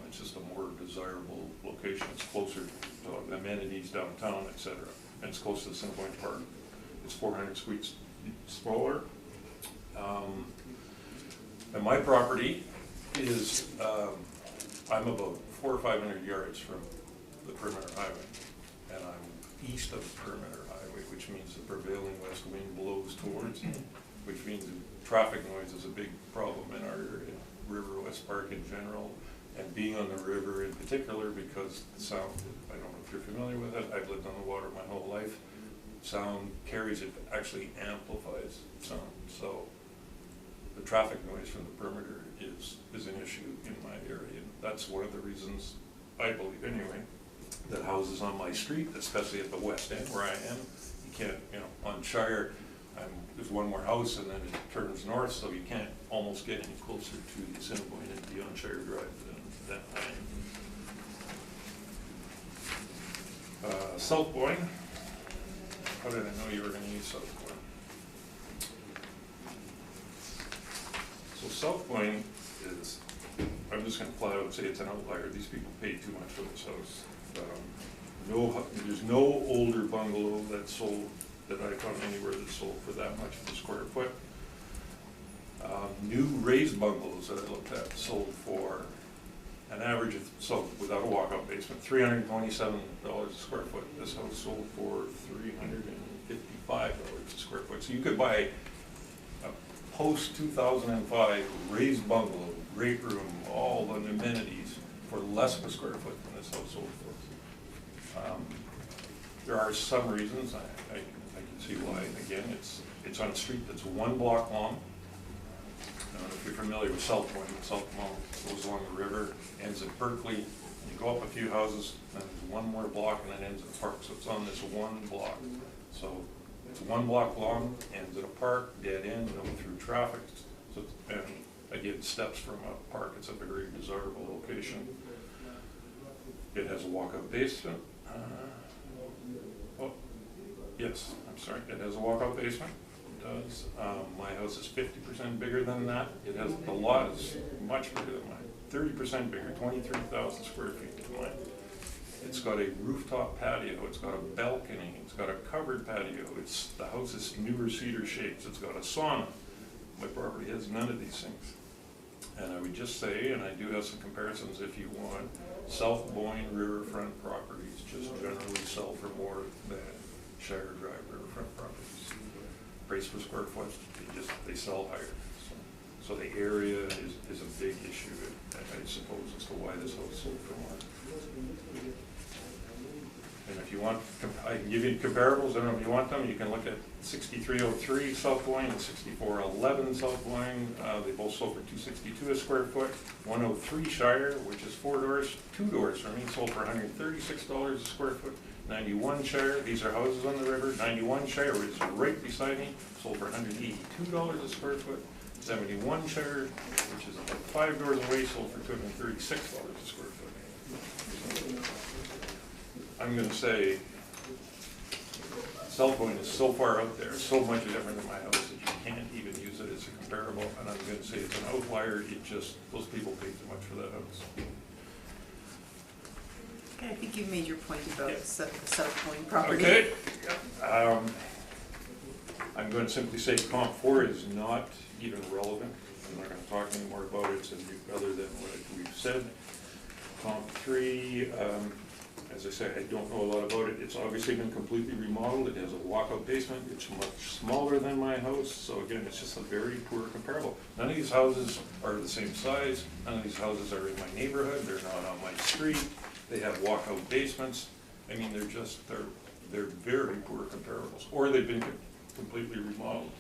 it's just a more desirable location. It's closer to amenities downtown, etc. And it's close to the Assembly Park. It's 400 square smaller. And my property is, I'm about 400 or 500 yards from the perimeter highway, and I'm east of the perimeter highway, which means the prevailing west wind blows towards me, which means traffic noise is a big problem in our area, River West Park in general, and being on the river in particular, because the sound, I don't know if you're familiar with it, I've lived on the water my whole life, sound carries, it actually amplifies sound. So the traffic noise from the perimeter is an issue in my area. And that's one of the reasons, I believe anyway, that houses on my street, especially at the west end where I am, you can't, you know, on Shire, there's one more house and then it turns north, so you can't almost get any closer to the Assiniboine and beyond Shire Drive than I am. South Boyne, how did I know you were going to use South Boyne? So South Boyne is, I'm just going to flat out say it's an outlier. These people paid too much for this house. There's no older bungalow that sold, that I found anywhere that sold for that much per square foot. New raised bungalows that I looked at sold for an average of, so without a walkout basement, $327 a square foot. This house sold for $355 a square foot. So you could buy a post-2005 raised bungalow, great room, all the amenities for less per square foot than this house sold for. There are some reasons, I can see why. Again, it's on a street that's 1 block long. I don't know if you're familiar with South Point. South Point goes along the river, ends at Berkeley. You go up a few houses, and there's one more block, and then ends at a park. So it's on this 1 block. So it's 1 block long, ends at a park, dead end, no through traffic. So, and again, steps from a park. It's a very desirable location. It has a walkout basement. Yes, I'm sorry, it has a walkout basement, it does. My house is 50% bigger than that. It has, the lot is much bigger than mine, 30% bigger, 23,000 square feet than mine. It's got a rooftop patio, it's got a balcony, it's got a covered patio, the house is newer cedar shapes, it's got a sauna. My property has none of these things. And I would just say, and I do have some comparisons if you want, South Boyne riverfront properties just generally sell for more than Shire Drive riverfront properties. Price per square foot, they sell higher. So the area is a big issue, I suppose, as to why this house sold for more. And if you want, I can give you comparables, I don't know if you want them, you can look at 6303 South Boyne and 6411 South Boyne. They both sold for $262 a square foot. 103 Shire, which is 4 doors, 2 doors for me, sold for $136 a square foot. 91 Shire, these are houses on the river. 91 Shire, which is right beside me, sold for $182 a square foot. 71 Shire, which is about 5 doors away, sold for $236 a square foot. I'm going to say South Boyne is so far out there, so much different than my house that you can't even use it as a comparable. And I'm going to say it's an outlier. It just, those people paid too much for that house. Okay, I think you've made your point about the South Boyne property. Okay. I'm going to simply say comp 4 is not even relevant. I'm not going to talk any more about it other than what we've said. Comp 3, as I say, I don't know a lot about it. It's obviously been completely remodeled. It has a walkout basement. It's much smaller than my house. So again, it's just a very poor comparable. None of these houses are the same size. None of these houses are in my neighborhood. They're not on my street. They have walkout basements. I mean, they're very poor comparables. Or they've been completely remodeled.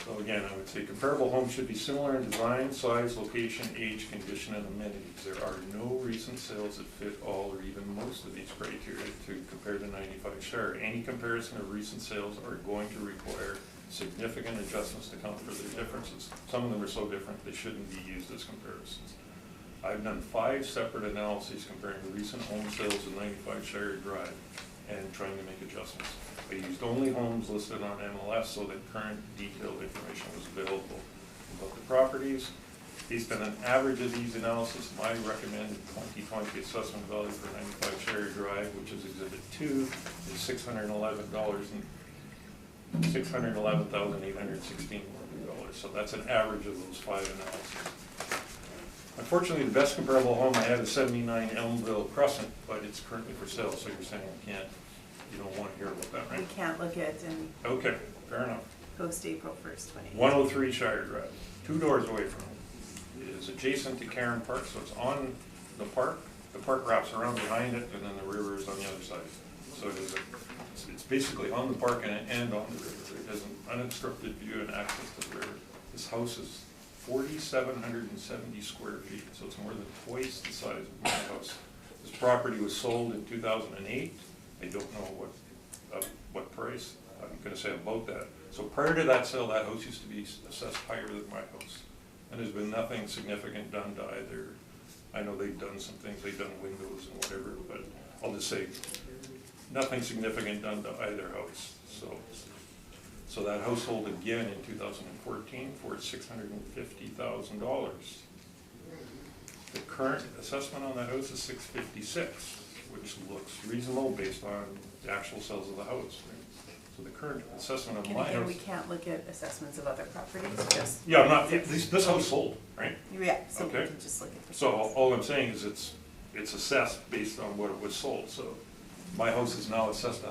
So again, I would say comparable homes should be similar in design, size, location, age, condition, and amenities. There are no recent sales that fit all or even most of these criteria to compare to 95 Shire. Any comparison of recent sales are going to require significant adjustments to account for their differences. Some of them are so different they shouldn't be used as comparisons. I've done 5 separate analyses comparing the recent home sales in 95 Shire Drive and trying to make adjustments. I used only homes listed on MLS so that current detailed information was available about the properties. Based on an average of these analysis, my recommended 2020 assessment value for 95 Shire Drive, which is Exhibit 2, is $611,816. So that's an average of those 5 analyses. Unfortunately, the best comparable home I have is 79 Elmville Crescent, but it's currently for sale, so you're saying you don't want to hear about that, right? We can't look at and Okay, fair enough. post April 1st, 2018. 103 Shire Drive, 2 doors away from it. It is adjacent to Karen Park, so it's on the park. The park wraps around behind it, and then the river is on the other side. So it's basically on the park and on the river. It has an unobstructed view and access to the river. This house is 4,770 square feet, so it's more than twice the size of my house. This property was sold in 2008. I don't know what price. I'm going to say about that. So prior to that sale, that house used to be assessed higher than my house. And there's been nothing significant done to either. I know they've done some things, they've done windows and whatever, but I'll just say nothing significant done to either house. So that house sold again in 2014 for $650,000. The current assessment on that house is $656,000, which looks reasonable based on the actual sales of the house. Right? So the current assessment of And my again, house. we can't look at assessments of other properties, just. Yeah, I'm not. This house sold, right? Yeah, so we Okay. can just look at the. So all I'm saying is it's assessed based on what it was sold. So my house is now assessed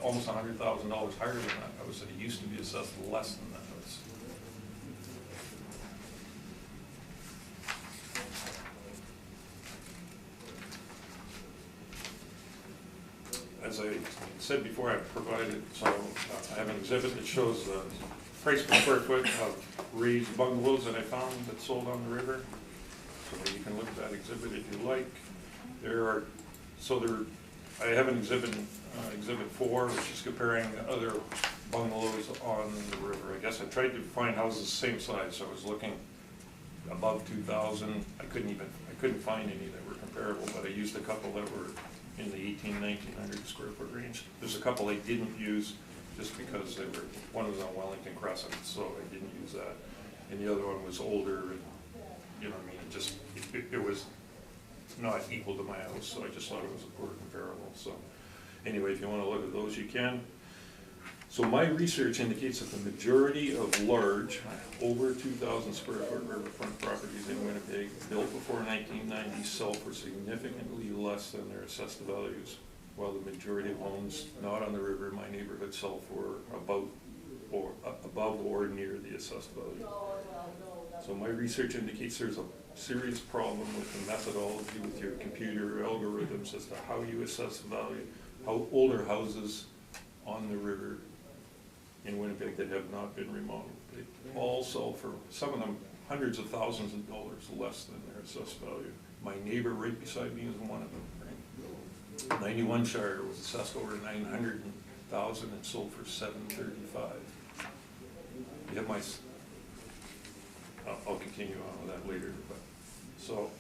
almost $100,000 higher than that house. It used to be assessed less than that house. As I said before, I provided, so I have an exhibit that shows the price per square foot of raised bungalows that I found that sold on the river. So you can look at that exhibit if you like. I have an exhibit, Exhibit 4, which is comparing other bungalows on the river. I guess I tried to find houses the same size, so I was looking above 2,000. I couldn't find any that were comparable, but I used a couple that were in the 1900 square foot range. There's a couple I didn't use just because they were, one was on Wellington Crescent, so I didn't use that. And the other one was older, and, you know what I mean, it was not equal to my house, so I just thought it was a poor comparable. So anyway, if you want to look at those, you can. So my research indicates that the majority of large, over 2,000 square foot riverfront properties in Winnipeg built before 1990 sell for significantly less than their assessed values, while the majority of homes not on the river in my neighborhood sell for above or near the assessed value. So my research indicates there's a serious problem with the methodology with your computer algorithms as to how you assess value, how older houses on the river in Winnipeg that have not been remodeled. They all sell for, some of them, hundreds of thousands of dollars less than their assessed value. My neighbor right beside me is one of them. Right? 91 Shire was assessed over 900,000 and sold for 735. You have my, I'll continue on with that later. But so,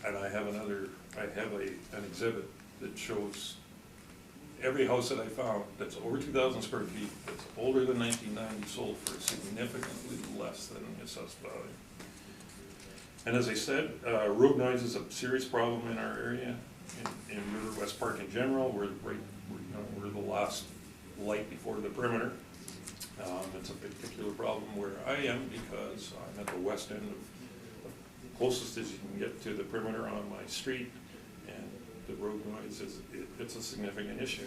and I have another, an exhibit that shows every house that I found that's over 2,000 square feet, that's older than 1990, sold for significantly less than the assessed value. And as I said, road noise is a serious problem in our area, in River West Park in general. We're the last light before the perimeter. It's a particular problem where I am because I'm at the west end of closest as you can get to the perimeter on my street, and the road noise it's a significant issue.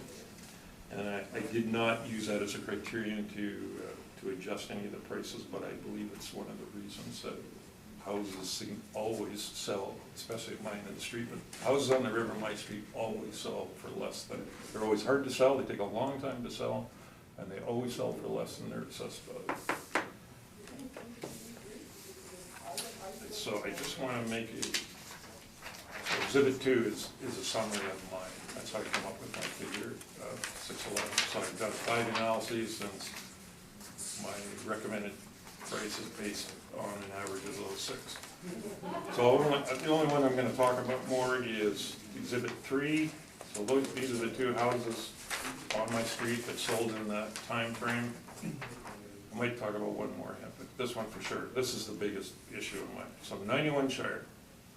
And I did not use that as a criterion to adjust any of the prices, but I believe it's one of the reasons that houses always sell, especially mine in the street, but houses on the river on my street always sell for less than, they're always hard to sell, they take a long time to sell, and they always sell for less than their assessed value. So I just want to make it, so Exhibit 2 is a summary of mine. That's how I come up with my figure of 611. So I've done 5 analyses, and my recommended price is based on an average of those 6. So the only one I'm going to talk about more is Exhibit 3. So these are the 2 houses on my street that sold in that time frame. I might talk about one more, but this one for sure. This is the biggest issue of mine. So 91 Shire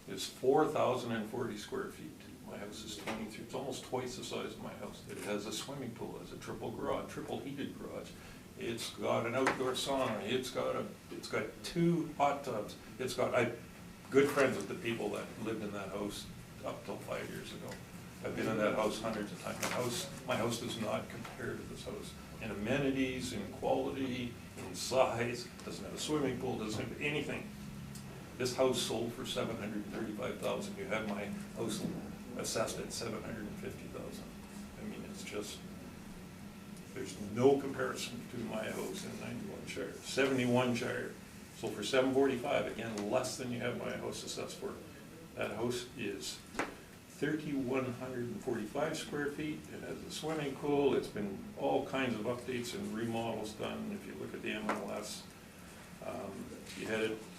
is 4,040 square feet. My house is 23. It's almost twice the size of my house. It has a swimming pool, it has a triple heated garage. It's got an outdoor sauna. It's got 2 hot tubs. It's got, I'm good friends with the people that lived in that house up till 5 years ago. I've been in that house hundreds of times. My house does not compare to this house in amenities, in quality, in size. Doesn't have a swimming pool. Doesn't have anything. This house sold for $735,000. You have my house assessed at $750,000. I mean, it's just, there's no comparison to my house in 91 Shire. 71 Shire sold for $745,000. Again, less than you have my house assessed for. That house is 3,145 square feet. It has a swimming pool. It's been all kinds of updates and remodels done. If you look at the MLS,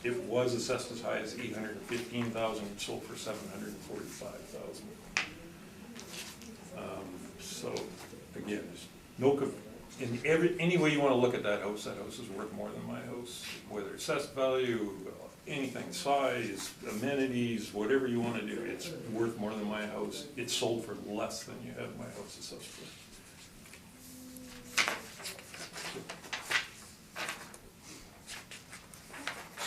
it was assessed as high as $815,000. It sold for $745,000. So again, there's no any way you want to look at that house is worth more than my house. Whether assessed value, anything, size, amenities, whatever you want to do, it's worth more than my house. It's sold for less than you have my house assessed for.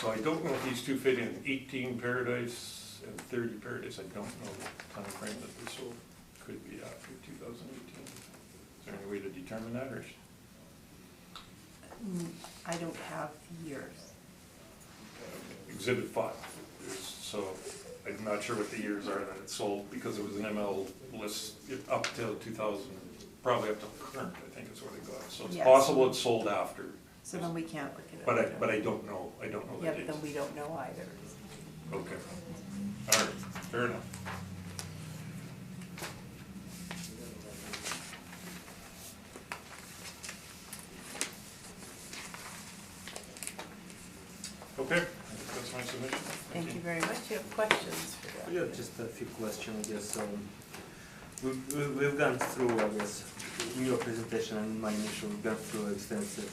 So I don't know if these 2 fit in 18 Paradise and 30 Paradise. I don't know the time frame that they sold. Could be after 2018. Is there any way to determine that, or? I don't have years. Exhibit 5 is, so I'm not sure what the years are that it sold, because it was an ML list up till 2000, probably up to current, I think is what it got. So it's possible it sold after. So then we can't look at it. But I don't know the dates. Yeah, but then we don't know either. Okay. All right, fair enough. Okay, that's my submission. Thank you very much. You have questions for that? Yeah, just a few questions, I guess. We've gone through, I guess, in your presentation and my initial, we've gone through extensive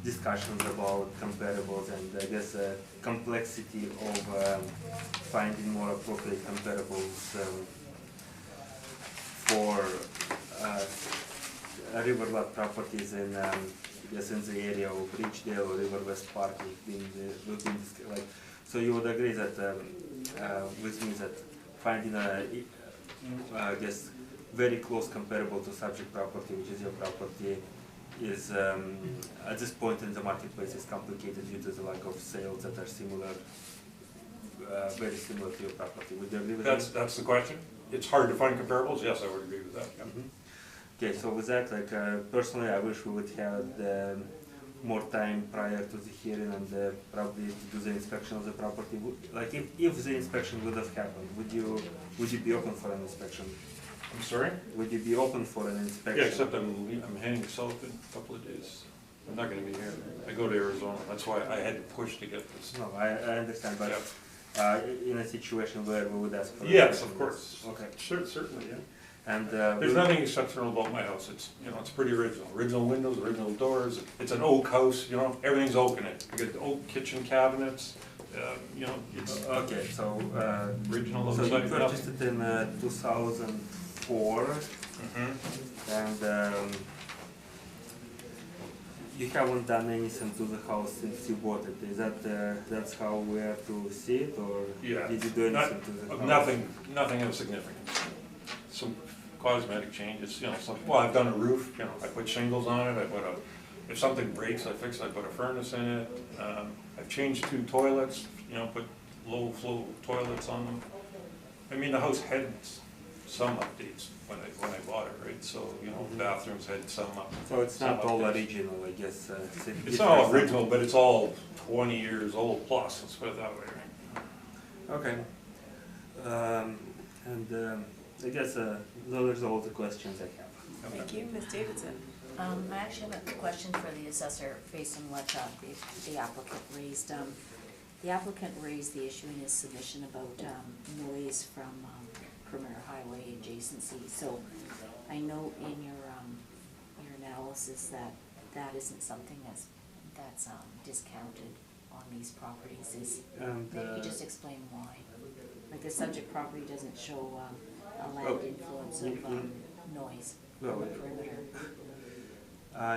discussions about comparables and I guess complexity of finding more appropriate comparables for riverlot properties in, I guess, in the area of Ridgedale or River West Park. We've been like, so you would agree that with me that finding I guess very close comparable to subject property, which is your property, is at this point in the marketplace is complicated due to the lack of sales that are similar, very similar to your property. Would you agree with that? That's the question. It's hard to find comparables. Yes, I would agree with that. Yeah. Okay, so with that, like personally, I wish we would have more time prior to the hearing and probably to do the inspection of the property. Like if the inspection would have happened, would you be open for an inspection? I'm sorry? Would you be open for an inspection? Yeah, except I'm heading south in a couple of days. I'm not gonna be here. I go to Arizona. That's why I had to push to get this. No, I understand, but in a situation where we would ask for yes, of course. Okay. Sure, certainly, yeah. And there's nothing exceptional about my house. It's, you know, it's pretty original. Original windows, original doors. It's an oak house, you know, everything's oak in it. You get oak kitchen cabinets, you know, it's okay, so original. So you purchased it in 2004, and you haven't done anything to the house since you bought it. Is that that's how we are to see it, or did you do anything to the house? Nothing of significance. Some cosmetic changes, you know, well, I've done a roof, you know, I put shingles on it, if something breaks, I fix it, I put a furnace in it. I've changed 2 toilets, you know, put low flow toilets on them. I mean, the house had some updates when I bought it, right? So, you know, bathrooms had some updates. So it's not all original, I guess. It's not all original, but it's all 20 years old plus, let's put it that way, right? Okay. I guess those are all the questions I have. Thank you, Ms. Davidson. I actually have a question for the assessor based on what the applicant raised. The applicant raised the issue in his submission about noise from perimeter highway adjacency. So I know in your analysis that isn't something that's discounted on these properties. Maybe you just explain why. Like the subject property doesn't show a land influence of noise from the perimeter.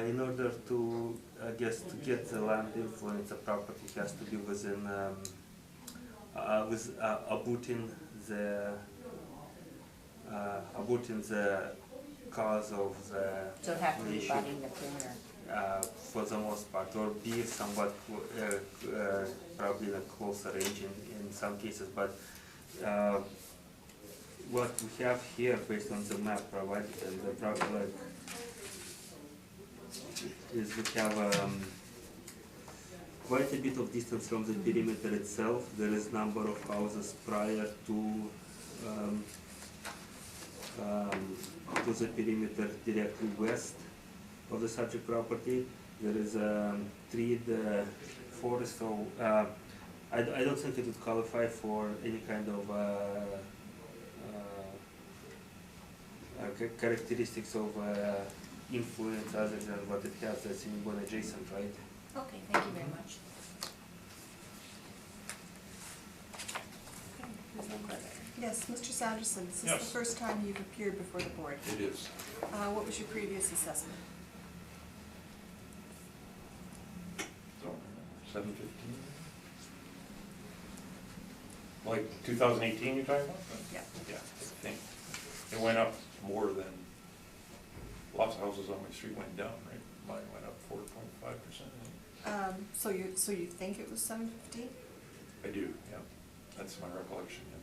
In order to, I guess, to get the land influence, the property has to be within, abutting the cause of the. So it has to be abutting the perimeter. For the most part, or be somewhat probably in a closer range in some cases, but what we have here based on the map provided and the problem is we have quite a bit of distance from the perimeter itself. There is number of houses prior to the perimeter directly west of the subject property. There is treed forest, so I don't think it would qualify for any kind of characteristics of influence other than what it has that's in one adjacent, right? Okay, thank you very much. Yes, Mr. Sanderson, this is Yes. the first time you've appeared before the board. It is. What was your previous assessment? 715. Like 2018 you're talking about? Yeah. Yeah, I think. It went up more than, lots of houses on my street went down, right? Mine went up 4.5%. So you think it was 750? I do, yeah. That's my recollection, yeah.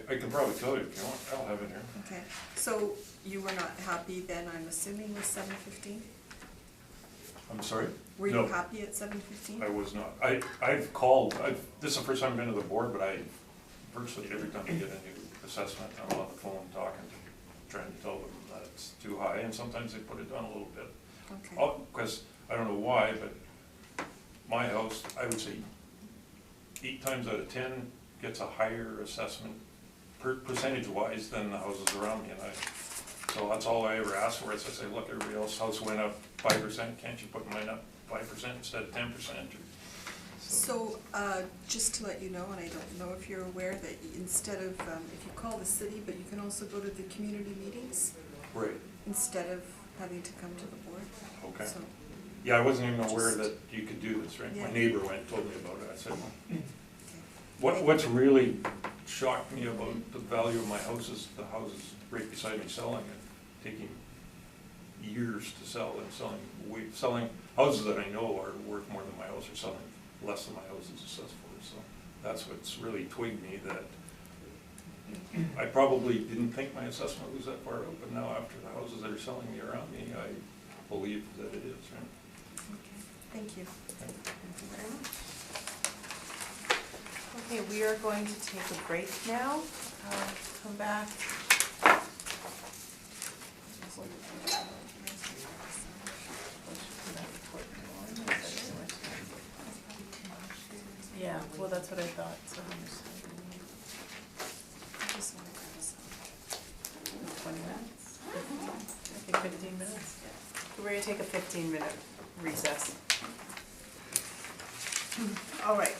I can probably tell you if you want. I'll have it here. Okay, so you were not happy then, I'm assuming, with 715? I'm sorry? Were you No. happy at 715? I was not. I've called, this is the first time I've been to the board, but virtually every time I get a new assessment, I'm on the phone talking to them, trying to tell them that it's too high, and sometimes they put it down a little bit. Okay. Because, I don't know why, but my house, I would say 8 times out of 10 gets a higher assessment percentage wise than the houses around me, and so that's all I ever asked for, is I say, look, everybody else's house went up 5%, can't you put mine up 5% instead of 10%? So, just to let you know, and I don't know if you're aware, that instead of, if you call the city, but you can also go to the community meetings Right, instead of having to come to the board. okay. So, Yeah, I wasn't even aware that you could do this, right? Yeah. My neighbor went and told me about it, I said, well, okay. what's really shocked me about the value of my house is the houses right beside me selling it, taking years to sell, and selling houses that I know are worth more than my house, or selling less than my house is assessed for. So that's what's really twigged me, that I probably didn't think my assessment was that far out, but now after the houses that are selling me around me, I believe that it is, right? Okay, thank you. Thank you very much. Okay, we are going to take a break now. Come back. Yeah, well, that's what I thought, so. I just want to grab some. 20 minutes? I think 15 minutes? We're going to take a 15-minute recess. All right,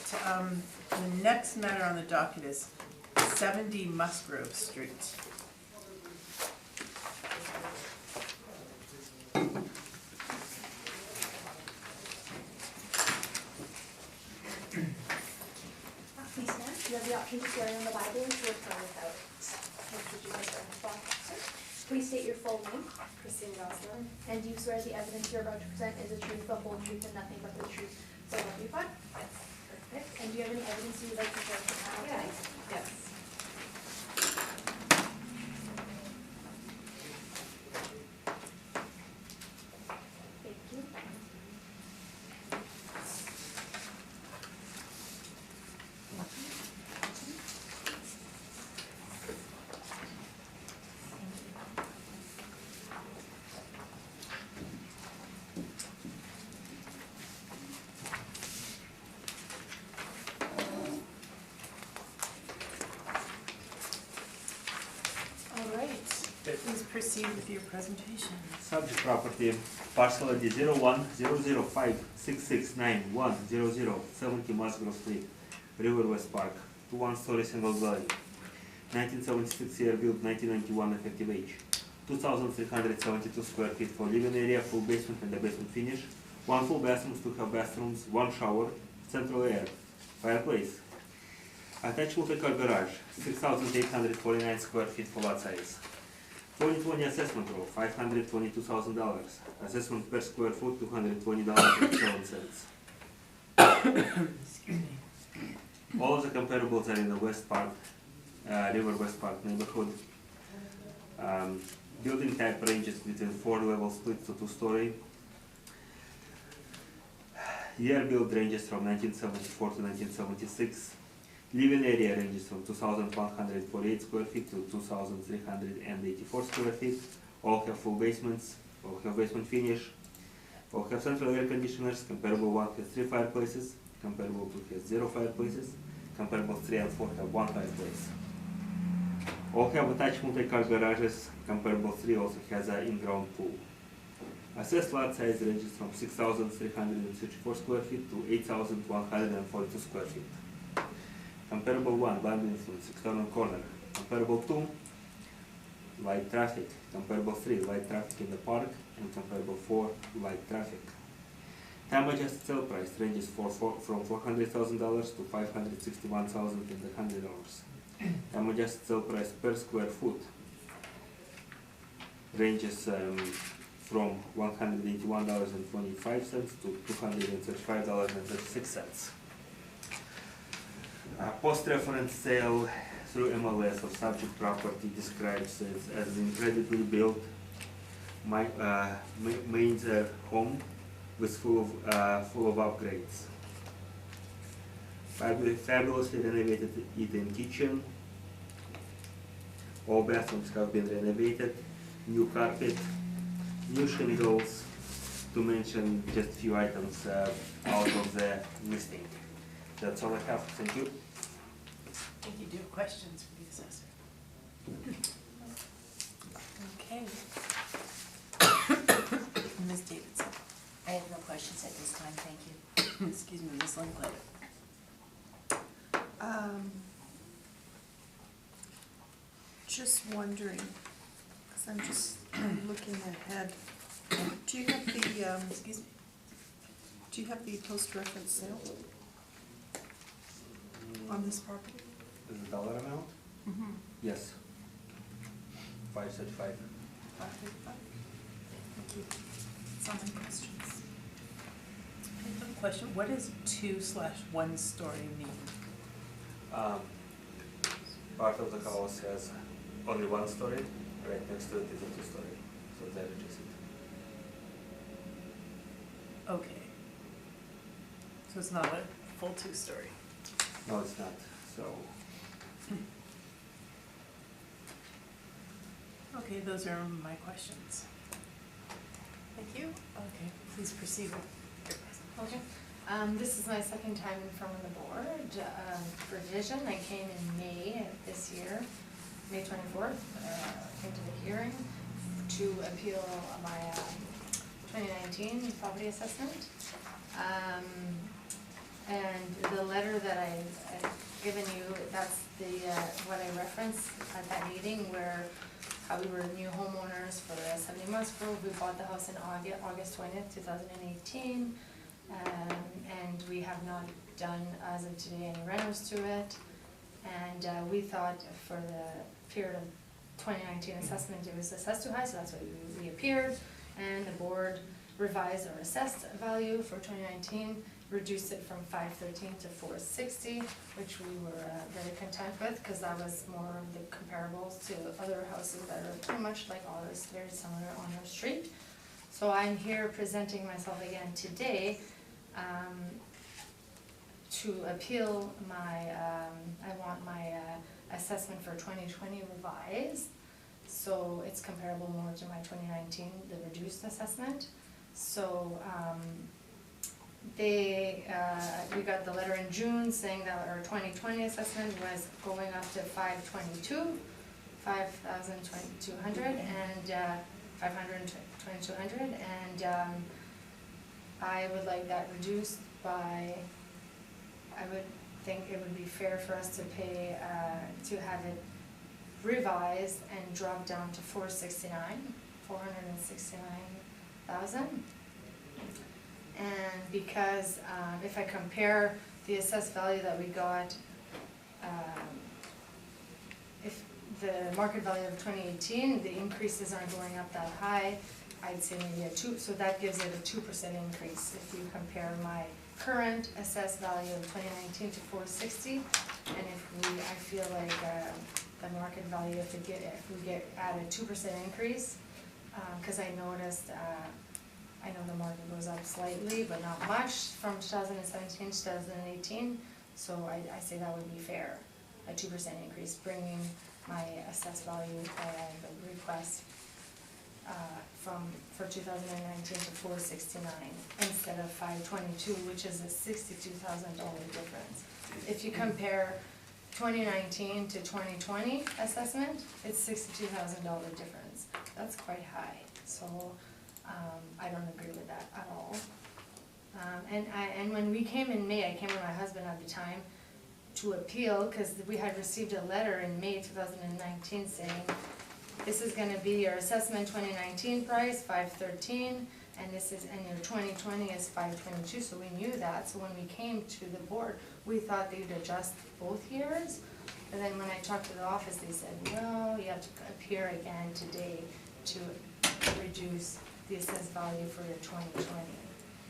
the next matter on the docket is 70 Musgrove Street. Please stand. You have the option to swear in the Bible or to affirm without. Which would you prefer? Sir? Please state your full name. Christine Gosselin. And do you swear the evidence you're about to present is the truth, the whole truth, and nothing but the truth? So help you God? Yes. Perfect. And do you have any evidence you would like to share with the panel today? Yes. Thank you. All right, please proceed with your presentation. Subject property, parcel ID 01-005-6691-00, 70 Musgrove Street, River West Park, 1-story single dwelling, 1976 year built, 1991 effective age, 2,372 square feet for living area, full basement and a basement finish, 1 full bathroom, 2 half bathrooms, 1 shower, central air, fireplace. Attached multi-car garage, 6,849 square feet for lot size. 2020 assessment roll, $522,000. Assessment per square foot, $220.07. Excuse me. All of the comparables are in the West Park, River West Park neighborhood. Building type ranges between 4-level splits to 2-story. Year build ranges from 1974 to 1976. Living area ranges from 2,148 square feet to 2,384 square feet. All have full basements, all have basement finish, all have central air conditioners. Comparable 1 has 3 fireplaces, comparable 2 has 0 fireplaces, comparable 3 and 4 have 1 fireplace. All have attached multi-car garages, comparable 3 also has an in-ground pool. Assessed lot size ranges from 6,334 square feet to 8,142 square feet. Comparable 1, land influence, external corner. Comparable 2, light traffic. Comparable 3, light traffic in the park. And comparable 4, light traffic. Time adjusted sale price ranges from $400,000 to $561,100. Time adjusted sale price per square foot ranges from $181.25 to $235.36. Post-reference sale through MLS of subject property describes it as an incredibly built mains home with full of upgrades. Fabulously renovated eat-in kitchen. All bathrooms have been renovated. New carpet, new shingles, to mention just a few items out of the listing. That's all I have. Thank you. I think you do have questions for the assessor. Okay. Ms. Davidson. I have no questions at this time, thank you. Excuse me, Ms. Linklater. Just wondering, because I'm just looking ahead. Do you have the, Excuse me. do you have the post-reference sale on this property? Is the dollar amount? Mm-hmm. Yes. 535. 535? Thank you. That's all my questions. I have a question. What does 2/1 story mean? Part of the house has only one story, right next to it is a 2-story, so they reduce it. Okay. So it's not a full 2-story. No, it's not, so. Okay, those are my questions. Thank you. Okay, please proceed with your presentation. Okay. This is my second time in front of the board for revision. I came in May of this year, May 24th, came to the hearing to appeal my 2019 property assessment. And the letter that I've given you, that's the what I referenced at that meeting where we were new homeowners for 70 Musk Grove. We bought the house in August 20th, 2018. And we have not done, as of today, any rentals to it. And we thought for the period of 2019 assessment, it was assessed too high, so that's why we appeared. And the board revised our assessed value for 2019, reduced it from 513 to 460, which we were very content with, because that was more of the comparables to other houses that are pretty much like ours, very similar on our street. So I'm here presenting myself again today to appeal my, I want my assessment for 2020 revised. So it's comparable more to my 2019, the reduced assessment. So we got the letter in June saying that our 2020 assessment was going up to 522, 5,200 and 500, and I would like that reduced by, I would think it would be fair for us to pay, to have it revised and drop down to 469,000. And because if I compare the assessed value that we got, if the market value of 2018, the increases aren't going up that high, I'd say maybe so that gives it a 2% increase if you compare my current assessed value of 2019 to 460, and I feel like the market value, if we get at a 2% increase, because I noticed, I know the market goes up slightly, but not much from 2017 to 2018, so I say that would be fair, a 2% increase, bringing my assessed value request for 2019 to 469 instead of 522, which is a $62,000 difference. If you compare 2019 to 2020 assessment, it's $62,000 difference. That's quite high. So I don't agree with that at all. And when we came in May, I came with my husband at the time to appeal, because we had received a letter in May 2019 saying, this is gonna be your assessment 2019 price, 513, and your 2020 is 522, so we knew that. So when we came to the board, we thought they'd adjust both years. And then when I talked to the office, they said, no, you have to appear again today to reduce the assessed value for your 2020.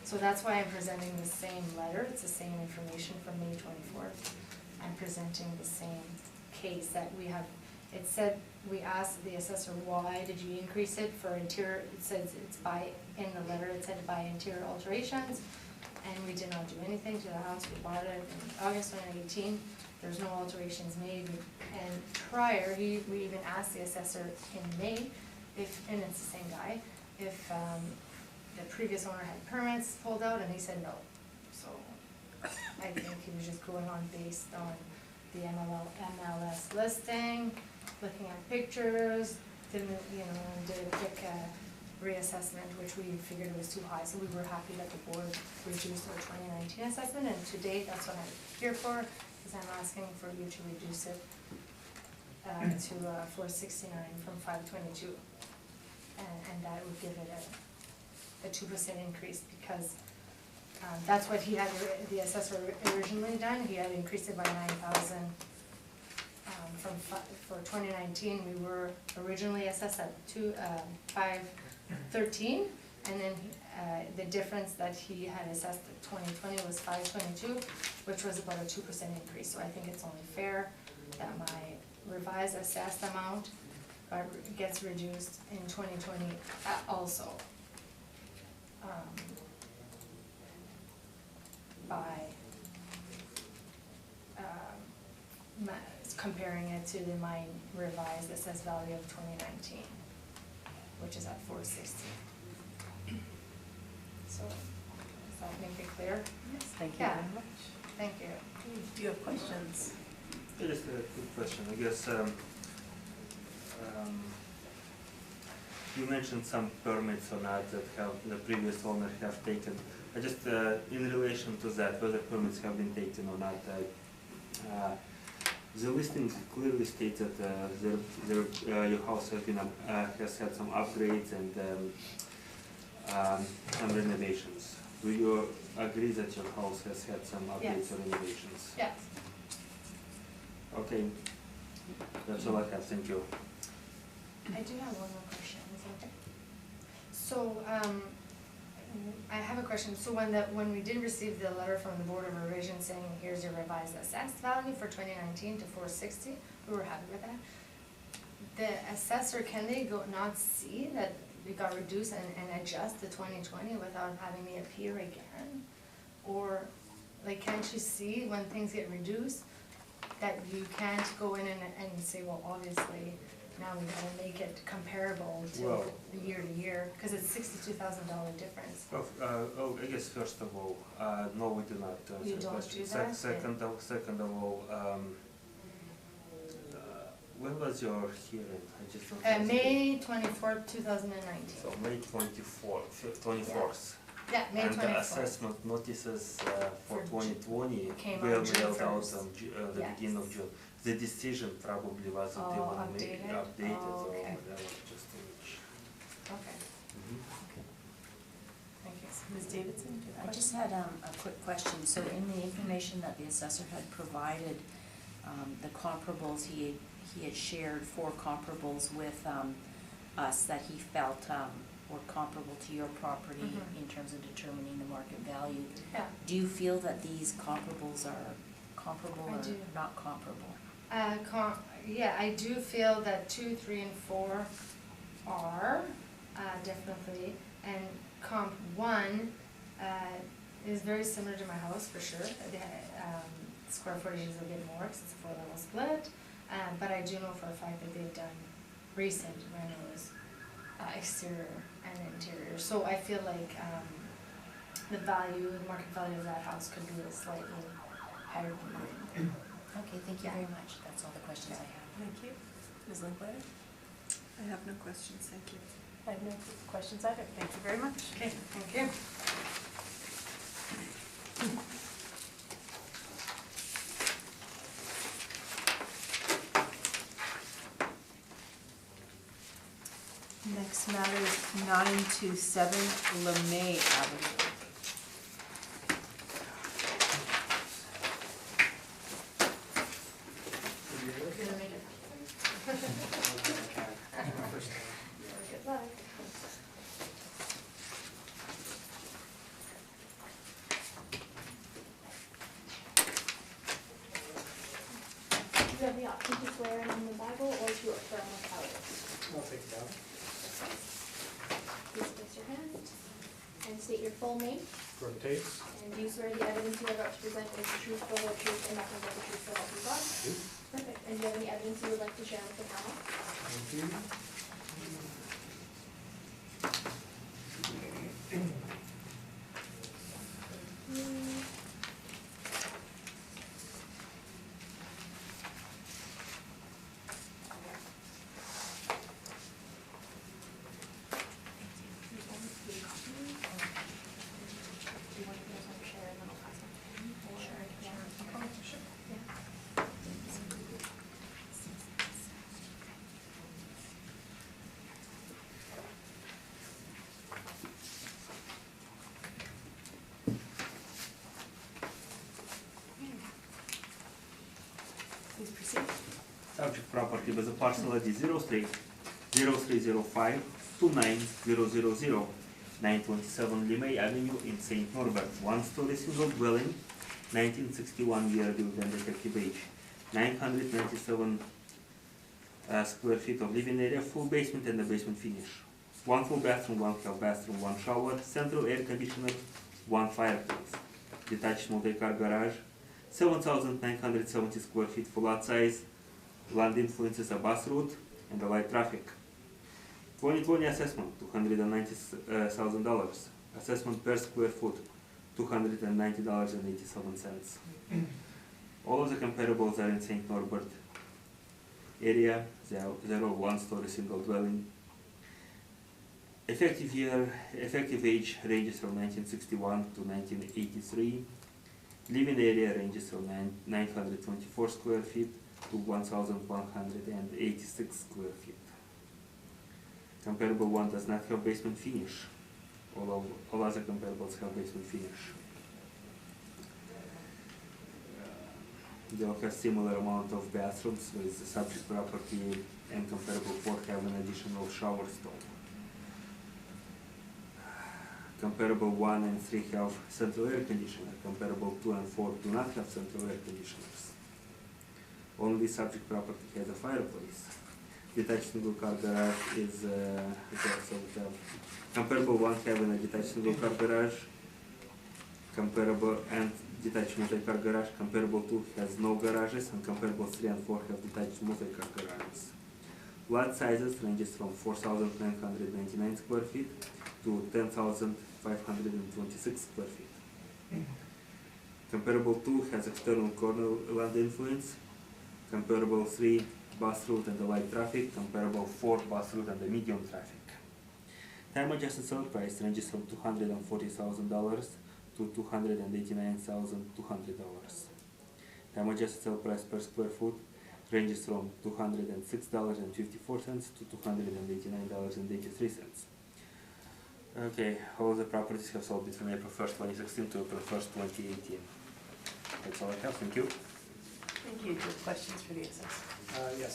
So that's why I'm presenting the same letter. It's the same information from May 24th. I'm presenting the same case that we have. It said, we asked the assessor, why did you increase it for interior? It says it's in the letter, it said by interior alterations, and we did not do anything to the house. We bought it in August 2018. There's no alterations made. And prior, we even asked the assessor in May, and it's the same guy, if the previous owner had permits pulled out, and he said no. So I think he was just going on based on the MLS listing looking at pictures, did a quick reassessment, which we figured was too high, so we were happy that the board reduced our 2019 assessment, and to date, that's what I'm here for, is I'm asking for you to reduce it to 469 from 522, and that would give it a 2% increase, because that's what he had, the assessor originally done. He had increased it by 9,000 for 2019. We were originally assessed at 513, and then the difference that he had assessed at 2020 was 522, which was about a 2% increase. So I think it's only fair that my revised assessed amount gets reduced in 2020 also. By comparing it to my revised assessed value of 2019, which is at 460. So, does that make it clear? Yes, thank you Yeah. very much. Thank you. Do you have questions? Just a quick question, I guess, you mentioned some permits or not that the previous owner have taken. I just, in relation to that, whether permits have been taken or not, the listing clearly states that your house has had some upgrades and some renovations. Do you agree that your house has had some upgrades Yes. or renovations? Yes. Okay, that's all I have, thank you. I do have one more question, is that okay? So, I have a question. So when we did receive the letter from the Board of Revision saying, here's your revised assessed value for 2019 to 460, we were happy with that. The assessor, can they not see that we got reduced and adjust the 2020 without having me appear again? Or, like, can't you see when things get reduced, that you can't go in and say, well, obviously, now we gotta make it comparable to Well- the year to year, because it's $62,000 difference. I guess first of all, no, we do not answer You the don't question. do that? Second of all, when was your hearing? I just don't. May 24th, 2019. So May 24th. Yeah, May And the 24th. assessment notices for For 2020 came were on June mailed out 1st. on the Yes. beginning of June. The decision probably wasn't Oh, even updated? updated, Oh, so okay. that was just a which. Okay, thank you. Ms. Davidson, do you have a I just question? had a quick question. So in the information that the assessor had provided, the comparables, he had shared 4 comparables with us that he felt were comparable to your property Mhm. in terms of determining the market value. Yeah. Do you feel that these comparables are comparable I or do. not comparable? Yeah, I do feel that 2, 3, and 4 are, definitely, and comp 1, is very similar to my house, for sure. The, square footage is a bit more, because it's a 4-level split, but I do know for a fact that they've done recent renos, exterior and interior, so I feel like, the market value of that house could be slightly higher than mine. Okay, thank you very much. That's all the questions I have. Thank you. Ms. Linklater? I have no questions, thank you. I have no questions either. Thank you very much. Okay, thank you. Next matter is 927 LeMay Avenue. You're gonna make it. Good luck. You have the option to swear in the Bible or to affirm without it. I'll take it out. Please place your hand and state your full name. Gordon Tates. And do you swear the evidence you are about to present is the truth, the whole truth, and nothing but the truth, so help you God? Perfect. And do you have any evidence you would like to share with the panel? Thank you. Subject property was a parcel ID 0305 29000 927 Limay Avenue in St. Norbert. One-story single dwelling, 1961 year built and effective age. 997 square feet of living area, full basement and a basement finish. One full bathroom, one half bathroom, one shower, central air conditioner, one fireplace. Detached multi-car garage, 7,970 square feet for lot size. Land influences a bus route and the light traffic. 2020 assessment, $290,000. Assessment per square foot, $290.87. All of the comparables are in St. Norbert area. They are one-story single dwelling. Effective age ranges from 1961 to 1983. Living area ranges from 924 square feet to 1,186 square feet. Comparable one does not have basement finish. All other comparables have basement finish. They'll have similar amount of bathrooms with the subject property, and comparable 4 have an additional shower stall. Comparable 1 and 3 have central air conditioner. Comparable 2 and 4 do not have central air conditioners. Only subject property has a fireplace. Detached single car garage is comparable 1 having a detached single car garage. Comparable and detached multi-car garage. Comparable 2 has no garages, and comparable 3 and 4 have detached multi-car garages. Lot sizes ranges from 4,999 square feet to 10,526 square feet. Comparable 2 has external corner land influence. Comparable 3 bus route and the light traffic. Comparable 4 bus route and the medium traffic. Time adjusted sale price ranges from $240,000 to $289,200. Time adjusted sale price per square foot ranges from $206.54 to $289.83. Okay, all the properties have sold between April 1st, 2016 to April 1st, 2018. That's all I have. Thank you. Thank you. Do you have questions for the assessor? Yes.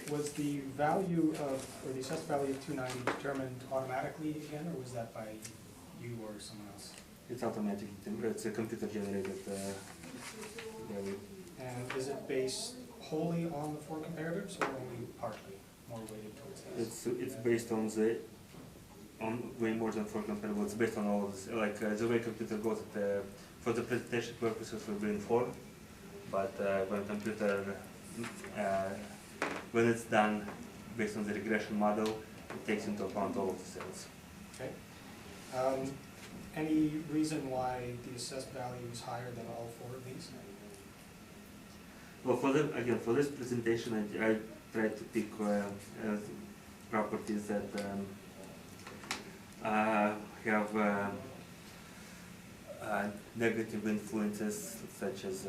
Was the value of, or the assessed value of 290 determined automatically again, or was that by you or someone else? It's automatic. It's a computer generated value. And is it based wholly on the 4 comparators, or only partly, more weighted towards this? It's based on way more than 4 comparables. It's based on all of this. Like the way computer goes for the presentation purposes we're doing 4, but when it's done based on the regression model, it takes into account all of the cells. Okay. Any reason why the assessed value is higher than all 4 of these? Well, for this presentation, I tried to pick properties that have negative influences, such as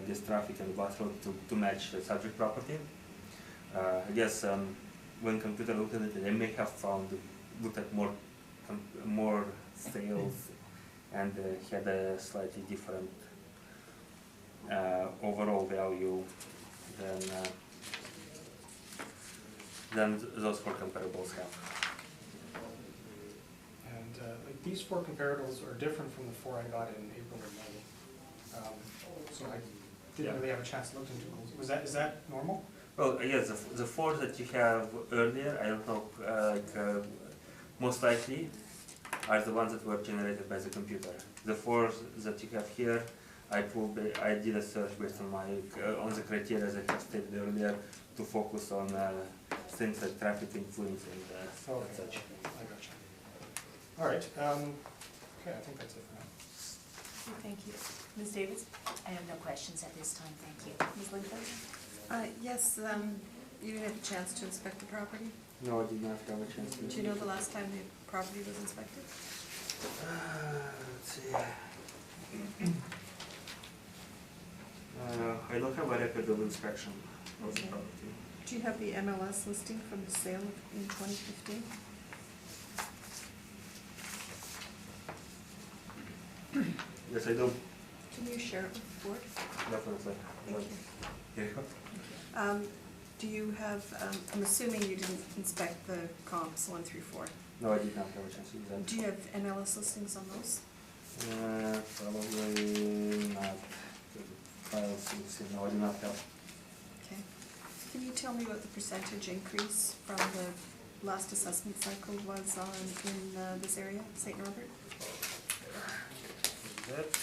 this traffic and bus route to match the subject property. I guess when computer looked at it, they may have looked at more sales and had a slightly different overall value than those 4 comparables have. And like these 4 comparables are different from the 4 I got in April or May. So I didn't really have a chance to look into them. Is that normal? Well, yes, the 4 that you have earlier, I don't know, most likely are the ones that were generated by the computer. The 4 that you have here, I did a search based on on the criteria that I have stated earlier to focus on things like traffic influence and such. I gotcha. All right. Okay, I think that's it for now. Thank you. Ms. Davis? I have no questions at this time, thank you. Ms. Lincoln? Yes, you didn't have a chance to inspect the property? No, I did not have a chance to. Do you know the last time the property was inspected? Let's see. I don't have a record of inspection of the property. Do you have the MLS listing from the sale in 2015? Yes, I do. Can Can you share it with the board? Definitely. Thank you. Here you go. Do you have, I'm assuming you didn't inspect the comps 1 through 4. No, I did not have a chance to do that. Do you have MLS listings on those? Probably not. Files, no, I do not have. Okay. Can you tell me what the percentage increase from the last assessment cycle was on in this area, St. Norbert? That.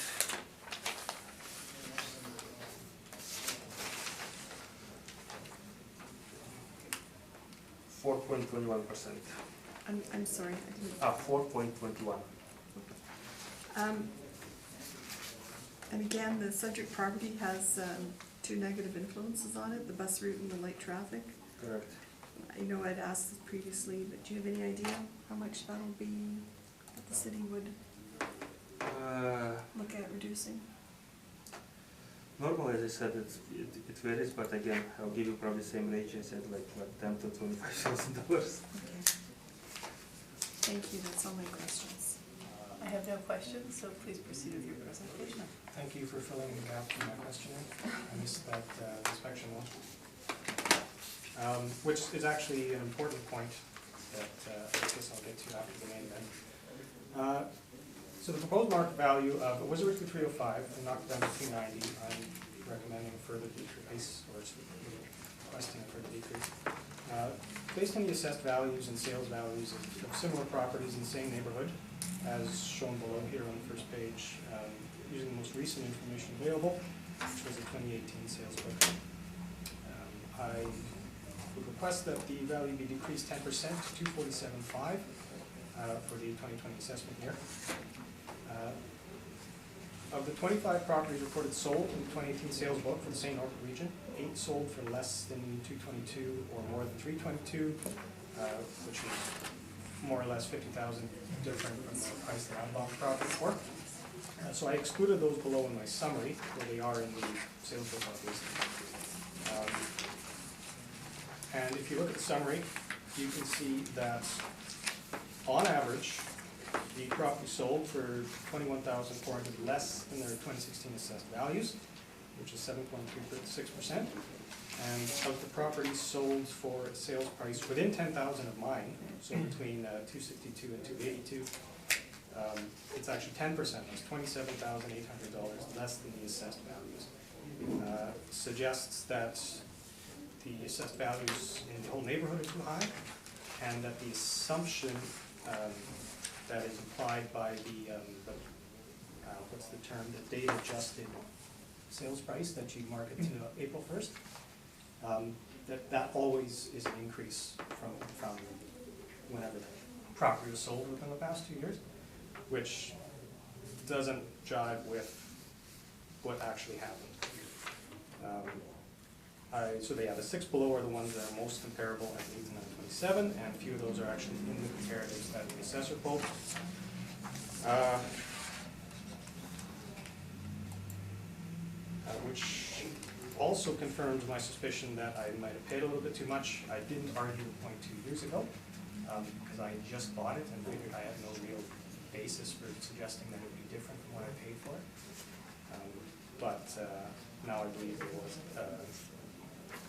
4.21%. I'm sorry, I didn't. 4.21. And again, the subject property has 2 negative influences on it, the bus route and the light traffic. Correct. I know I'd asked this previously, but do you have any idea how much that'll be, that the city would look at reducing? Normally, as I said, it varies, but again, I'll give you probably the same range. I said like $10,000 to $25,000. Okay. Thank you, that's all my questions. I have no questions, so please proceed with your presentation. Thank you for filling the gap in my questioning. I missed that inspection one. Which is actually an important point that I guess I'll get to after the main event. So the proposed market value of, it was originally 305 and knocked down to 290. I'm recommending a further decrease, or requesting a further decrease. Based on the assessed values and sales values of similar properties in the same neighborhood, as shown below here on the first page, using the most recent information available, which was a 2018 sales book. I would request that the value be decreased 10% to $247,500 for the 2020 assessment year. Of the 25 properties reported sold in the 2018 sales book for the St. Norbert region, 8 sold for less than 222 or more than 322, which is more or less 50,000 different from the price that I bought the property for. So I excluded those below in my summary, where they are in the sales book obviously. And if you look at the summary, you can see that on average, the property sold for $21,400 less than their 2016 assessed values, which is 7.36%. And of the properties sold for a sales price within 10,000 of mine, so between 262 and 282, it's actually 10%. That's $27,800 less than the assessed values. Suggests that the assessed values in the whole neighborhood are too high, and that the assumption that is implied by the what's the term, the date adjusted sales price that you market to April 1st, that always is an increase from whenever the property was sold within the past 2 years, which doesn't jive with what actually happened. So they have the 6 below are the ones that are most comparable at 8 to 927, and a few of those are actually in the comparatives that the assessor pulled. Which also confirms my suspicion that I might have paid a little bit too much. I didn't argue the point 2 years ago, because I just bought it and figured I had no real basis for suggesting that it would be different from what I paid for it. But now I believe there was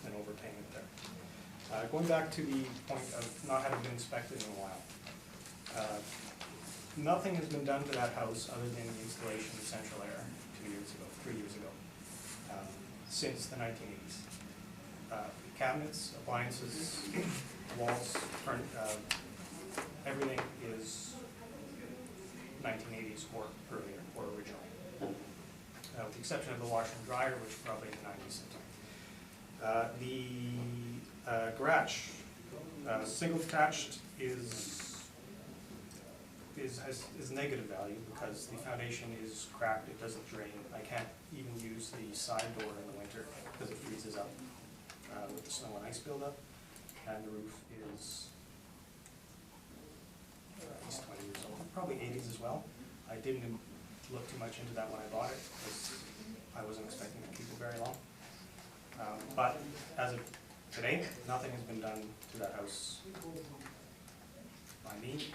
an overpayment there. Going back to the point of not having been inspected in a while. Nothing has been done to that house other than the installation of central air 3 years ago, since the 1980s. Cabinets, appliances, walls, everything is 1980s or earlier, or original. With the exception of the washer and dryer, which are probably in the 90s sometime. The garage, single detached is negative value because the foundation is cracked, it doesn't drain. I can't even use the side door in the winter because it freezes up with the snow and ice buildup. And the roof is at least 20 years old, probably 80s as well. I didn't look too much into that when I bought it because I wasn't expecting to keep it very long. But as of today, nothing has been done to that house by me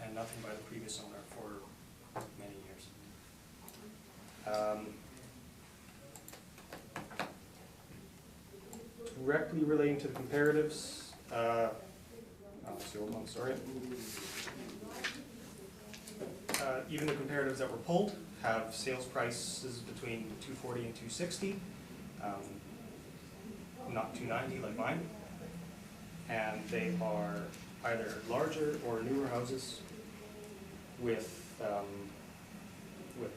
and nothing by the previous owner for many years. directly relating to the comparatives, that's the old one, sorry. Even the comparatives that were pulled have sales prices between $240 and $260, not $290 like mine. And they are either larger or newer houses with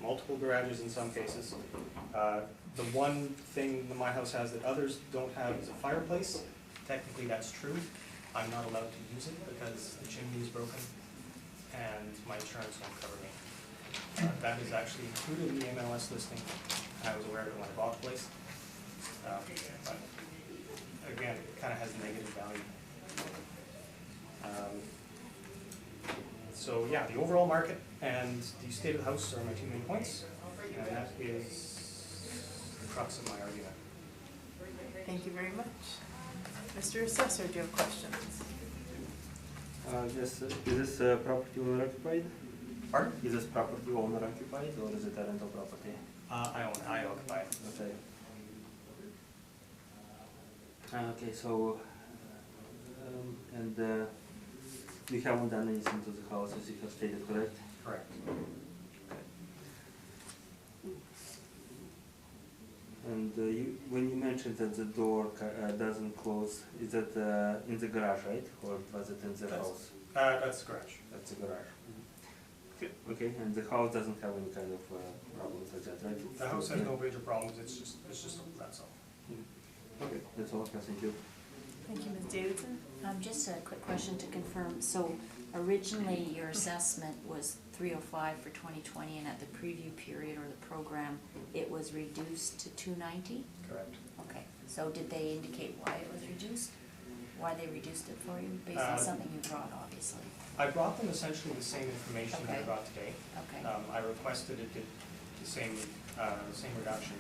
multiple garages in some cases. The one thing that my house has that others don't have is a fireplace. Technically that's true. I'm not allowed to use it because the chimney is broken and my insurance won't cover me. That is actually included in the MLS listing. I was aware of it when I bought the place. But again, it kind of has negative value. So yeah, the overall market and the state of the house are my two main points, and that is the crux of my argument. Thank you very much. Mr. Assessor, do you have questions? Yes, is this property owner occupied? Pardon? Is this property owner occupied or is it a rental property? I occupy it. Okay. Okay, so, you haven't done anything to the house as you have stated, correct? Correct. And when you mentioned that the door doesn't close, is that in the garage, right? Or was it in the house? That's the garage. That's the garage. Okay, and the house doesn't have any kind of problems like that, right? The house has no major problems, it's just that's all. Okay, that's all, thank you. Thank you, Ms. Davidson. Just a quick question to confirm. So originally your assessment was 305 for 2020, and at the preview period or the program, it was reduced to 290? Correct. Okay, so did they indicate why it was reduced? Why they reduced it for you, based on something you brought, obviously? I brought them essentially the same information that I Okay. brought today. Okay. I requested it did the same reduction.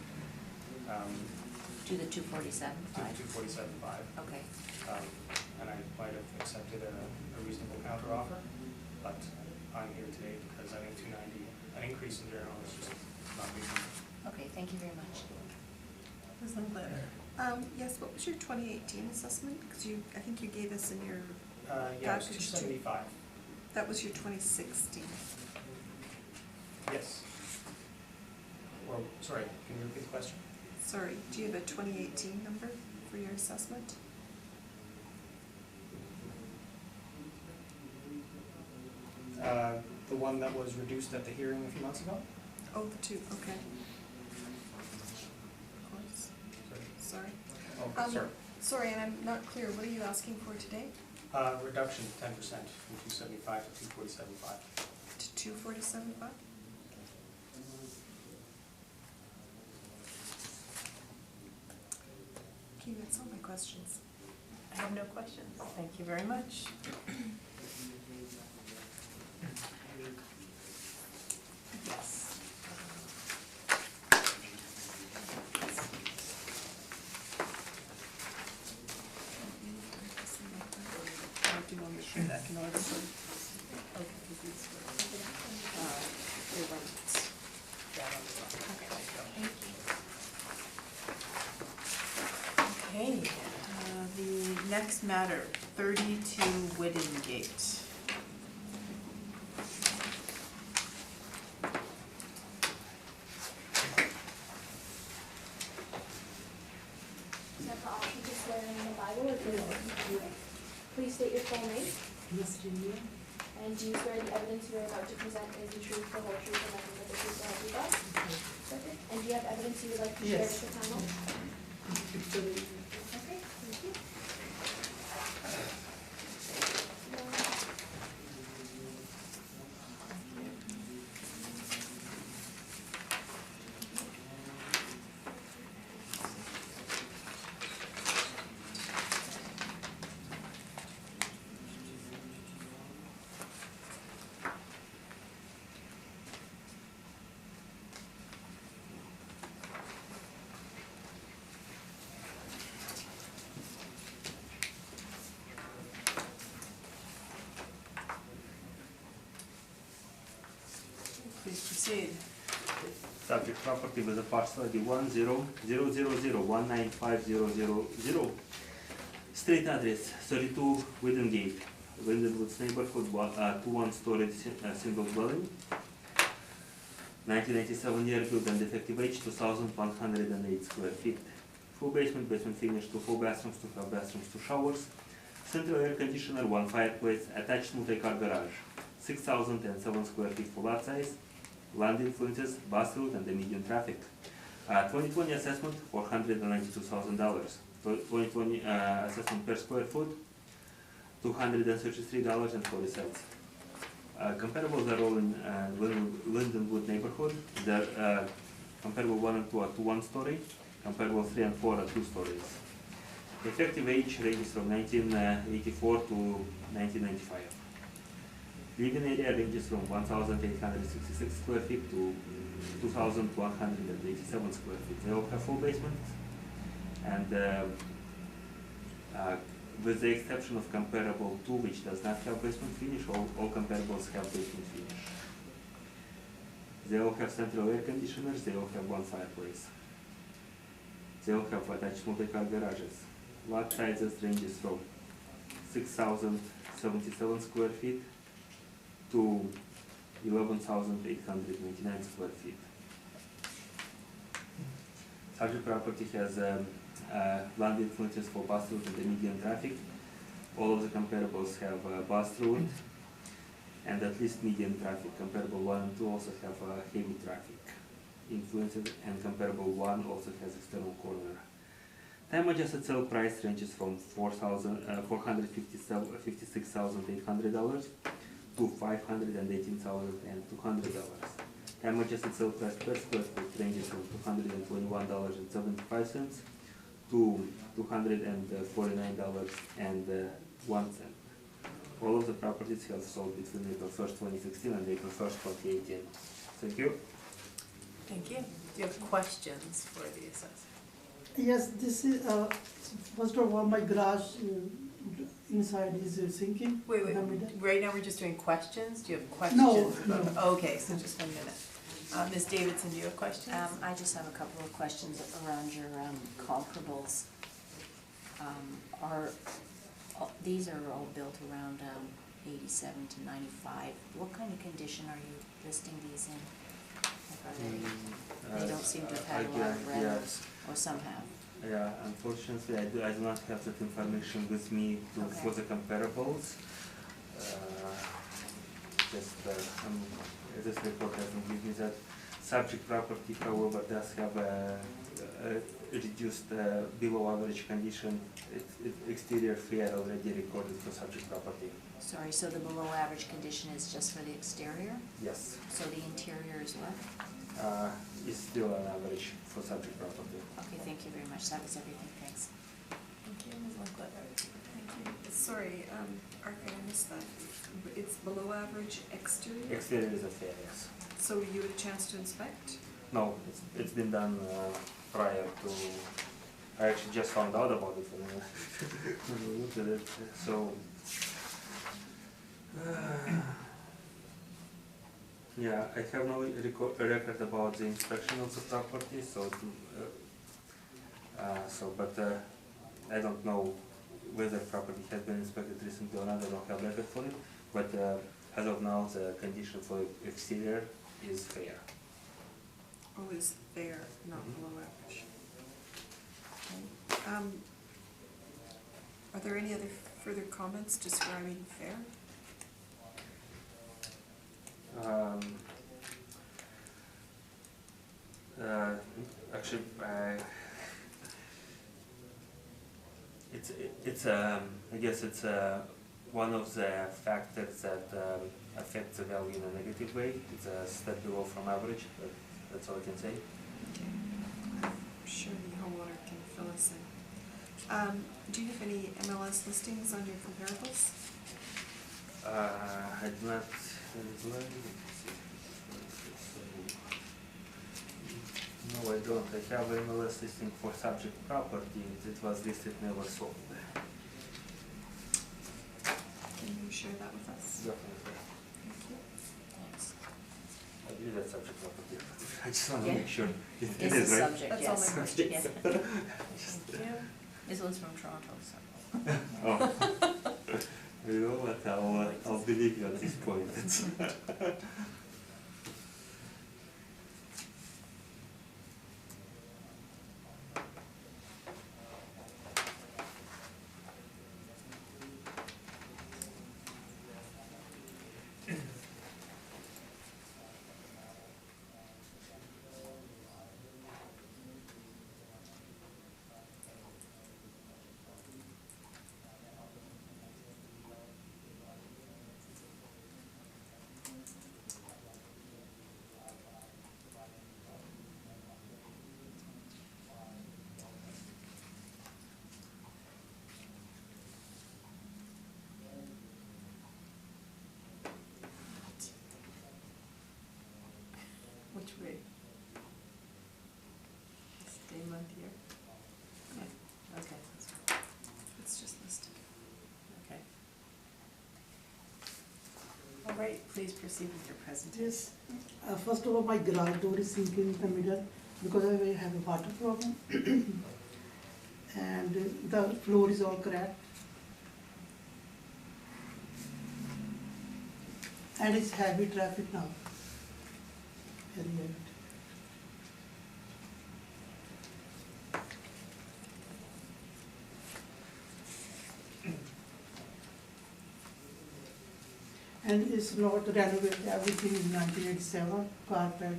To the 247.5? To 247.5. Okay. And I might have accepted a reasonable counter offer, but I'm here today because I think 290, an increase in general is just not reasonable. Okay, thank you very much. Ms. Linklater. Yes, what was your 2018 assessment? Because I think you gave us in your Yeah, it's package too. 275. That was your 2016. Yes. Or, sorry, can you repeat the question? Sorry, do you have a 2018 number for your assessment? The one that was reduced at the hearing a few months ago? Oh, the two, okay. Of course. Sorry. Oh, sorry. Sorry, and I'm not clear, what are you asking for today? Reduction 10% from 275 to 247.5. To 247.5? Okay, that's all my questions. I have no questions. Thank you very much. Yes. I do want to make sure that can order. Okay, the next matter, 32 Whittingate. Is that the option to swear in the Bible or do please state your full name? Yes, Julia. And do you swear the evidence you are about to present is the truth, the whole truth, and nothing but the truth, so help you God? Perfect. And do you have evidence you would like to share Yes. with the panel? Okay, thank you. Please proceed. Subject property with a parcel ID 100000195000 Street address, 32 Wooden Gate, Lindenwood's neighborhood, 2 one-story single dwelling. 1997 year built and effective age, 2,108 square feet. Full basement, basement finished, 2 full bathrooms, 2 half bathrooms, 2 showers. Central air conditioner, 1 fireplace, attached multi-car garage. 6,007 square feet for lot size. Land influences, bus route, and the median traffic. 2020 assessment, $492,000. 2020 assessment per square foot, $233.40. Comparables are all in Lindenwood neighborhood. They're comparable 1 and 2 are 2 one-story, comparable 3 and 4 are 2 stories. Effective age ranges from 1984 to 1995. Living area ranges from 1,866 square feet to 2,187 square feet. They all have full basements, and with the exception of comparable 2, which does not have basement finish, all comparables have basement finish. They all have central air conditioners, they all have 1 fireplace. They all have attached multi-car garages. Lot sizes ranges from 6,077 square feet to 11,899 square feet. Subject property has land influences for bus route and the median traffic. All of the comparables have bus route and at least median traffic. Comparable 1 and 2 also have heavy traffic influences, and comparable 1 also has external corner. Time adjusted sale price ranges from $456,800 to $518,200. Time adjusted sale price per square foot ranges from $221.75 to $249.01. All of the properties have sold between April 1st, 2016 and April 1st, 2018. Thank you. Thank you. Do you have questions for the assessor? Yes, this is, first of all, my garage inside is sinking. Wait, in the middle. right now we're just doing questions? Do you have questions? No, about- no. Okay, so just 1 minute. Ms. Davidson, do you have questions? I just have a couple of questions around your comparables. These are all built around 87 to 95. What kind of condition are you listing these in? Like, are they don't seem to have had a lot of rentals, yes. or some have. Yeah, unfortunately, I do not have that information with me for the comparables. This report doesn't give me that. Subject property, however, does have a reduced below average condition. Exterior fair already recorded for subject property. Sorry, so the below average condition is just for the exterior? Yes. So the interior is what? Is still an average for subject property. Okay, thank you very much. That was everything. Thanks. Thank you, Ms. Lunklet. Thank you. Sorry, Art, I missed that. It's below average exterior? Exterior is a fair, yes. So you had a chance to inspect? No, it's been done prior to. I actually just found out about it when I looked at it. So, yeah, I have no record about the inspection of the property. So, but I don't know whether property has been inspected recently or not. I don't have record for it. But as of now, the condition for exterior is fair. Oh, is fair, not below average. Okay. Are there any other further comments describing fair? Actually, I guess it's one of the factors that affects the value in a negative way. It's a step below from average, but that's all I can say. Okay. I'm sure the homeowner can fill us in. Do you have any MLS listings on your comparables? I do not. No, I don't. I have an MLS listing for subject property. It was listed, never sold. Can you share that with us? Definitely. Thank you. Thanks. I believe that's subject property. I just want to Yeah. make sure it It's is, a right? subject, That's yes. all my questions. Yes. Thank you. This one's from Toronto, so. Oh. You know what, I'll believe you at this point. Which way? Day, month, year? Okay, okay, that's fine. It's just listed. Okay. All right, please proceed with your presentation. Yes, first of all, my garage door is sinking in the middle because I have a water problem. And the floor is all cracked. And it's heavy traffic now. Very heavy. And it's not renovated, everything is 1987, carpet,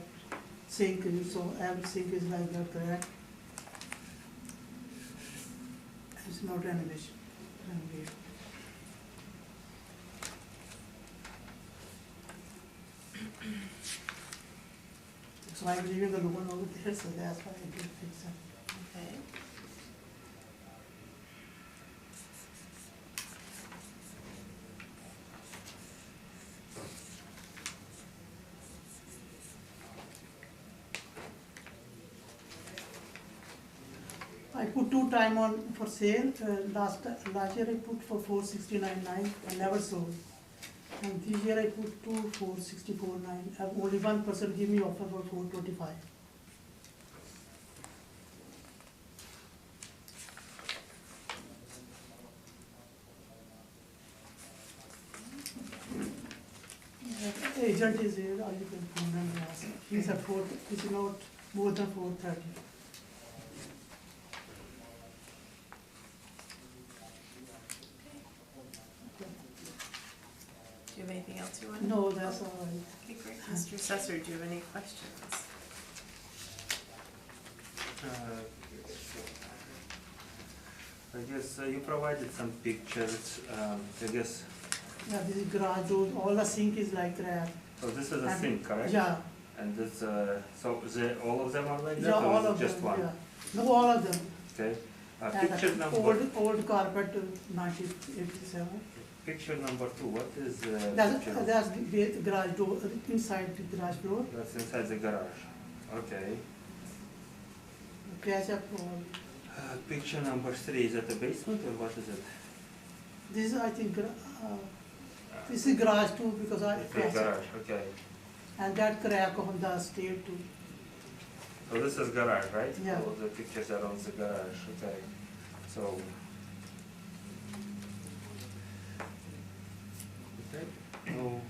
sink, so every sink is like that cracked. It's not renovation. Renovated. So I'm leaving the loan over there, so that's why I did fix it. Okay. I put 2 time on for sale. Last year I put for 469.9 and never sold. And this year I put 464.9. Only 1% give me offer for 425. Agent is here, or you can phone and ask. He's at 4, it's not more than 430. Do you have anything else you want to? No, that's all right. Okay, great. Mr. Assessor, do you have any questions? I guess you provided some pictures, I guess, Yeah, this is garage door, all the sink is like that. so this is a And- sink, correct? Yeah, And this, so all of them are like yeah, that, all or of is it just them, one? yeah. No, all of them. Okay, And picture number, old carpet, 1987. picture number 2, what is picture? That's the garage door, inside the garage door. That's inside the garage, okay. Catch up all. Picture number 3, is that the basement or what is it? This is, I think, this is garage too, because I It's a catch up. garage, okay. And that crack on the stair too. So this is garage, right? Yeah. All of the pictures are on the garage, okay. So. Okay, no.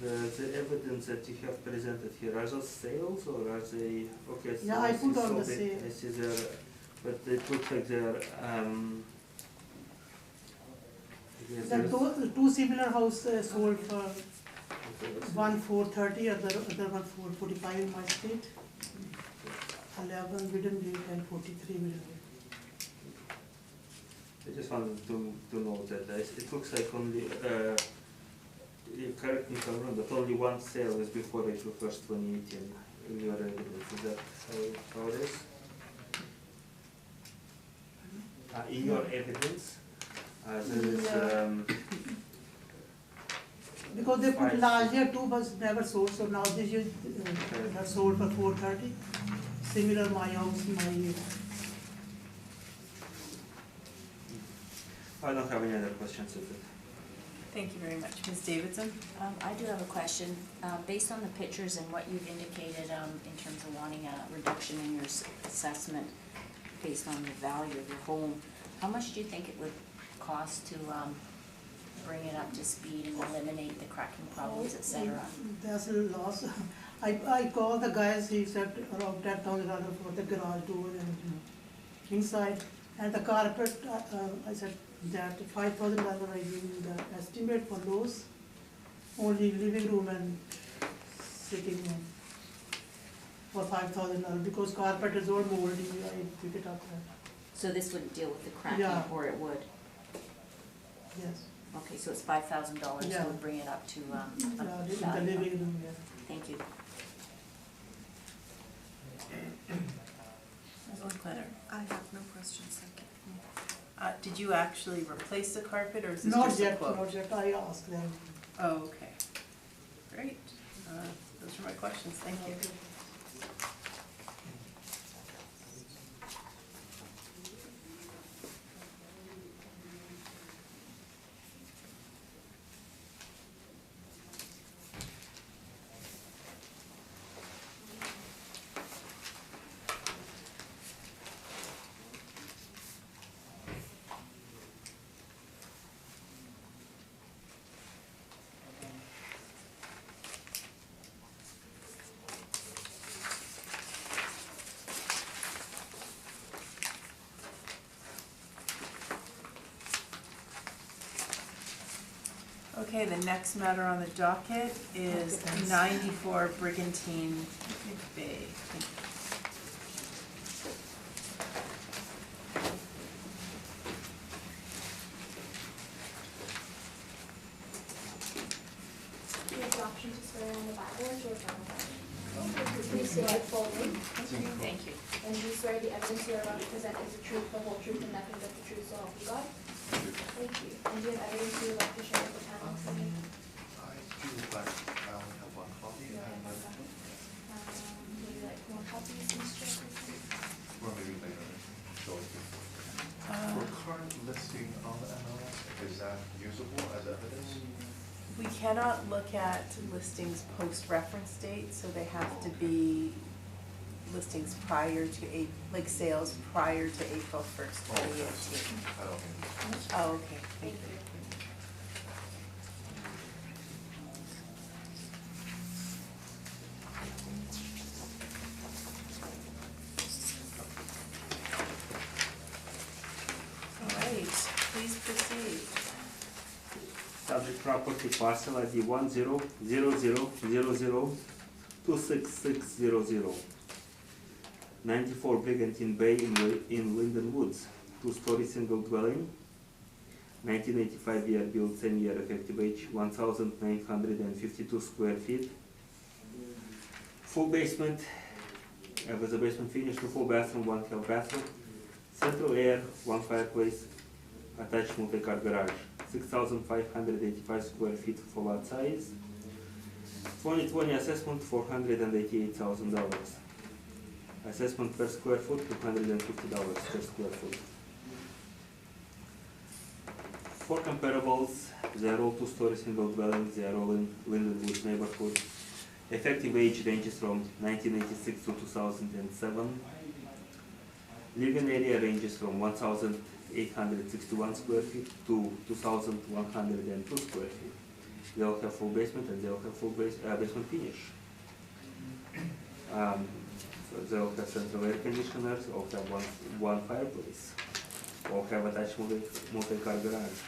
The evidence that you have presented here, are those sales or are they, okay, so Yeah, I see put on the sold it, sale. I see there, but it looks like they're, yes, The two similar houses sold for okay, one 430, other one 445 in my street. 11 Wooden Gate and 43 Wooden Gate. I just wanted to note that it looks like only, you correct me if I'm wrong, but only one sale is before April 1st, 2018, in your evidence, is that how it is? In your evidence, there is, Yeah. Because they put Five. last year 2 was never sold, so now this year have sold for 430. Similar my house, I don't have any other questions with it. Thank you very much. Ms. Davidson? I do have a question. Based on the pictures and what you've indicated in terms of wanting a reduction in your assessment based on the value of your home, how much do you think it would cost to bring it up to speed and eliminate the cracking problems, et cetera? There's a loss. I called the guys, he said around $10,000 for the garage door and inside. And the carpet, I said that $5,000 I give you the estimate for those. Only living room and sitting room for $5,000 because carpet is all moldy, I pick it up there. So this wouldn't deal with the cracking, Yeah. or it would? Yes. Okay, so it's $5,000 Yeah. would bring it up to Yeah, a the value. living room, yeah. Thank you. Ms. Leonard? I have no questions, thank you. Did you actually replace the carpet, or is this Not just a yet, quote? not yet, I asked them. Oh, okay. Great. Those are my questions. Thank you. Okay, the next matter on the docket is 94 Brigantine Bay. You have the option to swear on the Bible or to affirm the Bible. Please state your full name. Thank you. And do you swear the evidence you are about to present is the truth, the whole truth, and nothing but the truth, so help you God? Thank you. And do you have evidence you would like to share with the panel today? I do, but I only have one copy. You have one copy? Would you like more copies, Mr. Chairperson? Or maybe later, show it to you. For current listing on the MLS, is that usable as evidence? We cannot look at listings post-reference date, so they have to be listings prior to like sales prior to April 1st, 2018. I don't think. Oh, okay, thank you. All right, please proceed. Subject property parcel ID 100000266600. 94 Brigantine Bay in Linden Woods. Two-story single dwelling. 1985 year built, 10 year effective age, 1,952 square feet. Full basement, with the basement finished, 2 full bathroom, 1 half bathroom. Central air, 1 fireplace, attached multi-car garage. 6,585 square feet for lot size. 2020 assessment, $488,000. Assessment per square foot, $250 per square foot. For comparables, they are all two-story single dwellings, they are all in Linden Woods neighborhood. Effective age ranges from 1986 to 2007. Living area ranges from 1,861 square feet to 2,102 square feet. They all have full basement and they all have full basement finish. So they all have central air conditioners, all have one fireplace, all have attached multi-car garage.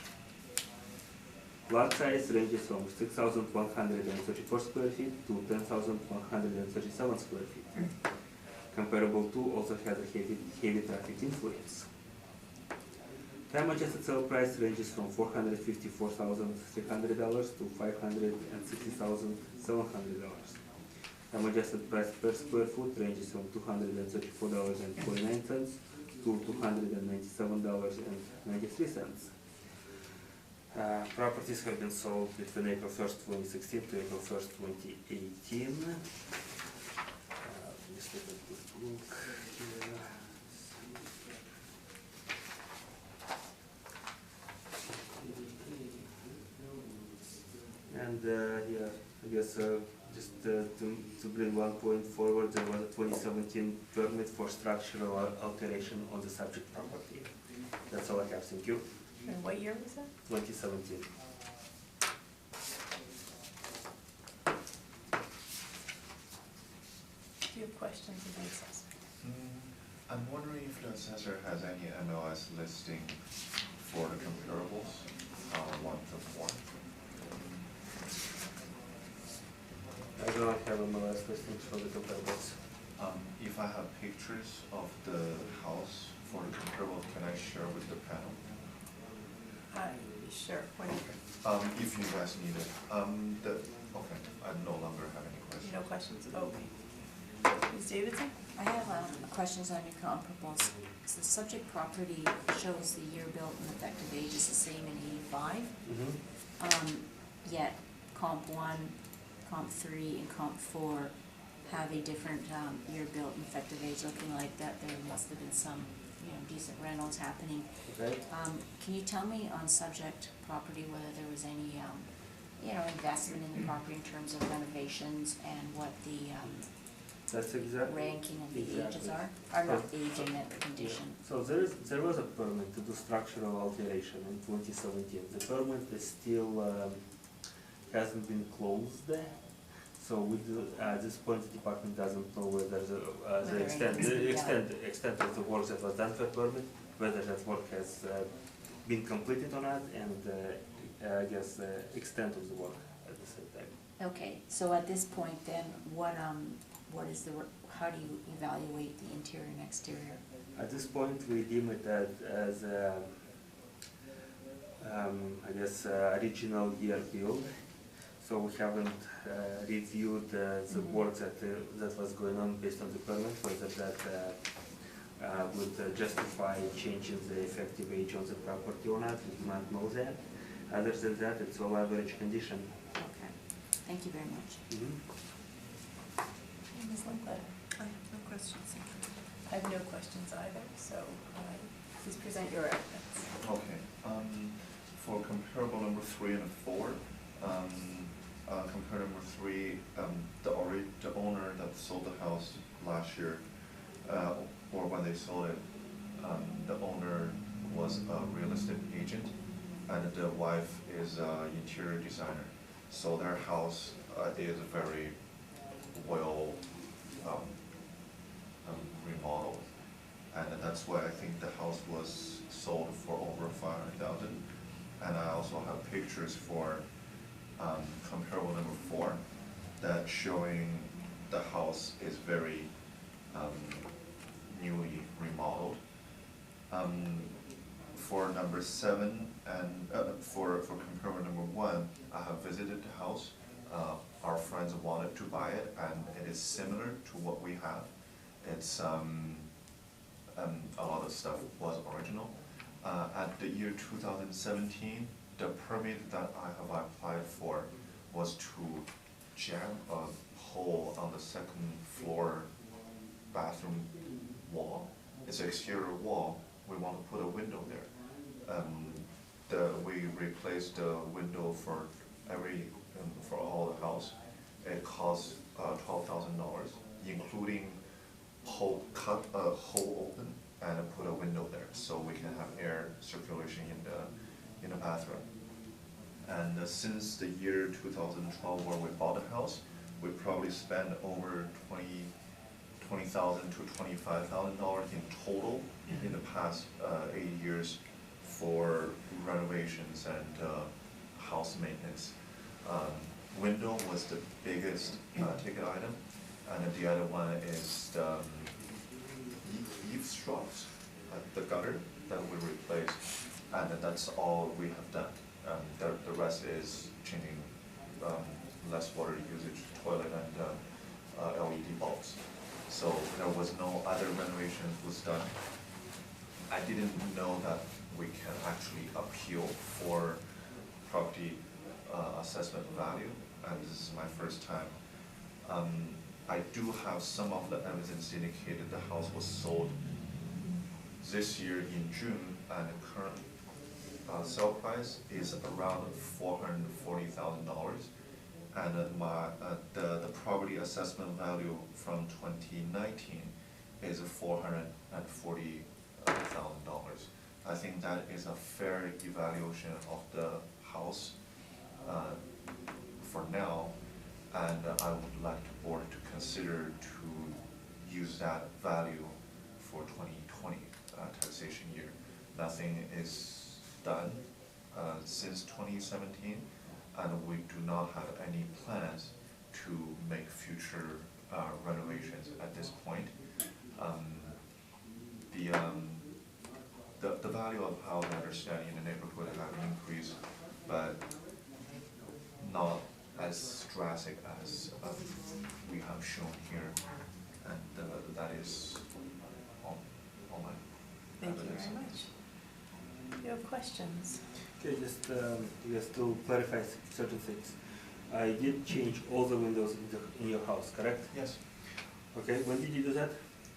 Lot size ranges from 6,134 square feet to 10,137 square feet. Comparable to also has a heavy traffic influence. Time adjusted sale price ranges from $454,300 to $560,700. Time adjusted price per square foot ranges from $234.49 to $297.93. Properties have been sold between April 1st, 2016 to April 1st, 2018. Just take a quick look here. And yeah, I guess just to bring one point forward, there was a 2017 permit for structural alteration on the subject property. That's all I have. Thank you. And what year was that? 2017. Do you have questions of the assessor? I'm wondering if the assessor has any MLS listing for the comparables, 1 to 4. I do not have MLS listings for the comparables. If I have pictures of the house for the comparable, can I share with the panel? Sure, whenever. If you guys need it. Okay, I no longer have any questions. No questions? Okay. Ms. Davidson? I have questions on your comparables. So the subject property shows the year built and effective age is the same in 85. Yet comp 1, comp 3, and comp 4 have a different year built and effective age, looking like that there must have been some decent rentals happening. Okay. Can you tell me on subject property whether there was any investment in the property in terms of renovations and what the That's exactly ranking of the ages are? Or not age, I meant condition. So there was a permit to do structural alteration in 2017. The permit is still hasn't been closed. So at this point, the department doesn't know whether the extent of the work that was done for permit, whether that work has been completed or not, and I guess the extent of the work at the same time. Okay, so at this point then, how do you evaluate the interior and exterior? At this point, we deem it as I guess, original year build. So we haven't reviewed the work that was going on based on the permit, whether that would justify changing the effective age on the property or not. We do not know that. Other than that, it's all average condition. Okay, thank you very much. Ms. Linkletter? I have no questions. I have no questions either, so please present your evidence. Okay. For comparable number 3 and 4, compare number 3, the owner that sold the house last year, or when they sold it, the owner was a real estate agent, and the wife is an interior designer. So their house is very well remodeled, and that's why I think the house was sold for over 500,000. And I also have pictures for comparable number 4 that showing the house is very newly remodeled. For number 7 and for comparable number 1, I have visited the house. Our friends wanted to buy it, and it is similar to what we have. It's a lot of stuff was original. At the year 2017, the permit that I have applied for was to jam a hole on the 2nd floor bathroom wall. It's an exterior wall. We want to put a window there. We replaced the window for all the house. It costs $12,000, including cut a hole open and put a window there, so we can have air circulation in the bathroom. And since the year 2012, where we bought the house, we probably spent over $20,000 to $25,000 in total in the past 8 years for renovations and house maintenance. Window was the biggest ticket item, and the other one is the eavesdrops, the gutter that we replaced, and that's all we have done. The rest is changing less water usage, toilet, and LED bulbs. So there was no other renovations was done. I didn't know that we can actually appeal for property assessment value, and this is my first time. I do have some of the evidence indicated the house was sold this year in June, and the current sale price is around $440,000. and the property assessment value from 2019 is $440,000. I think that is a fair evaluation of the house for now, and I would like the board to consider to use that value for 2020 taxation year. Nothing is done since 2017, and we do not have any plans to make future renovations at this point. The value of house, I understand, in the neighborhood have increased, but not as drastic as we have shown here, and that is all my Thank you evidence. very much. You have questions? Okay, just to clarify certain things. I did change all the windows in your house, correct? Yes. Okay, when did you do that?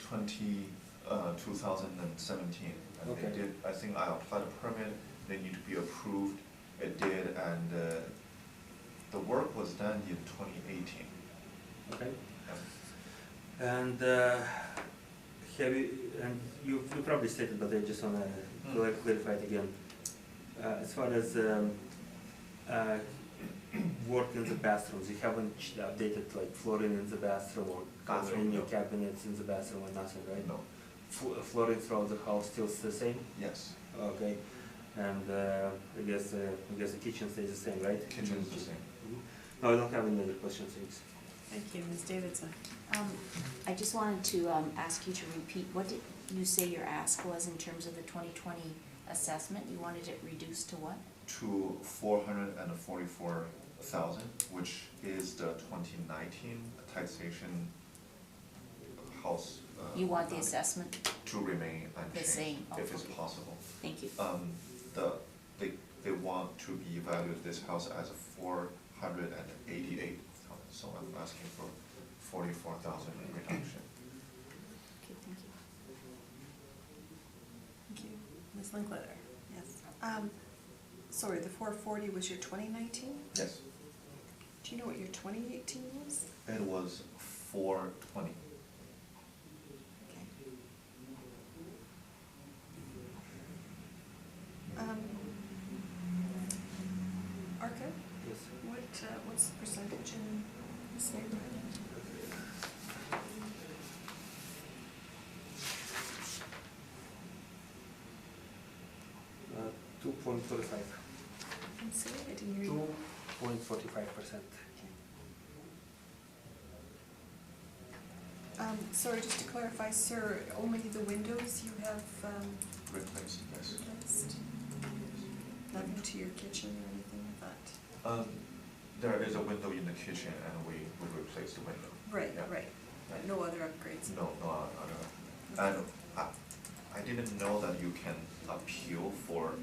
2017. And Okay. they did, I think I applied a permit, they need to be approved, it did, and the work was done in 2018. Okay. Yeah. And have you, and you probably stated, but I just wanna clarify it again. As far as work in the bathrooms, you haven't updated like flooring in the bathroom or covering your cabinets in the bathroom or nothing, right? No. Flooring throughout the house still the same? Yes. Okay. And I guess the kitchen stays the same, right? Kitchen is the same. No, I don't have any other questions, thanks. Thank you, Ms. Davidson. I just wanted to ask you to repeat, what did you say your ask was in terms of the 2020 assessment? You wanted it reduced to what? To 444,000, which is the 2019 taxation house. You want the assessment? To remain unchanged. The same, if it's okay. possible. Thank you. They want to be evaluated this house as 488,000, so I'm asking for 44,000 reduction. Okay, thank you. Thank you. Ms. Linkletter? Yes. Sorry, the 440 was your 2019? Yes. Do you know what your 2018 was? It was 420. Okay. Arthur? Yes. What's the percentage in this neighborhood? Uh, 2.45. I'm sorry, I didn't hear you. 2.45%. Sorry, just to clarify, sir, only the windows you have Replaced, yes. replaced? Nothing to your kitchen or anything like that? There is a window in the kitchen, and we replaced the window. Right, Yeah. right. But no other upgrades? No, and I didn't know that you can appeal for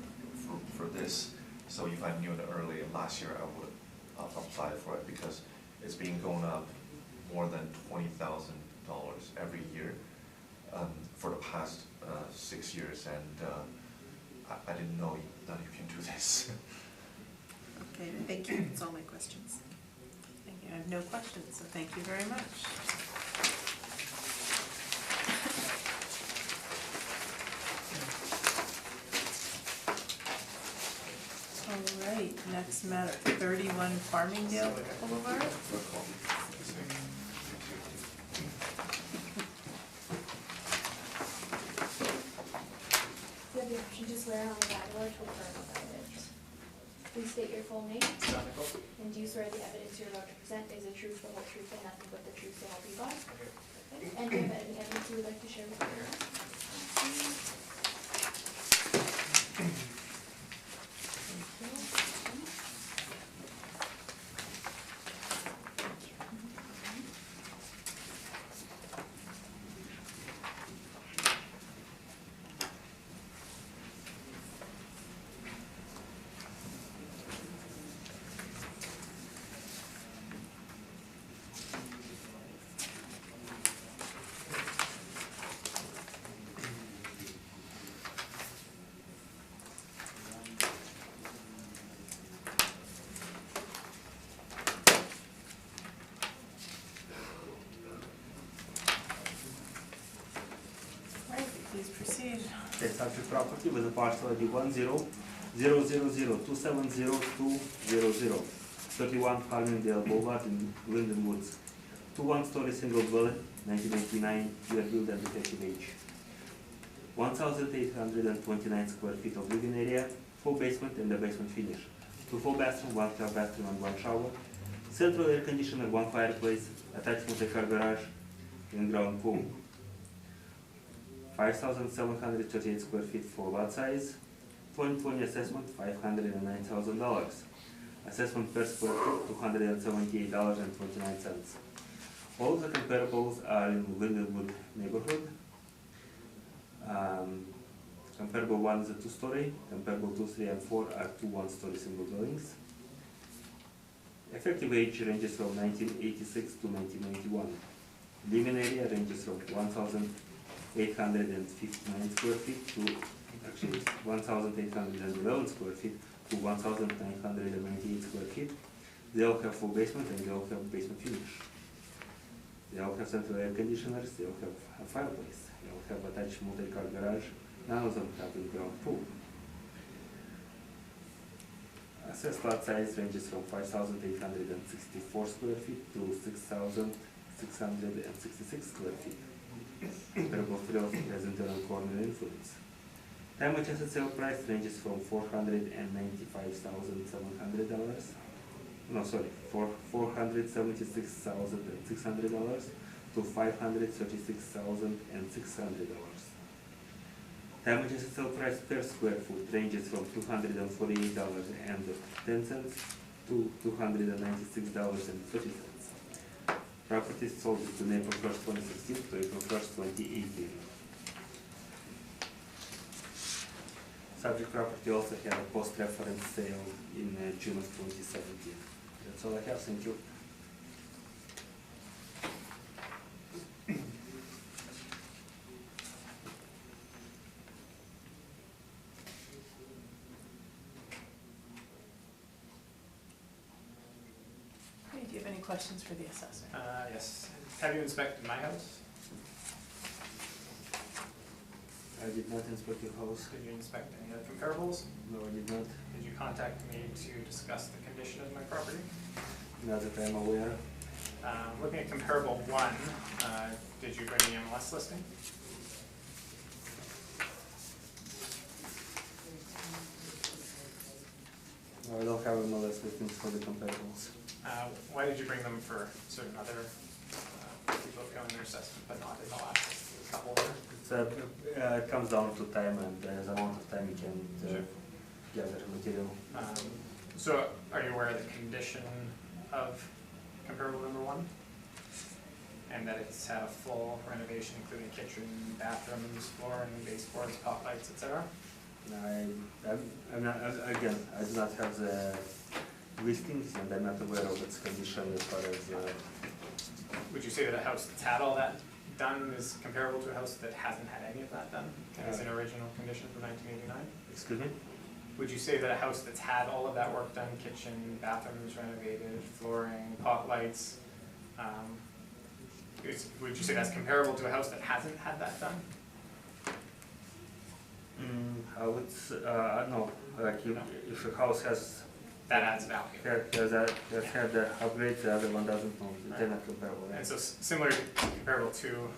this, so if I knew it early last year, I would have applied for it, because it's been going up more than $20,000 every year for the past 6 years, and I didn't know that you can do this. Okay, thank you. That's all my questions. Thank you. I have no questions, so thank you very much. All right, next matter, 31 Farmingdale Boulevard. You have the option to swear on the Bible or to affirm without it. Please state your full name. And do you swear the evidence you're about to present is the truth, the whole truth, and nothing but the truth, so help you God? And do you have any evidence you would like to share with us? The subject property was a parcel ID 10-000-270-200, 31 Palmingdale Boulevard in Linden Woods. 2 one-story single dwelling, 1989, year build and defective age. 1,829 square feet of living area, full basement and a basement finish. 2 full bathroom, 1 half bathroom and 1 shower. Central air conditioner, 1 fireplace, attached multi-car garage, in-ground pool. 5,738 square feet for lot size. 2020 assessment, $509,000. Assessment per square foot, $278.29. All of the comparables are in Lindenwood neighborhood. Comparable 1 is a 2-story, comparable 2, 3, and 4 are 2 one-story single dwellings. Effective age ranges from 1986 to 1991. Living area ranges from 1,859 square feet to, actually 1,811 square feet to 1,998 square feet. They all have full basement and they all have basement finish. They all have central air conditioners, they all have a fireplace, they all have attached multi-car garage, none of them have in-ground pool. Assessed lot size ranges from 5,864 square feet to 6,666 square feet. Comparable 3 has internal corner influence. Time adjusted sale price ranges from $496,600 to $536,600. Time adjusted sale price per square foot ranges from $248.10 to $296.30. Property sold between April 1st, 2016 to April 1st, 2018. Subject property also had a post-reference sale in June of 2017. That's all I have, thank you. Okay, do you have any questions for the assessor? Yes. Have you inspected my house? I did not inspect your house. Did you inspect any other comparables? No, I did not. Did you contact me to discuss the condition of my property? Not that I'm aware. Looking at comparable 1, did you bring the MLS listing? I don't have MLS listings for the comparables. Why did you bring them for certain other people who in their assessment, but not in the last couple there? It comes down to time, and there's amount of time you can gather material. So are you aware of the condition of comparable number 1? And that it's had a full renovation, including kitchen, bathrooms, flooring, baseboards, pot lights, etc.? I'm not, again, I do not have the listings, and I'm not aware of its condition as far as. Would you say that a house that's had all that done is comparable to a house that hasn't had any of that done? And is in original condition from 1989? Excuse me? Would you say that a house that's had all of that work done, kitchen, bathrooms renovated, flooring, pot lights, would you say that's comparable to a house that hasn't had that done? I would, no, like if a house has. That adds value. Has had the upgrades, the other one doesn't, no, they're not comparable. Right? And so similar to comparable 2,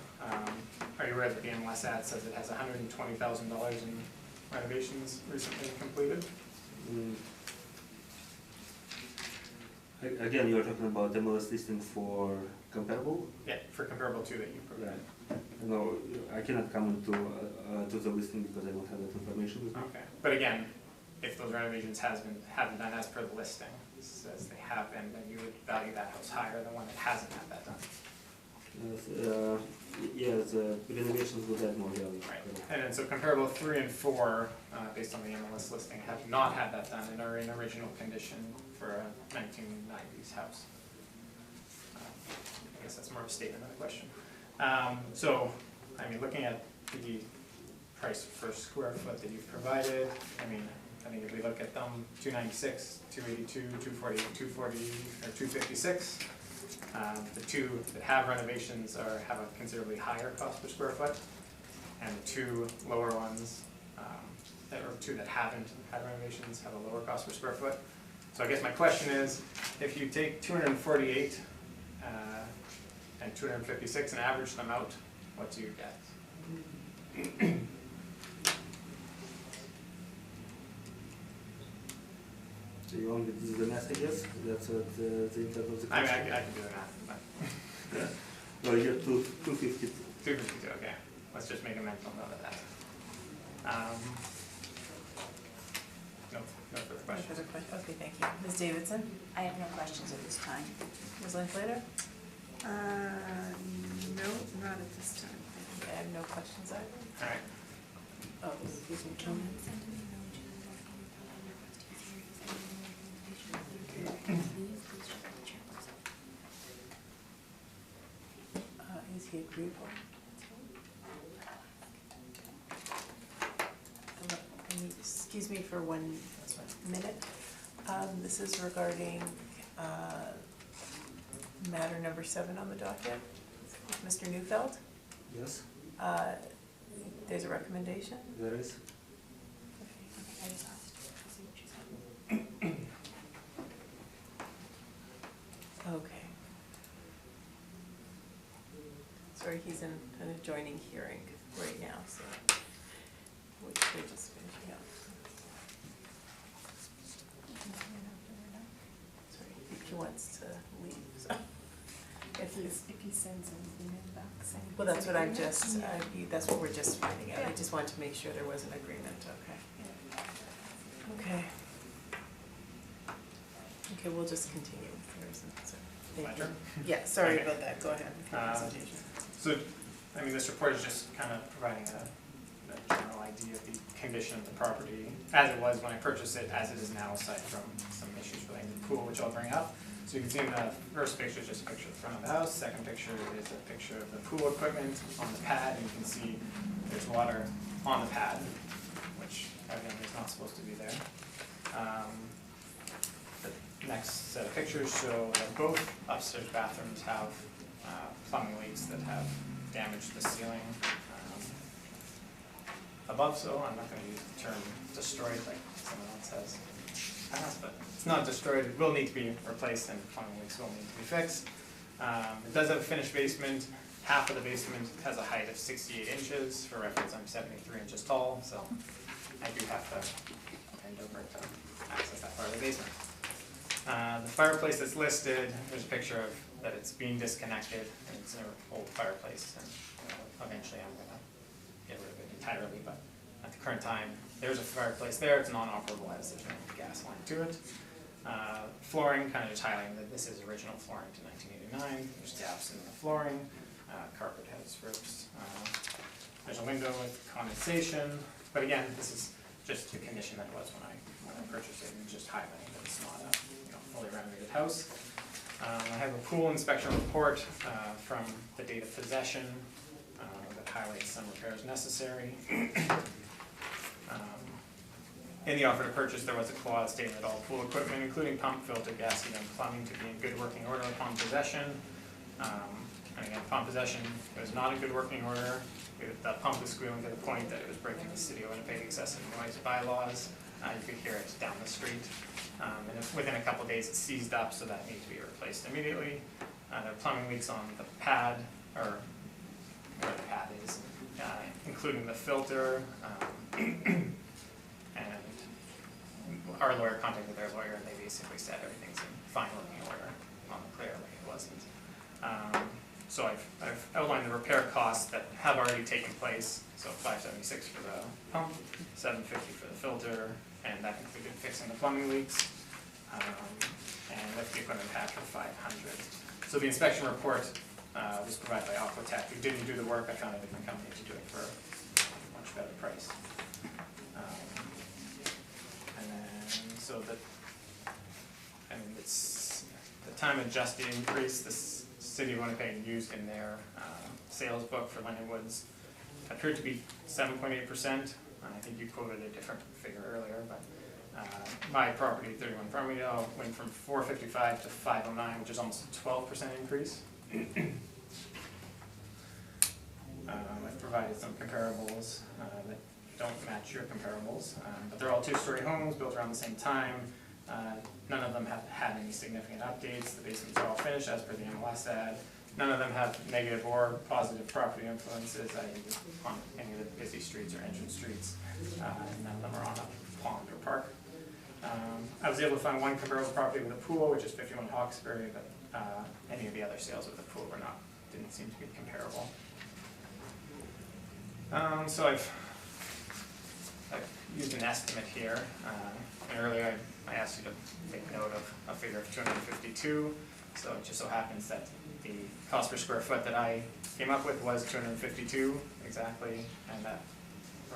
are you aware that the MLS ad says it has $120,000 in renovations recently completed? Again, you're talking about MLS listing for comparable? Yeah, for comparable 2 that you provided. No, I cannot comment to the listing because I don't have that information with me. Okay, but again, if those renovations haven't been done as per the listing, says they have been, then you would value that house higher than one that hasn't had that done. Yes, renovations would add more value. Right, and then so comparable 3 and 4, based on the MLS listing, have not had that done and are in original condition for a 1990s house. I guess that's more of a statement than a question. So, I mean, looking at the price per square foot that you've provided, I mean, I think if we look at them, 296, 282, 240, 240, or 256, the 2 that have renovations have a considerably higher cost per square foot. and the two lower ones, or two that haven't had renovations, have a lower cost per square foot. So I guess my question is, if you take 248 and 256 and average them out, what do you get? So you want me to do the math, I guess? That's what the intent of the I mean, question? I can do the math, but. Yeah. No, you have 252. 252, okay. Let's just make a mental note of that. No further questions. Okay, thank you. Ms. Davidson? I have no questions at this time. Ms. Linklater? No, not at this time. I have no questions either. All right. Oh, excuse me. Is he agreeable? Excuse me for 1 minute. This is regarding matter number 7 on the docket. Mr. Neufeld? Yes, There's a recommendation? there is. Okay. Sorry, he's in an adjoining hearing right now, so which we're just finishing up. Sorry, he wants to leave, so. If he sends an email back saying. Well, that's what I'm just, that's what we're just finding out. I just wanted to make sure there was an agreement, okay. Okay. Okay, we'll just continue. There isn't, so, thank you. Yeah, sorry Okay. about that, go ahead with your presentation. So, I mean, this report is just kind of providing a general idea of the condition of the property as it was when I purchased it, as it is now, aside from some issues relating to the pool, which I'll bring up. So you can see in the first picture is just a picture of the front of the house. Second picture is a picture of the pool equipment on the pad, and you can see there's water on the pad, which evidently is not supposed to be there. The next set of pictures show that both upstairs bathrooms have plumbing leaks that have damaged the ceiling above, so I'm not going to use the term destroyed like someone else has passed, but it's not destroyed. It will need to be replaced, and plumbing leaks will need to be fixed. It does have a finished basement. Half of the basement has a height of 68 inches. For reference, I'm 73 inches tall, so I do have to bend over to access that part of the basement. The fireplace that's listed, there's a picture of that it's being disconnected, and it's an old fireplace, and eventually I'm going to get rid of it entirely, but at the current time, there's a fireplace there. It's non-operable as there's no gas line to it. Flooring, kind of just highlighting that this is original flooring to 1989. There's gaps in the flooring. Carpet has rips. There's a window with condensation, but again, this is just the condition that it was when I purchased it, and just highlighting that it's not a fully renovated house. I have a pool inspection report from the date of possession that highlights some repairs necessary. In the offer to purchase, there was a clause stating that all pool equipment, including pump, filter, gasket, and plumbing, to be in good working order upon possession. And again, upon possession, it was not in good working order. The pump was squealing to the point that it was breaking the City of Winnipeg excessive noise bylaws. You could hear it down the street. And within a couple of days, it seized up, so that needed to be replaced immediately. There are plumbing leaks on the pad, or where the pad is, including the filter. And our lawyer contacted their lawyer, and they basically said everything's in fine working order. Clearly it wasn't. So I've outlined the repair costs that have already taken place. So $576 for the pump, $750 for the filter, and that included fixing the plumbing leaks, and lift the equipment patch for $500. So the inspection report was provided by Aquatech, who didn't do the work. I found a different company to do it for a much better price. And then, so it's the time adjusted increase the City of Winnipeg used in their sales book for London Woods appeared to be 7.8%. I think you quoted a different figure earlier, but my property at 31 Farmingdale went from 455 to 509, which is almost a 12% increase. I've provided some comparables that don't match your comparables, but they're all two-story homes built around the same time. None of them have had any significant updates. The basements are all finished as per the MLS ad. None of them have negative or positive property influences, i.e. on any of the busy streets or entrance streets. None of them are on a pond or park. I was able to find one comparable property with a pool, which is 51 Hawkesbury, but any of the other sales with a pool didn't seem to be comparable. So I've used an estimate here. And earlier I asked you to make note of a figure of 252. So it just so happens that the cost per square foot that I came up with was 252 exactly, and that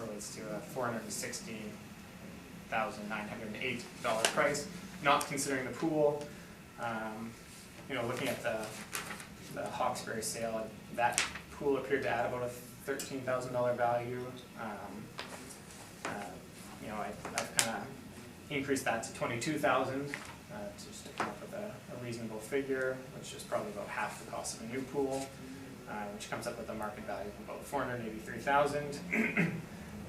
relates to a $460,908 price, not considering the pool. You know, looking at the Hawkesbury sale, that pool appeared to add about a $13,000 value. You know, I've kind of increased that to $22,000 just to come up with a reasonable figure, which is probably about half the cost of a new pool, which comes up with a market value of about $483,000.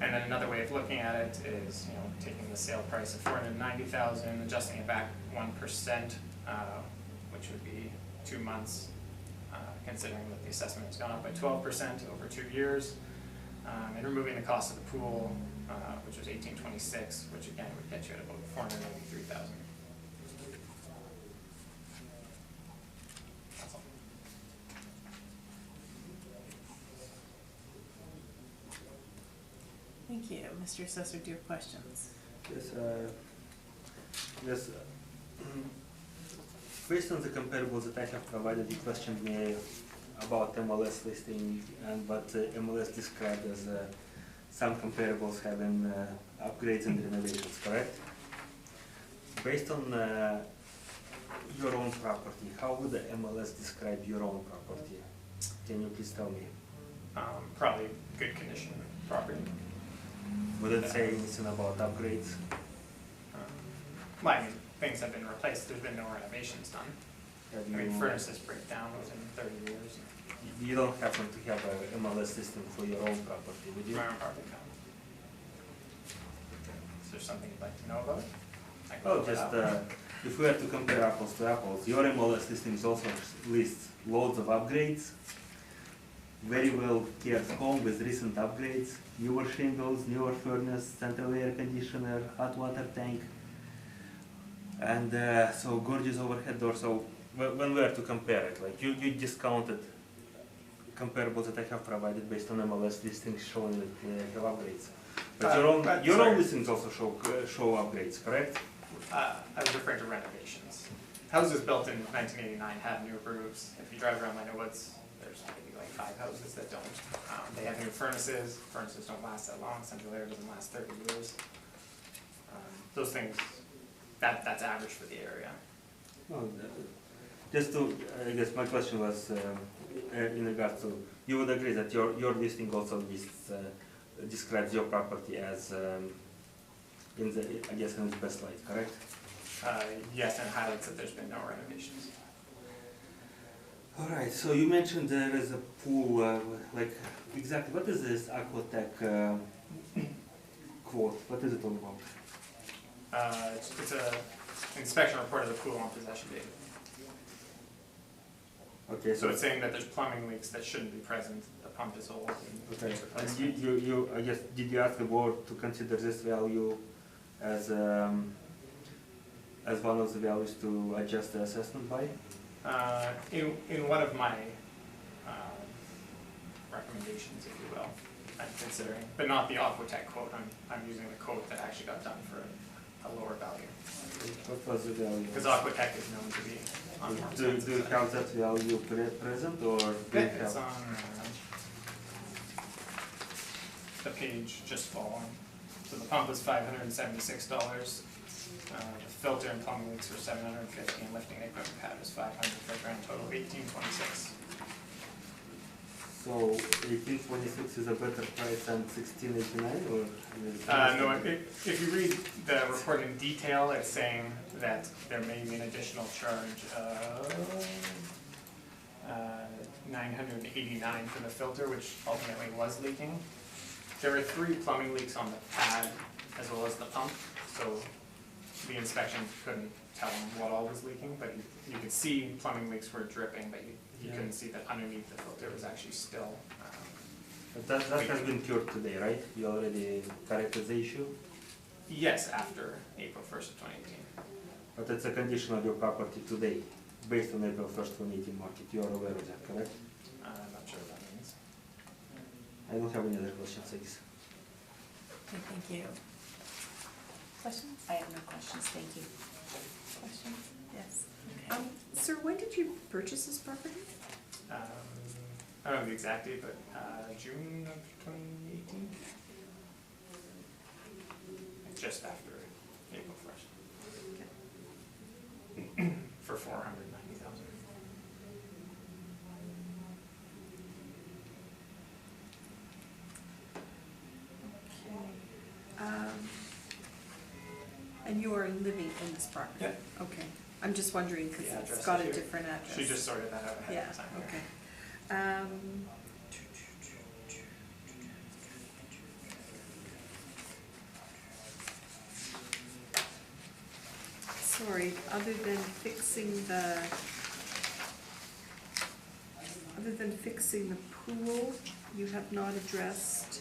And then another way of looking at it is, you know, taking the sale price of $490,000, adjusting it back 1%, which would be 2 months, considering that the assessment has gone up by 12% over 2 years, and removing the cost of the pool, which was $1,826, which again would get you at about $483,000. That's all. Thank you. Mr. Assessor, do you have questions? Yes. Based on the comparables that I have provided, you questioned me about MLS listing, and what MLS described as some comparables having upgrades and renovations, correct? Based on your own property, how would the MLS describe your own property? Can you please tell me? Probably good condition property. Would it say anything about upgrades? Well, I mean, things have been replaced. There's been no renovations done. I mean, furnaces break down within 30 years. You don't happen to have a MLS listing for your own property, would you? My own property. Is there something you'd like to know about? Oh, just if we had to compare apples to apples, your MLS listings also lists loads of upgrades, very well cared home with recent upgrades, newer shingles, newer furnace, central air conditioner, hot water tank, and so gorgeous overhead door. So when we are to compare it, like you discounted comparables that I have provided based on MLS listings showing that they have upgrades. But your own listings also show upgrades, correct? I was referring to renovations. Houses built in 1989 have new roofs. If you drive around Minor Woods, there's maybe like 5 houses that don't. They have new furnaces. Furnaces don't last that long. Central air doesn't last 30 years. Those things, that's average for the area. Oh, just to, I guess my question was in regards to, you would agree that your listing also describes your property as in its best light, correct? Yes, and highlights that there's been no renovations. All right. So you mentioned there is a pool. Like exactly, what is this Aquatech quote? What is it all about? It's a inspection report of the pool on possession date. Okay. So it's saying that there's plumbing leaks that shouldn't be present. The pump is old. And okay. And you I guess did you ask the board to consider this value as one of the values to adjust the assessment by? In one of my recommendations, if you will, I'm considering, but not the Aquatech quote. I'm using the quote that actually got done for a lower value. What was the value? Because Aquatech is known to be on more expensive. Do you have that value present, or do you have? It's on the page just following. So the pump was $576. The filter and plumbing leaks were $750, and lifting the equipment pad was $500 for a grand total of $1,826. So 1826 is a better price than 1689, or? No, if you read the report in detail, it's saying that there may be an additional charge of $989 for the filter, which ultimately was leaking. There were 3 plumbing leaks on the pad as well as the pump, so the inspection couldn't tell him what all was leaking, but you could see plumbing leaks were dripping, but you couldn't see that underneath the filter was actually still. But that has been cured today, right? You already corrected the issue? Yes, after April 1st of 2018. But it's a condition of your property today, based on April 1st, 2018 market. You are aware of that, correct? I'm not sure what that means. I don't have any other questions, I guess. Okay, thank you. Questions? I have no questions, thank you. Questions? Yes. Okay. Sir, when did you purchase this property? I don't know the exact date, but June of 2018? Just after April 1st. For $490,000. Okay. And you are living in this property? Yeah. Okay. I'm just wondering, because The it's address got a is here. different address. She just sorted that out ahead Yeah, of time. okay. Sorry, other than fixing the pool, you have not addressed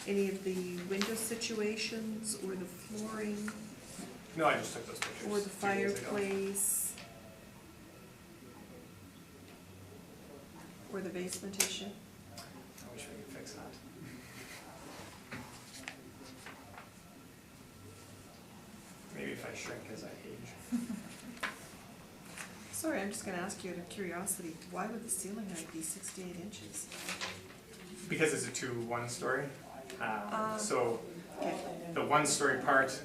any of the window situations or the flooring No, I just took those pictures. or the 2 days ago. fireplace or the basement issue? I wish we could fix that. Maybe if I shrink as I age. Sorry, I'm just gonna ask you out of curiosity, why would the ceiling height be 68 inches? Because it's a 2 1-story. So Okay. the 1-story part,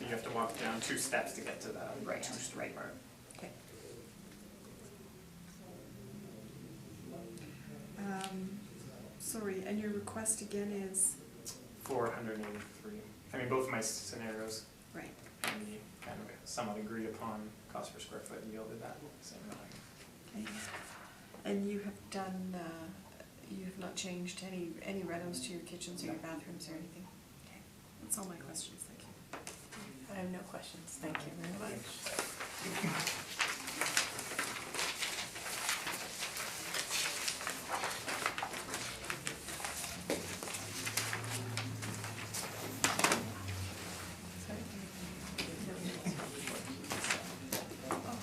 you have to walk down 2 steps to get to the Right, 2-story right. part. Okay. Sorry, and your request again is? 483. I mean, both of my scenarios Right. and the kind of somewhat agreed upon cost per square foot yielded that same value. Okay. And you have done, you have not changed any renos to your kitchens or your bathrooms or anything? Okay. That's all my questions, thank you. I have no questions. Thank you very much. Oh.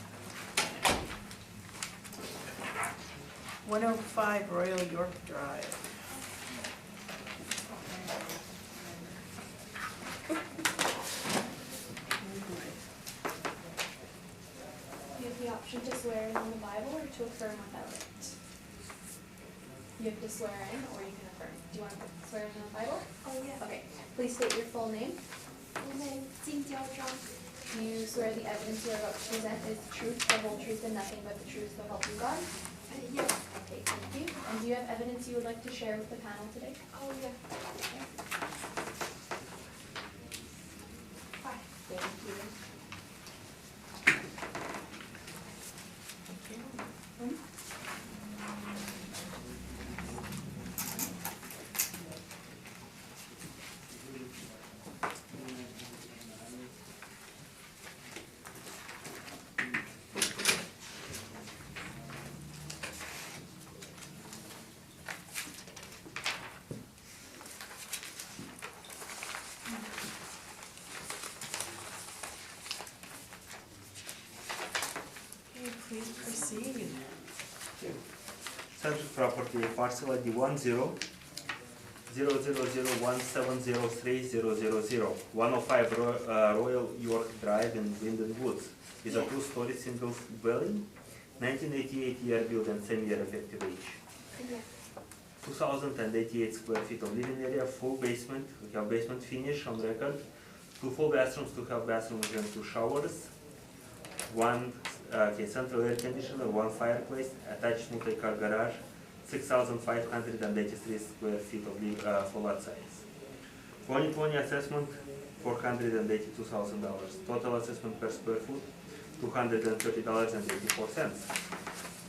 105 Royal York Drive. You have the option to swear in on the Bible or to affirm without it. You have to swear in or you can affirm. Do you want to swear in on the Bible? Oh, yeah. Okay. Please state your full name. Full name, Jing Jiao Zhang. Do you swear the evidence you are about to present is the truth, the whole truth, and nothing but the truth, so help you God? Yes. Okay, thank you. And do you have evidence you would like to share with the panel today? Oh, yeah. Okay. Hi. Thank you. Okay, please proceed. Subject property parcel ID 10-0001703-000, 105 Royal York Drive in Linden Woods. Is a 2-story single dwelling, 1988 year build and same year effective age. 2,088 square feet of living area, full basement, we have basement finish on record, 2 full bathrooms, 2 half bathrooms and 2 showers, 1 central air conditioner, 1 fireplace, attached multi-car garage, 6,583 square feet of full lot size. 2020 assessment, $482,000. Total assessment per square foot, $230.84.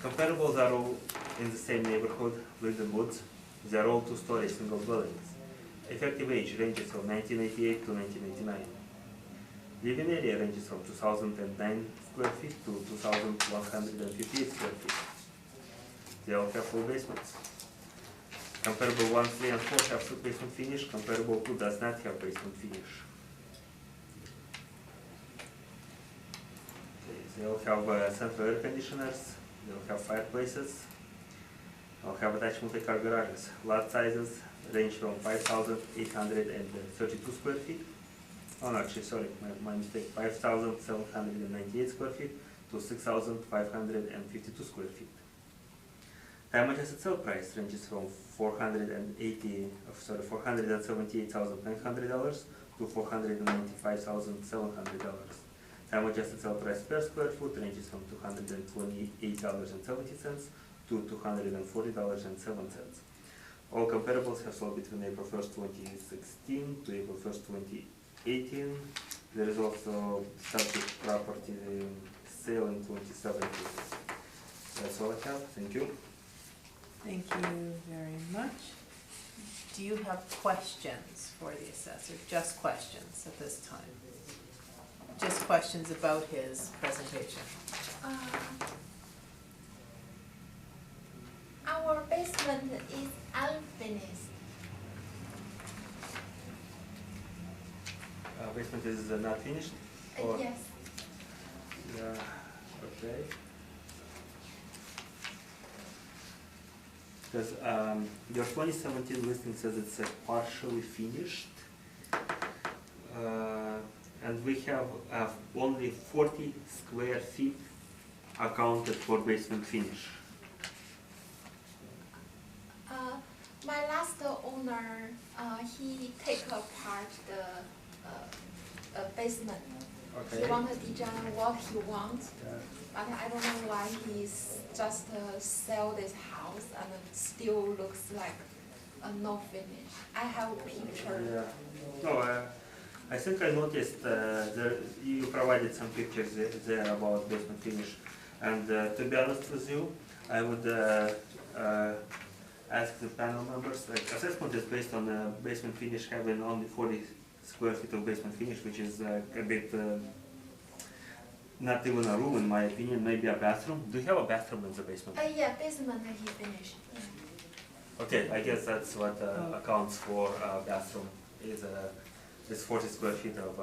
Comparables are all in the same neighborhood with the Woods. They are all two-story single dwellings. Effective age ranges from 1988 to 1989. Living area ranges from 2,009 square feet to 2,158 square feet. They all have full basements. Comparable 1, 3, and 4 have full basement finish. Comparable 2 does not have basement finish. Okay, they all have central air conditioners. They all have fireplaces. They all have attached multi-car garages. Lot sizes range from 5,832 square feet. Oh, no, actually, sorry, my mistake. 5,798 square feet to 6,552 square feet. Time adjusted sale price ranges from $478,900 to $495,700. Time adjusted sale price per square foot ranges from $228.70 to $240.07. All comparables have sold between April 1st, 2016 to April 1st, 2018. There is also subject property sale in 2017. That's all I have. Thank you. Thank you very much. Do you have questions for the assessor? Just questions at this time? Just questions about his presentation? Our basement is unfinished. Basement is not finished? Or? Yes. Yeah, okay. Because your 2017 listing says it's partially finished. And we have only 40 square feet accounted for basement finish. My last owner, he take apart the basement. Okay. He want to design what he wants, Yeah. but I don't know why he's just sell this house and it still looks like no finish. I have a picture. Yeah. No, I think I noticed you provided some pictures there about basement finish. And to be honest with you, I would ask the panel members, like assessment is based on basement finish having only 40 square feet of basement finish, which is a bit, not even a room in my opinion, maybe a bathroom. Do you have a bathroom in the basement? Yeah, basement he finished. Yeah. Okay, I guess that's what accounts for bathroom, is this 40 square feet of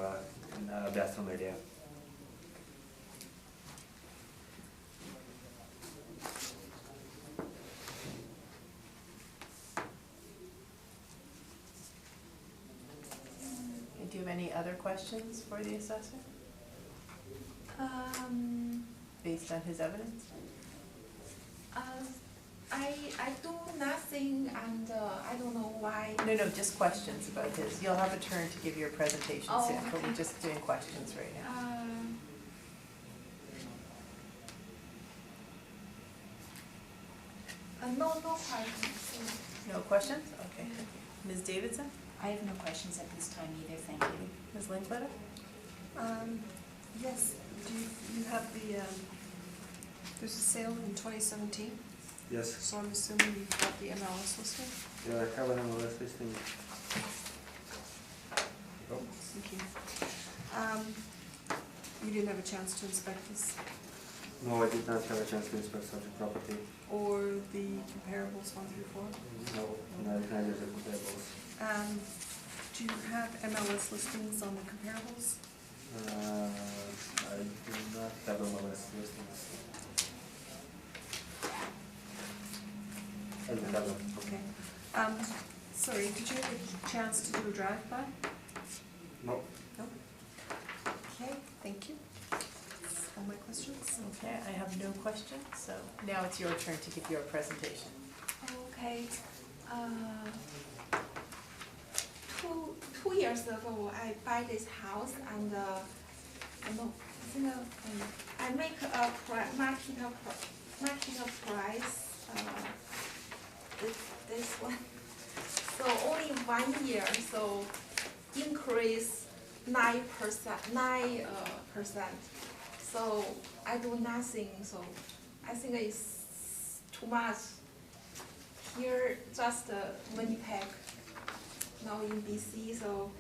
bathroom area. Do you have any other questions for the assessor based on his evidence? I do nothing and I don't know why. No, just questions about his. You'll have a turn to give your presentation soon, but we're just doing questions right now. No questions. No questions? Okay. Ms. Davidson? I have no questions at this time either, thank you. Ms. Linkletter? Yes, do you have the, there's a sale in 2017, Yes. so I'm assuming you've got the MLS listing? Yeah, I have an MLS listing. Oh. Thank you. You didn't have a chance to inspect this, No, I did not have a chance to inspect subject property. or the comparables 1 through 4? No, neither the comparables. Do you have MLS listings on the comparables? I do not have MLS listings. I don't have them. Okay. Sorry, did you have a chance to do a drive-by? No. No? Okay, thank you. That's all my questions. Okay, I have no questions, so now it's your turn to give your presentation. Okay. 2 years ago, I buy this house and I make a market price. This one. So only 1 year, so increase 9%. So I do nothing. So I think it's too much here just Winnipeg, now in BC, so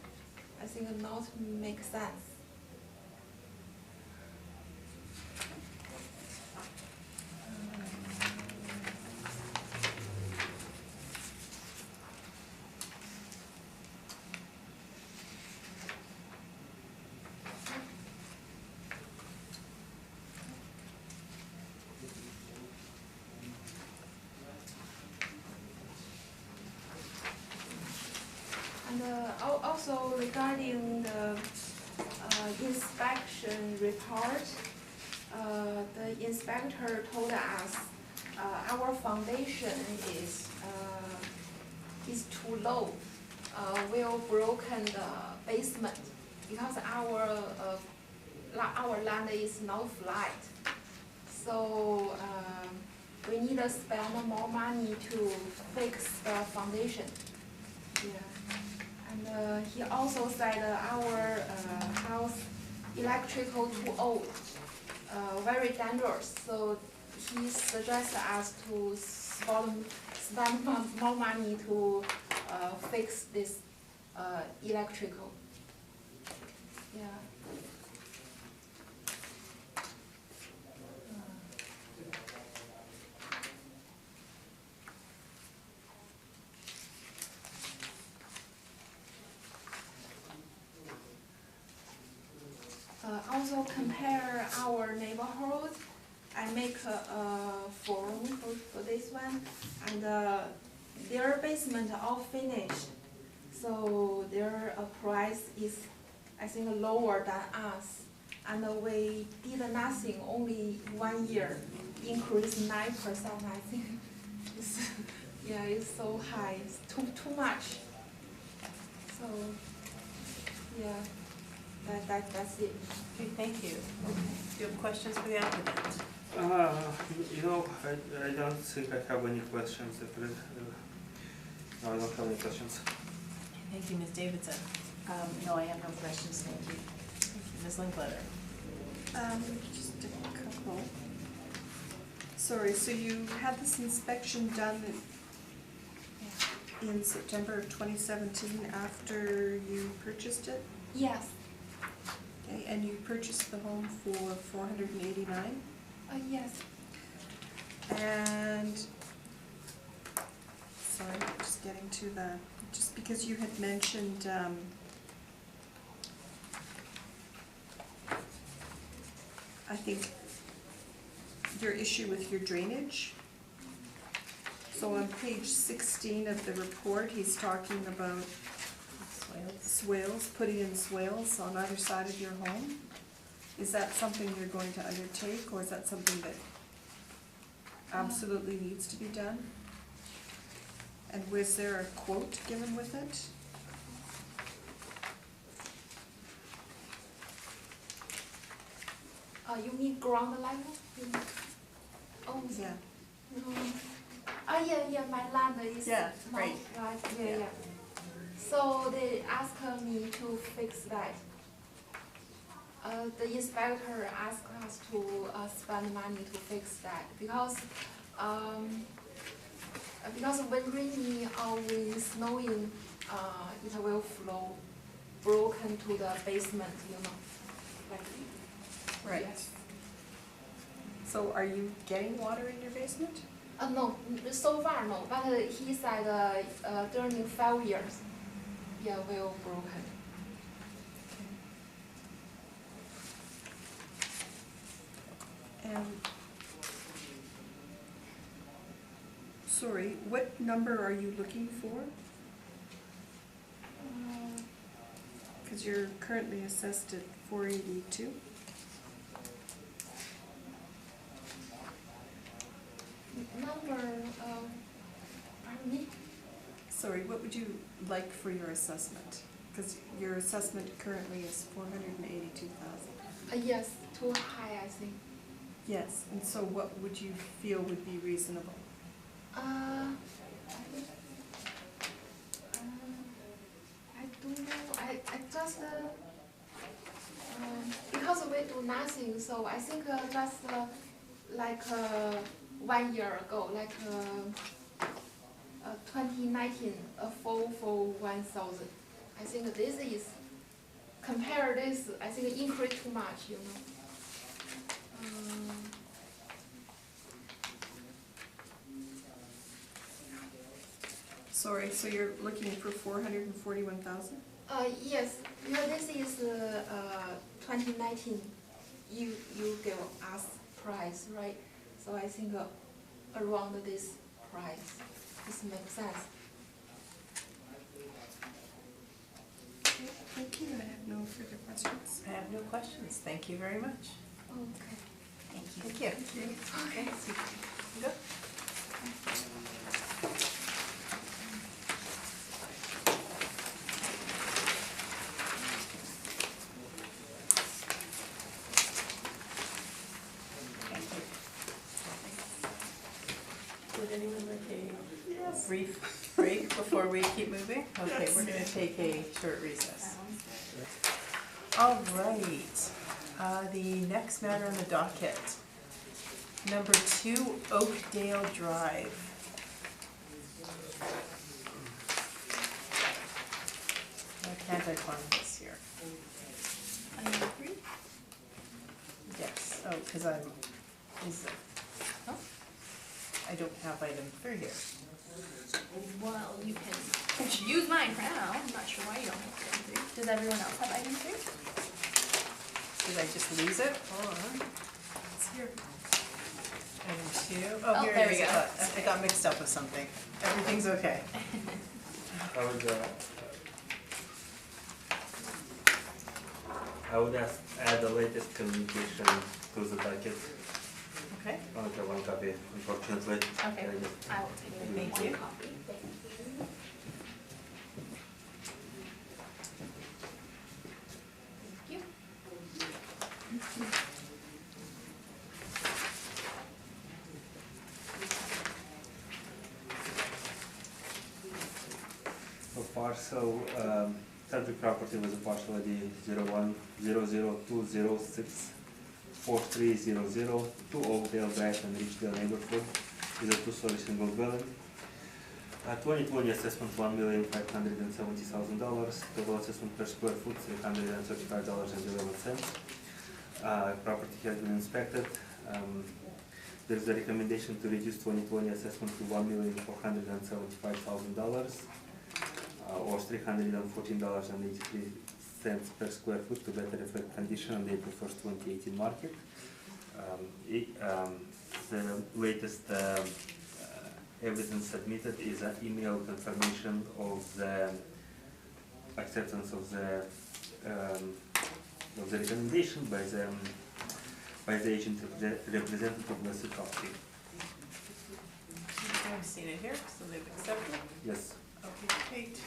I think not make sense. And also regarding the inspection report, the inspector told us our foundation is too low. Will broken the basement because our land is not flat. So we need to spend more money to fix the foundation. Yeah. And he also said our house electrical too old, very dangerous. So he suggested us to spend more money to fix this electrical. Yeah. Also compare our neighborhood. I make a forum for this one, and their basement all finished, so their price is, I think, lower than us. And we did nothing, only 1 year, increased 9%. I think, yeah, it's so high, it's too much. So, yeah. That's it. Okay, thank you. Do you have questions for the applicant? You know, I don't think I have any questions. No, I don't have any questions. Thank you, Ms. Davidson. No, I have no questions, thank you. Thank you, Ms. Linkletter. Just a couple. Sorry, so you had this inspection done in September of 2017 after you purchased it? Yes. Okay, and you purchased the home for $489? Yes. And, sorry, just getting to the, just because you had mentioned, I think, your issue with your drainage. So on page 16 of the report, he's talking about swales, putting in swales on either side of your home. Is that something you're going to undertake, or is that something that absolutely needs to be done? And was there a quote given with it? You mean ground level? Oh, yeah. Yeah, my land is Yeah, not right. right. Yeah. So they asked me to fix that. The inspector asked us to spend money to fix that because when rainy or when snowing, it will flow broken to the basement, you know. Right. Yes. So are you getting water in your basement? No, so far no. But he said during 5 years, yeah, will broken. And, sorry, what number are you looking for? Because you're currently assessed at 482. Number, pardon me? Sorry, what would you like for your assessment? Because your assessment currently is 482,000. Yes, too high, I think. Yes, and so what would you feel would be reasonable? I don't know. I just because we do nothing, so I think just like 1 year ago, like 2019, a fall for 1,000. I think this is, compare this, I think increase too much, you know. Sorry, so you're looking for 441,000? Yes, because this is 2019. You give us price, right? So I think around this price, this makes sense. Okay, thank you. I have no further questions. I have no questions. Thank you very much. Okay. Thank you. Okay. Go. Would anyone like a brief break before we keep moving? Okay, we're going to take a short recess. All right, the next matter on the docket, number 2 Oakdale Drive. Why can't I find this here? Item 3? Yes, oh, because I don't have item 3 here. Well, you can use mine for now. I'm not sure why you don't have item 3. Does everyone else have item 3? Did I just lose it? Or It's here. item 2? Oh, Here there it we is. go. I got mixed up with something. Everything's okay. I would add the latest communication to the docket. Okay. I only have one copy, unfortunately. Okay, I will take it. Thank you. Copy. Thank you. Thank you. So parcel, subject property was a parcel ID 0100206430 to Oakdale Drive and Richdale neighborhood. Is a two-story single dwelling. 2020 assessment $1,570,000. Total assessment per square foot $335.11. Property has been inspected. There is a recommendation to reduce 2020 assessment to $1,475,000 or $314.83 per square foot to better reflect condition on the April 1st, 2018 market. The latest evidence submitted is an email confirmation of the acceptance of the recommendation by the agent representative of the property. I've seen it here, so they've accepted. Yes. Okay, great.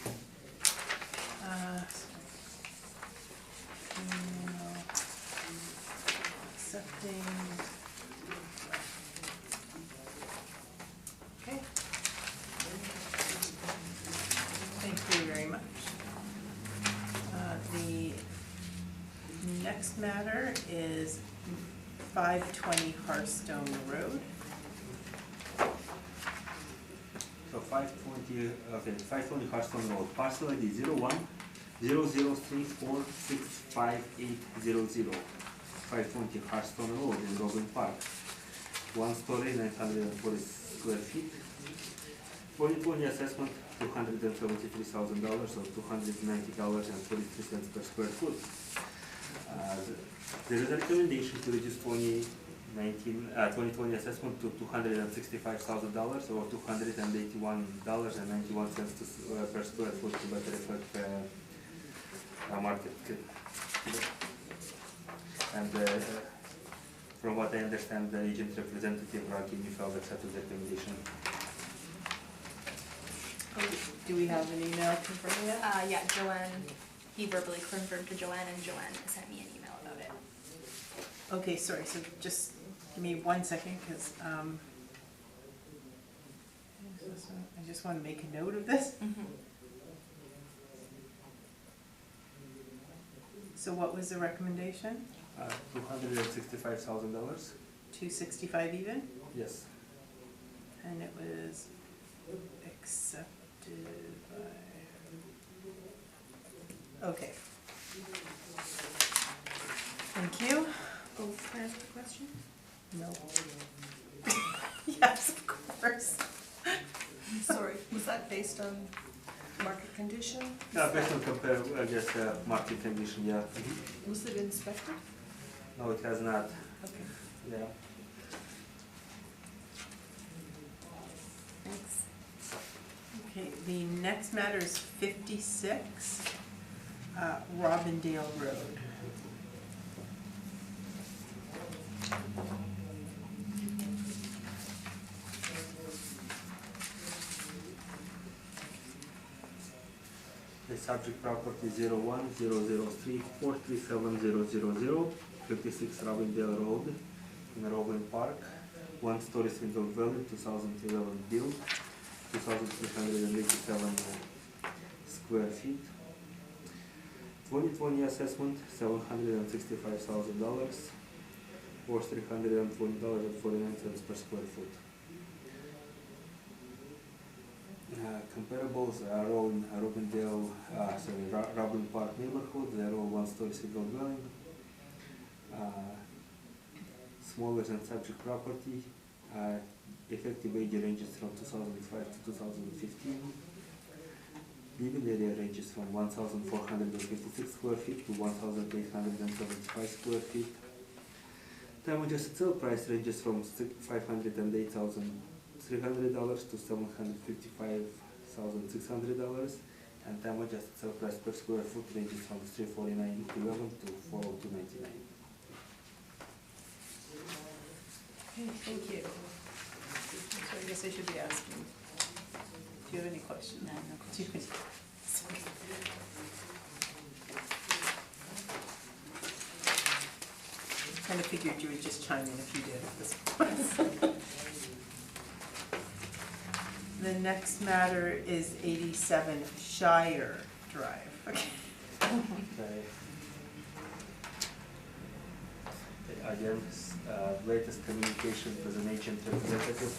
Accepting. Okay. Thank you very much. The next matter is 520 Hearthstone Road. So 520 Hearthstone Road, parcel ID 0100346580. 520 Hearthstone Road in Robin Park. 1 story, 940 square feet. 2020 assessment $273,000 or $290.43 per square foot. There is a recommendation to reduce 2020 assessment to $265,000 or $281.91 per square foot to better reflect market. And from what I understand, the agent representative Rocky Newfeld accepted the recommendation. Do we have an email confirming that? Yeah, Joanne, he verbally confirmed to Joanne, and Joanne sent me an email about it. Okay, sorry, so just give me 1 second, because I just want to make a note of this. So what was the recommendation? $265,000. 265 even? Yes. And it was accepted. Okay. Thank you. Oh, can I ask a question? No. Yes, of course. Sorry, was that based on market condition? Based on compare, I guess, market condition, yeah. Was it inspected? No, it has not, Okay. yeah. Thanks. Okay, the next matter is 56 Robindale Road. The subject property 01-003-437000, 56 Robindale Road in Rowan Park, one-story single dwelling, 2011 build, 2,387 square feet. 2020 assessment, $765,000, or $320.49 per square foot. Comparables are all in Robindale, Robin Park neighborhood. They're all one-story single dwelling. Smaller than subject property. Effective age ranges from 2005 to 2015. Living area ranges from 1,456 square feet to 1,875 square feet. Time adjusted sale price ranges from $508,300 to $755,600, and time adjusted sale price per square foot ranges from $349.11 to $402.99. Okay, thank you. So I guess I should be asking, do you have any questions? No, no questions. Kind of figured you would just chime in if you did at this point. The next matter is 87 Shire Drive. Okay. Okay. Again, latest communication with an agent representative.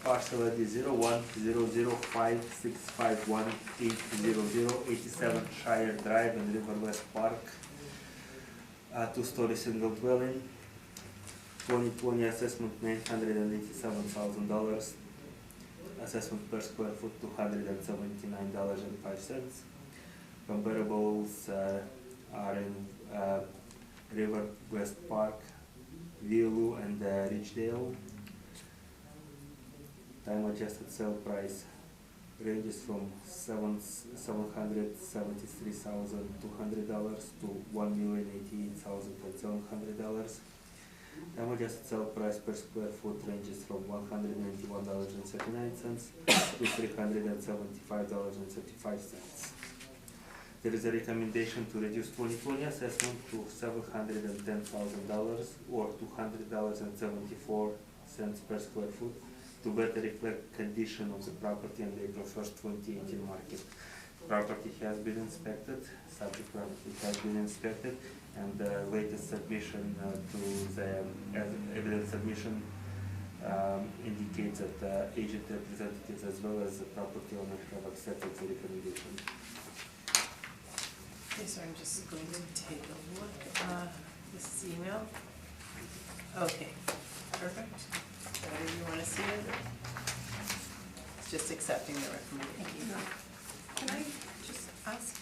Parcel ID 01-005-651-800, 87 Shire Drive in River West Park. Two-story single dwelling. 2020 assessment $987,000. Assessment per square foot $279.05. Comparables are in River West Park, Violu, and Ridgedale. Time adjusted sale price ranges from $773,200 to $1,088,700. Time adjusted sale price per square foot ranges from $191.39 to $375.35. There is a recommendation to reduce 2020 assessment to $710,000 or $200.74 per square foot, to better reflect condition of the property on April 1st, 2018 market. Property has been inspected, subject property has been inspected, and the latest submission to the evidence submission indicates that agent representatives as well as the property owner have accepted the recommendation. Okay, so I'm just going to take a look at this email. Okay, perfect. Whatever you want to see it. It's just accepting the recommendation. Can I just ask,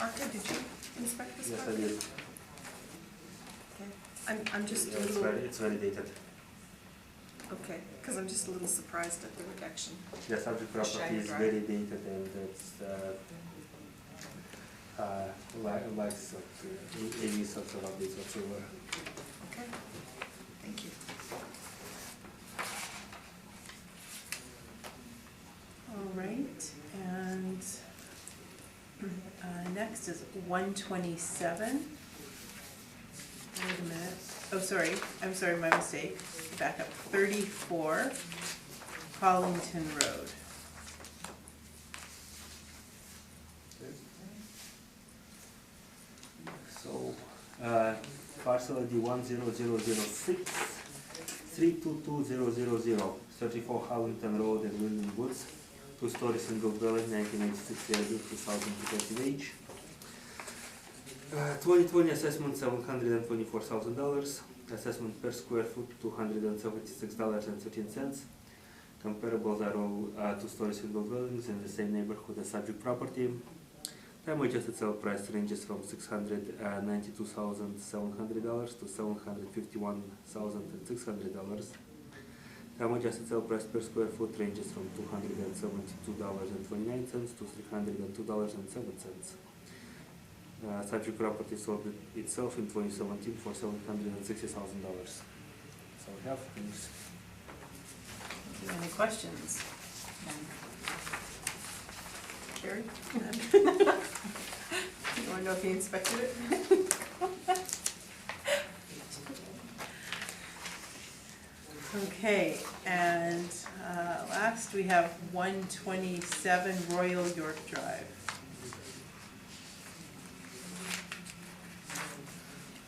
Arca, did you inspect this Yes, I property? did. Okay. I'm just a Yeah, little, it's validated. okay, because I'm just a little surprised at the reduction. The subject property Shire is Drive. validated, and it's likes any sort of updates whatsoever. Okay, thank you. All right, and next is 127. Wait a minute. oh, sorry, I'm sorry, my mistake. Back up, 34 Collington Road. So, parcel ID 10006 322000, 34 Harlington Road and William Woods, 2-story single dwelling, 1996 year built, 2000 age. 2020 assessment $724,000, assessment per square foot $276.13. Comparables are all 2-story single dwellings in the same neighborhood as subject property. Time adjusted sale price ranges from $692,700 to $751,600. Time adjusted sale price per square foot ranges from $272.29 to $302.07. Subject property sold itself in 2017 for $760,000. So we have things. Any questions? Carrie? You wanna know if he inspected it? Okay, and last we have 127 Royal York Drive.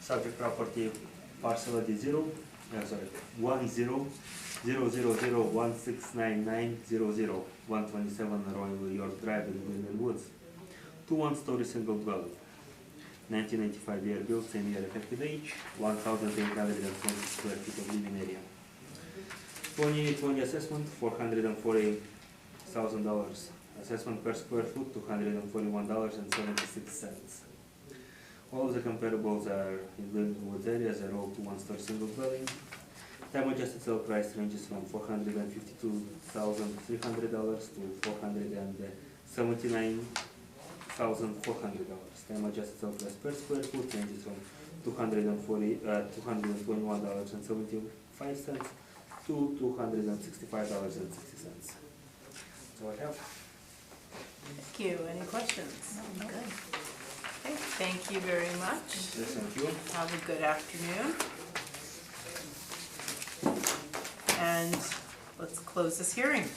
Subject property parcel ID 1000169900 127 Royal York Drive in William Woods. 2 1-story single dwelling. 1995 year built, same year effective age, 1,820 square feet of living area. 2020 assessment $440,000. Assessment per square foot $241.76. All of the comparables are in William Woods areas, are all 2 1-story single dwelling. Time adjusted sale price ranges from $452,300 to $479,400. Time adjusted sale price per square foot ranges from $221.75 to $265.60. So I have. Thank you. Any questions? No, good. Okay, thank you very much. Yes, thank you. Have a good afternoon. And let's close this hearing.